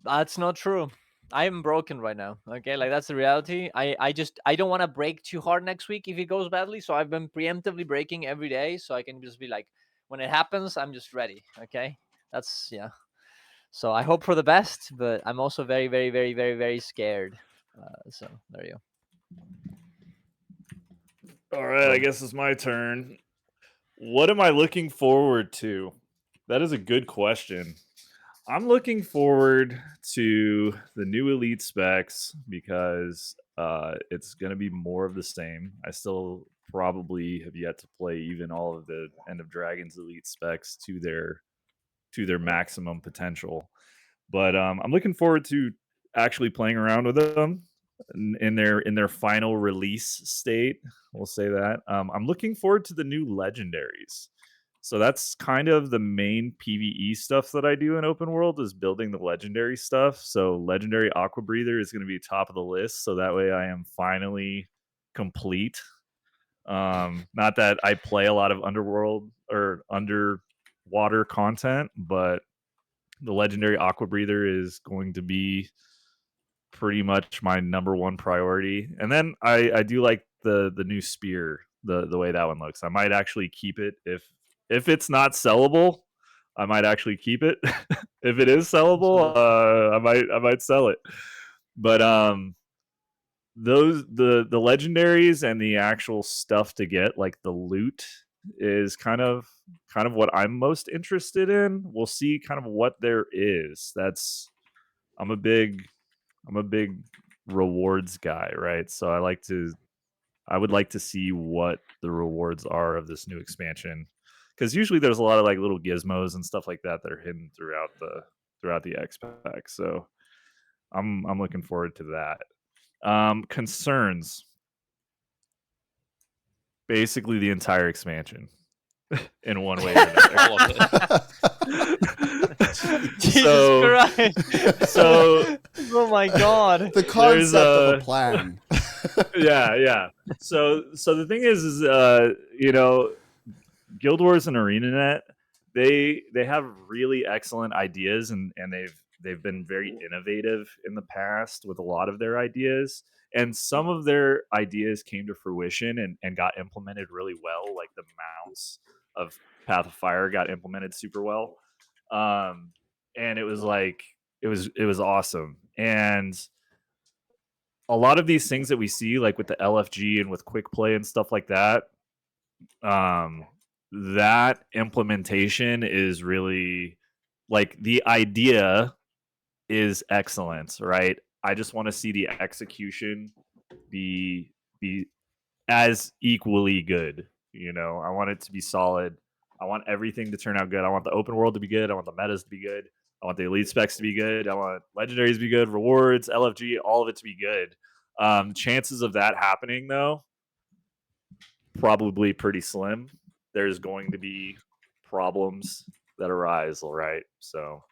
That's not true. I am broken right now. Okay, like that's the reality. I don't want to break too hard next week if it goes badly. So I've been preemptively breaking every day, so I can just be like, when it happens, I'm just ready. Okay, that's yeah. So I hope for the best, but I'm also very, very, very, very, very scared. So there you go. All right, I guess it's my turn. What am I looking forward to? That is a good question. I'm looking forward to the new elite specs because it's going to be more of the same. I still probably have yet to play even all of the End of Dragons elite specs to their maximum potential. But I'm looking forward to actually playing around with them in their final release state. We'll say that. I'm looking forward to the new legendaries. So that's kind of the main PvE stuff that I do in open world is building the legendary stuff. So legendary aqua breather is going to be top of the list. So that way I am finally complete. Not that I play a lot of underworld or underwater content, but the legendary aqua breather is going to be pretty much my number one priority. And then I do like the new spear, the way that one looks. I might actually keep it if it's not sellable. I might actually keep it. If it is sellable, I might sell it. But those the legendaries and the actual stuff to get, like the loot, is kind of what I'm most interested in. We'll see kind of what there is. That's I'm a big rewards guy, right? So I would like to see what the rewards are of this new expansion, because usually there's a lot of like little gizmos and stuff like that that are hidden throughout the X pack. So I'm looking forward to that. Concerns, basically the entire expansion in one way or another. All of it. Jesus Christ! So Oh my God! The concept of a plan. yeah. So the thing is Guild Wars and ArenaNet, they have really excellent ideas, and they've been very innovative in the past with a lot of their ideas. And some of their ideas came to fruition and got implemented really well, like the mounts of Path of Fire got implemented super well. And it was like it was awesome. And a lot of these things that we see, like with the LFG and with quick play and stuff like that, that implementation is really, like, the idea is excellent, right? I just want to see the execution be as equally good. I want it to be solid. I want everything to turn out good. I want the open world to be good. I want the metas to be good. I want the elite specs to be good. I want legendaries to be good, rewards, LFG, all of it to be good. Chances of that happening, though, probably pretty slim. There's going to be problems that arise, all right? So,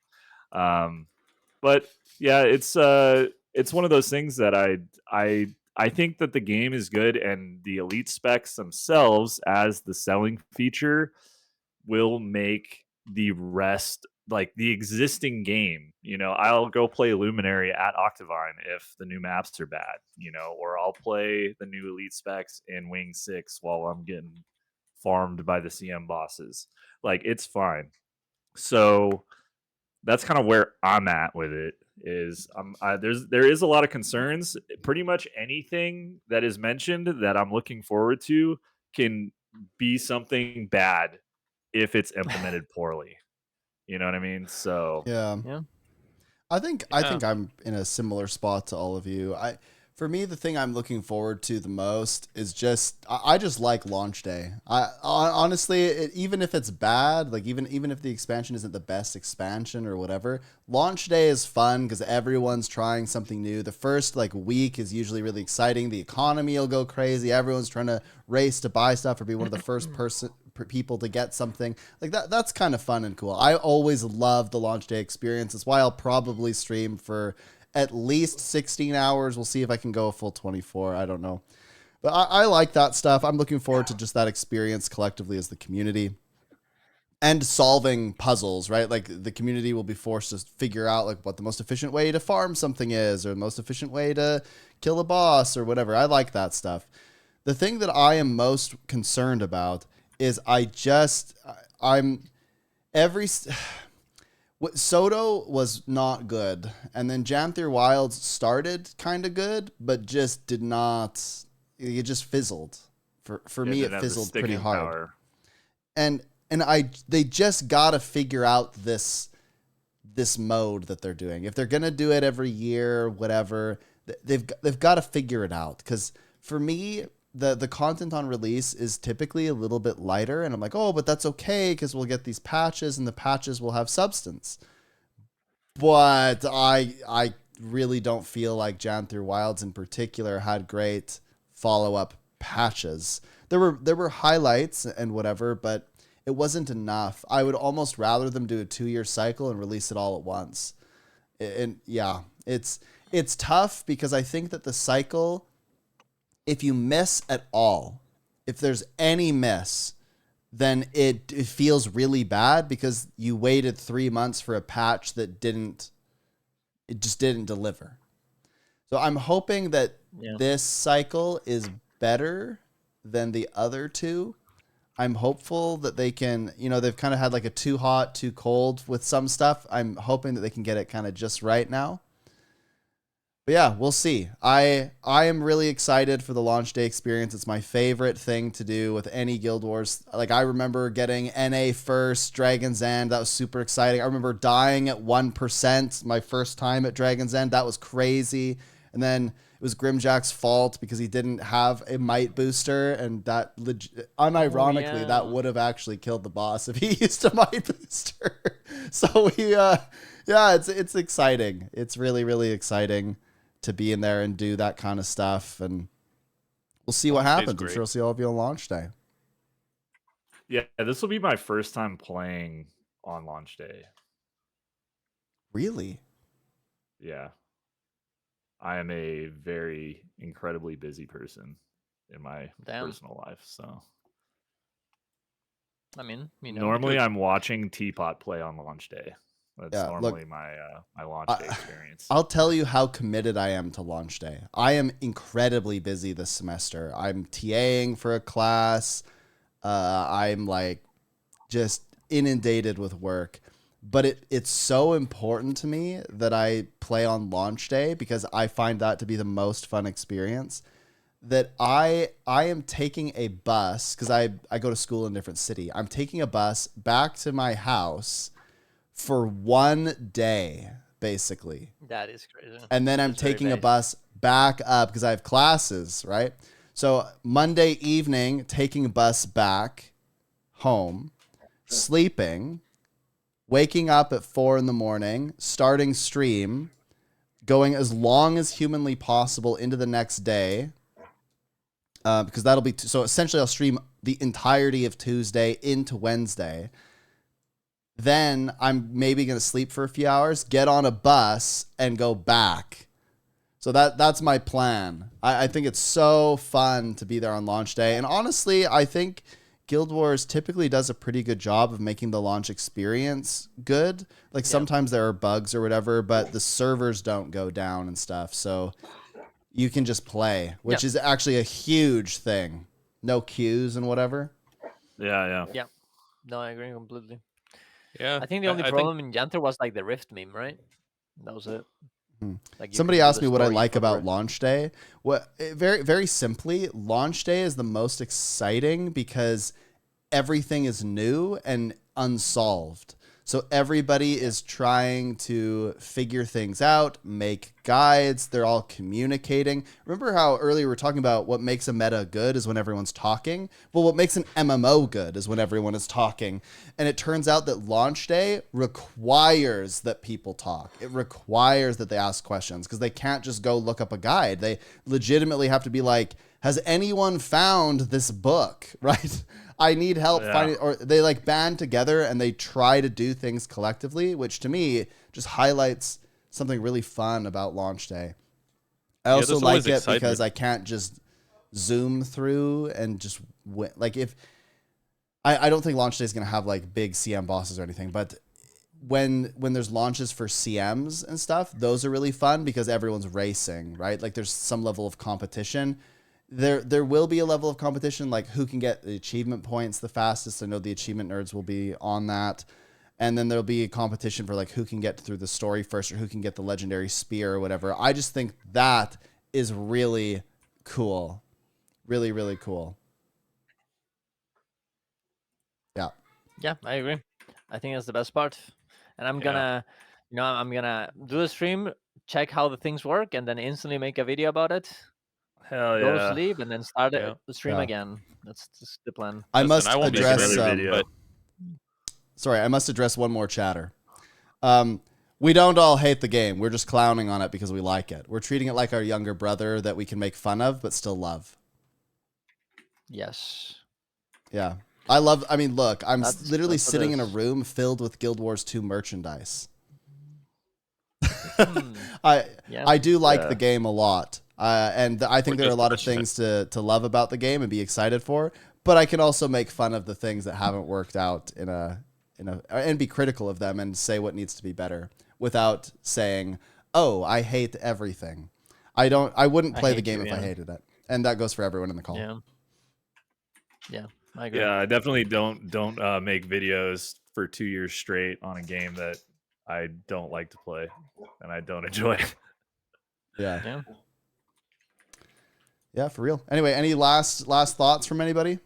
but yeah, it's one of those things that I think that the game is good, and the elite specs themselves as the selling feature will make the rest like the existing game. I'll go play Luminary at Octavine if the new maps are bad, or I'll play the new Elite Specs in Wing 6 while I'm getting farmed by the CM bosses. Like, it's fine. So that's kind of where I'm at with it. There is a lot of concerns. Pretty much anything that is mentioned that I'm looking forward to can be something bad if it's implemented poorly. You know what I mean? So Yeah. Yeah. I think I'm in a similar spot to all of you. For me, the thing I'm looking forward to the most is I just like launch day. Honestly, even if it's bad, like even if the expansion isn't the best expansion or whatever, launch day is fun because everyone's trying something new. The first week is usually really exciting. The economy will go crazy. Everyone's trying to race to buy stuff or be one of the first people to get something like that. That's kind of fun and cool. I always love the launch day experience. That's why I'll probably stream for at least 16 hours. We'll see if I can go a full 24. I don't know. But I like that stuff. I'm looking forward to just that experience collectively as the community. And solving puzzles, right? Like the community will be forced to figure out what the most efficient way to farm something is, or the most efficient way to kill a boss or whatever. I like that stuff. The thing that I am most concerned about is Soto was not good, and then Jamthier Wilds started kind of good, but just did not. It just fizzled. For me, it fizzled pretty hard. Power. And they just gotta figure out this mode that they're doing. If they're gonna do it every year, whatever, they've got to figure it out. Because for me, the content on release is typically a little bit lighter, and I'm like, oh, but that's okay because we'll get these patches and the patches will have substance. But I really don't feel like Jamthier Wilds in particular had great follow-up patches. There were highlights and whatever, but it wasn't enough. I would almost rather them do a 2-year cycle and release it all at once. And yeah, it's tough because I think that the cycle, if you miss at all, if there's any miss, then it feels really bad because you waited 3 months for a patch that just didn't deliver. So I'm hoping that this cycle is better than the other two. I'm hopeful that they can, they've kind of had a too hot, too cold with some stuff. I'm hoping that they can get it kind of just right now. But yeah, we'll see. I am really excited for the launch day experience. It's my favorite thing to do with any Guild Wars. I remember getting NA first, Dragon's End. That was super exciting. I remember dying at 1% my first time at Dragon's End. That was crazy. And then it was Grimjack's fault because he didn't have a might booster, and that unironically that would have actually killed the boss if he used a might booster. So it's exciting. It's really, really exciting to be in there and do that kind of stuff, and we'll see what happens. I'm sure we'll see all of you on launch day. Yeah, this will be my first time playing on launch day. Really? Yeah. I am a very incredibly busy person in my personal life, so. I mean, normally I'm watching Teapot play on launch day. That's normally my launch day experience. I'll tell you how committed I am to launch day. I am incredibly busy this semester. I'm TAing for a class. I'm just inundated with work. But it's so important to me that I play on launch day because I find that to be the most fun experience. That I am taking a bus because I go to school in a different city. I'm taking a bus back to my house for 1 day, basically. That is crazy. And then I'm taking a bus back up because I have classes, right? So Monday evening, taking a bus back home, sleeping, waking up at 4 a.m, starting stream, going as long as humanly possible into the next day, because that'll be so essentially I'll stream the entirety of Tuesday into Wednesday. Then I'm maybe going to sleep for a few hours, get on a bus, and go back. So that's my plan. I think it's so fun to be there on launch day. And honestly, I think, Guild Wars typically does a pretty good job of making the launch experience good. Like sometimes there are bugs or whatever, but the servers don't go down and stuff. So you can just play, which is actually a huge thing. No queues and whatever. Yeah. No, I agree completely. Yeah, I think the only problem in Janter was like the Rift meme, right? That was it. Like Somebody asked me what I like about launch day. Very, very simply, launch day is the most exciting because everything is new and unsolved. So everybody is trying to figure things out, make guides. They're all communicating. Remember how earlier we were talking about what makes a meta good is when everyone's talking? Well, what makes an MMO good is when everyone is talking. And it turns out that launch day requires that people talk. It requires that they ask questions because they can't just go look up a guide. They legitimately have to be like, has anyone found this book, right? I need help finding, or they like band together and they try to do things collectively, which to me just highlights something really fun about launch day. I also like it because I can't just zoom through and just like if I don't think launch day is going to have like big CM bosses or anything, but when there's launches for CMs and stuff, those are really fun because everyone's racing, right? Like there's some level of competition. There will be a level of competition, like who can get the achievement points the fastest. I know the achievement nerds will be on that. And then there'll be a competition for like who can get through the story first or who can get the legendary spear or whatever. I just think that is really cool. Really, really cool. Yeah. Yeah, I agree. I think that's the best part. And I'm gonna, I'm gonna do a stream, check how the things work, and then instantly make a video about it. Hell Go to sleep and then start the stream Yeah. again. That's just the plan. I must address video. Sorry, I must address one more chatter. We don't all hate the game. We're just clowning on it because we like it. We're treating it like our younger brother that we can make fun of but still love. Yes. Yeah. I mean, look, I'm literally sitting in a room filled with Guild Wars 2 merchandise. I do like the game a lot. And I think there are a lot of things to love about the game and be excited for, but I can also make fun of the things that haven't worked out and be critical of them and say what needs to be better without saying, "Oh, I hate everything." I wouldn't play the game if I hated it. And that goes for everyone in the call. Yeah. Yeah, I agree. Yeah, I definitely don't make videos for 2 years straight on a game that I don't like to play and I don't enjoy. Yeah. Yeah, for real. Anyway, any last thoughts from anybody?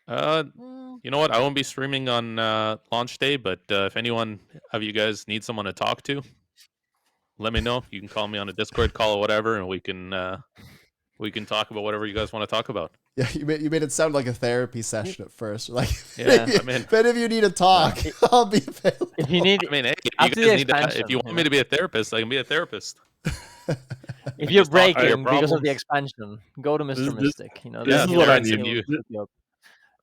You know what? I won't be streaming on launch day, but if anyone of you guys need someone to talk to, let me know. You can call me on a Discord call or whatever, and we can talk about whatever you guys want to talk about. Yeah, you made it sound like a therapy session at first. Like, yeah, if any of you need to talk, I'll be available. If you need, I mean, hey, if you want me to be a therapist, I can be a therapist. If you're breaking because of the expansion, go to Mr. Mystic. This is what I need.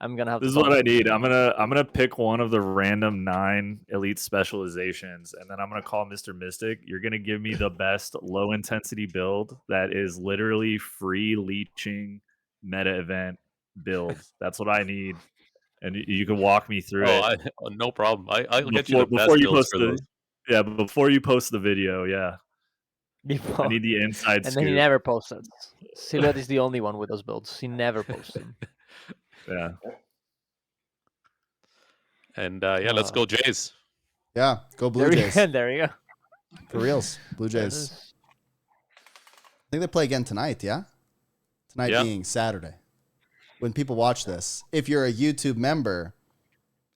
I'm gonna have. This is what I need. I'm gonna pick one of the random 9 elite specializations, and then I'm gonna call Mr. Mystic. You're gonna give me the best low intensity build that is literally free leeching meta event build. That's what I need, and you can walk me through it. No problem. I'll get you the best builds for those. Yeah, before you post the video, yeah. Before. I need the inside scoop. And then he never posted. Silhouette is the only one with those builds. He never posted. Yeah. And let's go Jays. Yeah, go Blue Jays. There you go. For reals, Blue Jays. I think they play again tonight, yeah? Tonight being Saturday. When people watch this, if you're a YouTube member,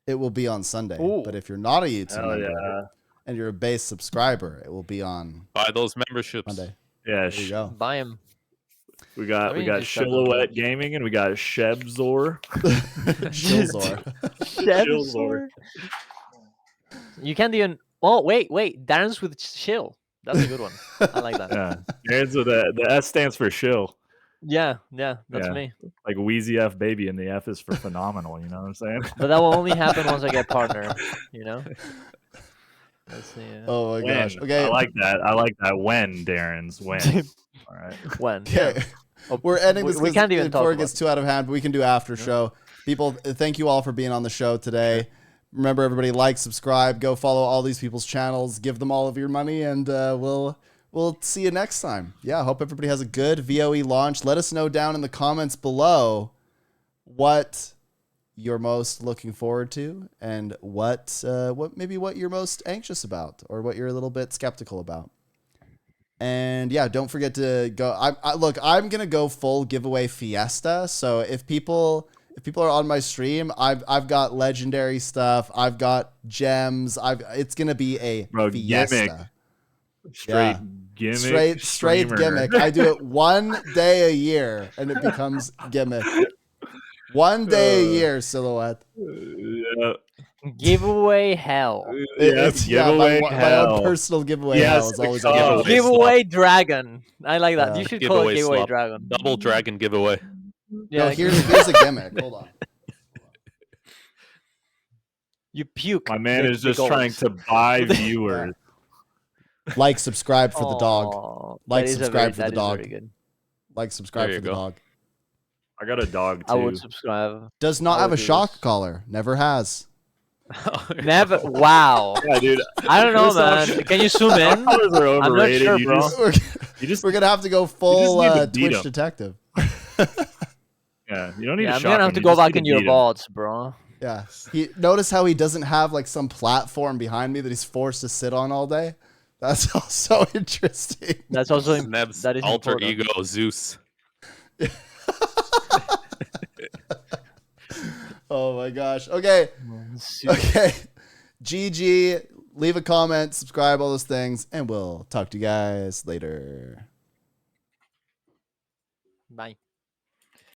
it will be on Sunday. Ooh. But if you're not a YouTube member and you're a base subscriber, it will be on Buy those memberships. Monday. Yeah, there you go. Buy them. We got Silhouette Gaming and we got Shebzor. Shebzor. You can't even. Oh wait, Darren's with Shill. That's a good one. I like that. Yeah, Darren's with the S stands for Shill. Yeah, that's me. Like Wheezy F baby, and the F is for phenomenal. You know what I'm saying? But that will only happen once I get partner. Let's see. Oh my gosh. Okay. I like that. When Darren's when. All right. When. Okay. We're ending this. We can't even talk before it about gets too out of hand, but we can do after show. People, thank you all for being on the show today. Remember, everybody, like, subscribe, go follow all these people's channels, give them all of your money, and we'll see you next time. Yeah, I hope everybody has a good VOE launch. Let us know down in the comments below what you're most looking forward to and what you're most anxious about or what you're a little bit skeptical about. And yeah, don't forget to go. I'm gonna go full giveaway fiesta. So if people are on my stream, I've got legendary stuff. I've got gems. It's gonna be a fiesta. Gimmick. Straight gimmick. Straight gimmick. I do it one day a year, and it becomes gimmick. One day a year, Silhouette. Yeah. Giveaway hell. My own personal giveaway hell is always a giveaway. Giveaway dragon. I like that. Yeah. You should call it giveaway slop. dragon. Double dragon giveaway. Yeah, No, here's a gimmick. Hold on. You puke. My man the is just goals. trying to buy viewers. Like, subscribe for the dog. Aw, Like, that is subscribe for the that is dog. very good. Like, subscribe There for you the go. dog. I got a dog too. I would subscribe. Does not I have would a do shock this. collar. Never has. Never. Wow. Yeah, dude. I don't know, This man. option- Can you zoom in? Colors are I'm not overrated. sure, You bro. just We're gonna have to go full need to beat Twitch 'em. detective. yeah, you don't need Yeah, to I'm shock gonna have him, to you go just back need in to your beat him. vaults, bro. Yeah. Notice how he doesn't have like some platform behind me that he's forced to sit on all day. That's also interesting. That's also Neb's that is alter important. ego, Zeus. Oh my gosh. Okay. Okay. GG. Leave a comment, subscribe, all those things, and we'll talk to you guys later. Bye.